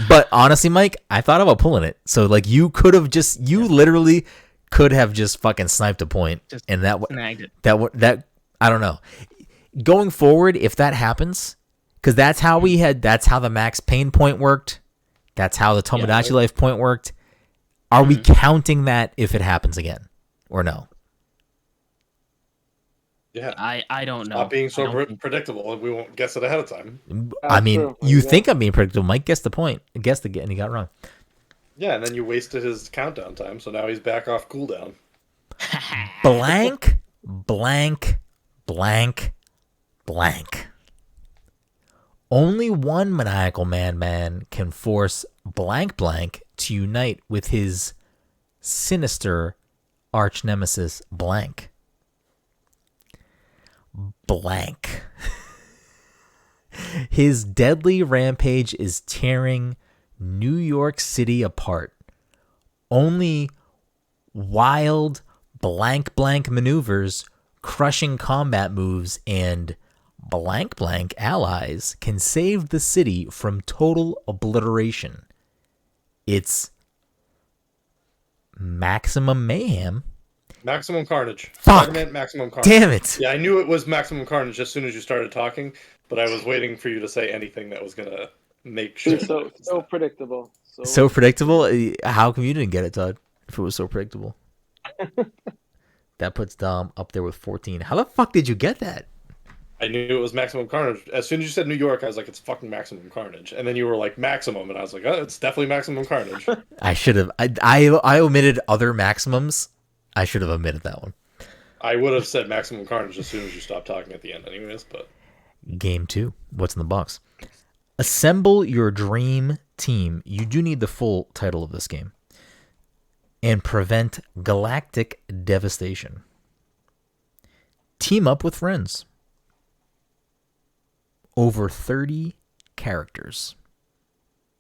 But honestly, Mike, I thought about pulling it. So like you literally could have just fucking sniped a point, and that I don't know. Going forward, if that happens, because that's how the Max Payne point worked. That's how the Tomodachi Life point worked. Are we counting that if it happens again, or no? Yeah, I don't know. Not being so predictable, we won't guess it ahead of time. I mean, you think I'm being predictable. Mike guessed the point. Guessed again, and he got it wrong. Yeah, and then you wasted his countdown time, so now he's back off cooldown. Blank, blank, blank, blank. Only one maniacal man can force blank blank to unite with his sinister arch nemesis blank. Blank. His deadly rampage is tearing New York City apart. Only wild blank blank maneuvers, crushing combat moves, and blank blank allies can save the city from total obliteration. It's Maximum Mayhem. Maximum Carnage. Fuck. Spider-Man Maximum Carnage. Damn it. Yeah, I knew it was Maximum Carnage as soon as you started talking, but I was waiting for you to say anything that was gonna make sure. So predictable. So predictable? How come you didn't get it, Todd? If it was so predictable. That puts Dom up there with 14. How the fuck did you get that? I knew it was Maximum Carnage. As soon as you said New York, I was like, it's fucking Maximum Carnage. And then you were like, Maximum, and I was like, oh, it's definitely Maximum Carnage. I should have. I omitted other Maximums I should have omitted that one. I would have said Maximum Carnage as soon as you stopped talking at the end anyways, but... Game 2. What's in the box? Assemble your dream team. You do need the full title of this game. And prevent galactic devastation. Team up with friends. Over 30 characters.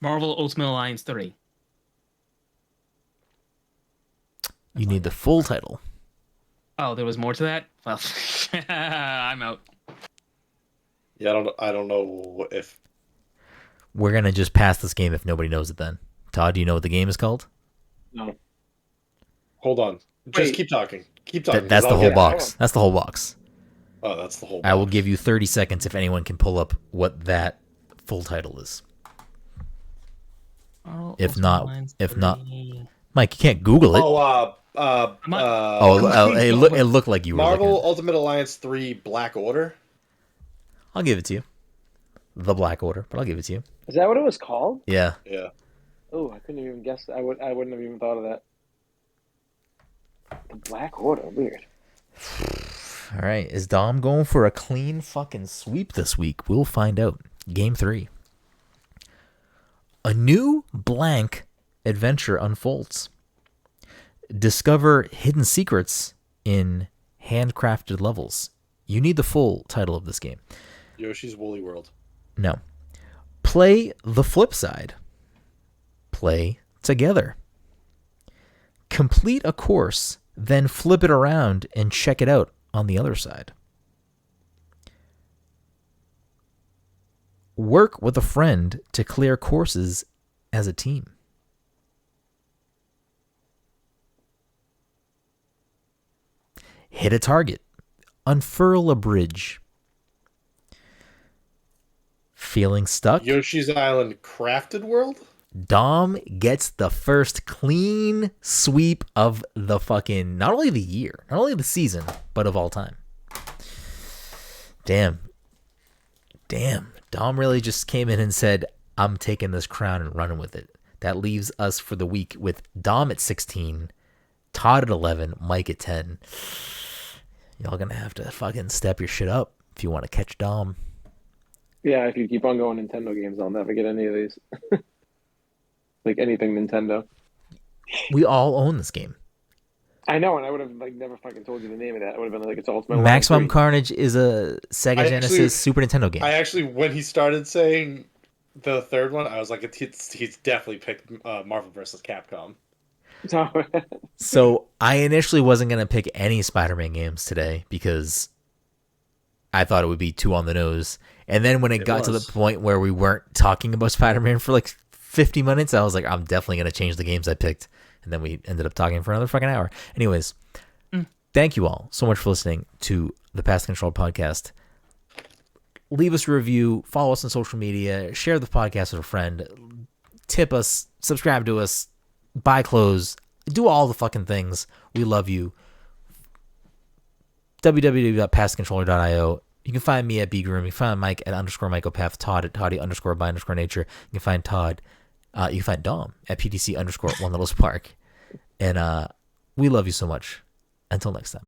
Marvel Ultimate Alliance 3. You need the full title. Oh, there was more to that? Well, I'm out. Yeah, I don't know if... We're going to just pass this game if nobody knows it then. Todd, do you know what the game is called? No. Hold on. Just keep talking. Keep talking. That's the whole box. That's the whole box. Oh, that's the whole box. I will give you 30 seconds if anyone can pull up what that full title is. Oh, If not, Mike, you can't Google it. It looked like you were Marvel looking. Ultimate Alliance 3 Black Order. I'll give it to you. The Black Order, but I'll give it to you. Is that what it was called? Yeah. Yeah. Oh, I couldn't even guess. I wouldn't have even thought of that. The Black Order, weird. All right, is Dom going for a clean fucking sweep this week? We'll find out. Game 3. A new blank adventure unfolds. Discover hidden secrets in handcrafted levels. You need the full title of this game. Yoshi's Woolly World. No. Play the flip side. Play together. Complete a course, then flip it around and check it out on the other side. Work with a friend to clear courses as a team. Hit a target. Unfurl a bridge. Feeling stuck? Yoshi's Island Crafted World? Dom gets the first clean sweep of the fucking, not only the year, not only the season, but of all time. Damn. Dom really just came in and said, I'm taking this crown and running with it. That leaves us for the week with Dom at 16, Todd at 11, Mike at 10. Y'all gonna have to fucking step your shit up if you want to catch Dom. Yeah, if you keep on going Nintendo games, I'll never get any of these. Like anything Nintendo. We all own this game. I know, and I would have never fucking told you the name of that. I would have been like, it's Ultimate Maximum Carnage is a Sega Genesis Super Nintendo game. I actually, when he started saying the third one, I was like, he's definitely picked Marvel vs. Capcom. So I initially wasn't going to pick any Spider-Man games today because I thought it would be too on the nose. And then when it got to the point where we weren't talking about Spider-Man for like 50 minutes, I was like, I'm definitely going to change the games I picked. And then we ended up talking for another fucking hour. Anyways, Thank you all so much for listening to the Past Control podcast. Leave us a review, follow us on social media, share the podcast with a friend, tip us, subscribe to us, buy clothes, do all the fucking things. We love you. www.pastcontroller.io. You can find me at bgroom. You can find Mike at _Michaelpath, Todd at Toddy_by_nature. You can find Todd. You can find Dom at PTC_One Little Spark. And we love you so much. Until next time.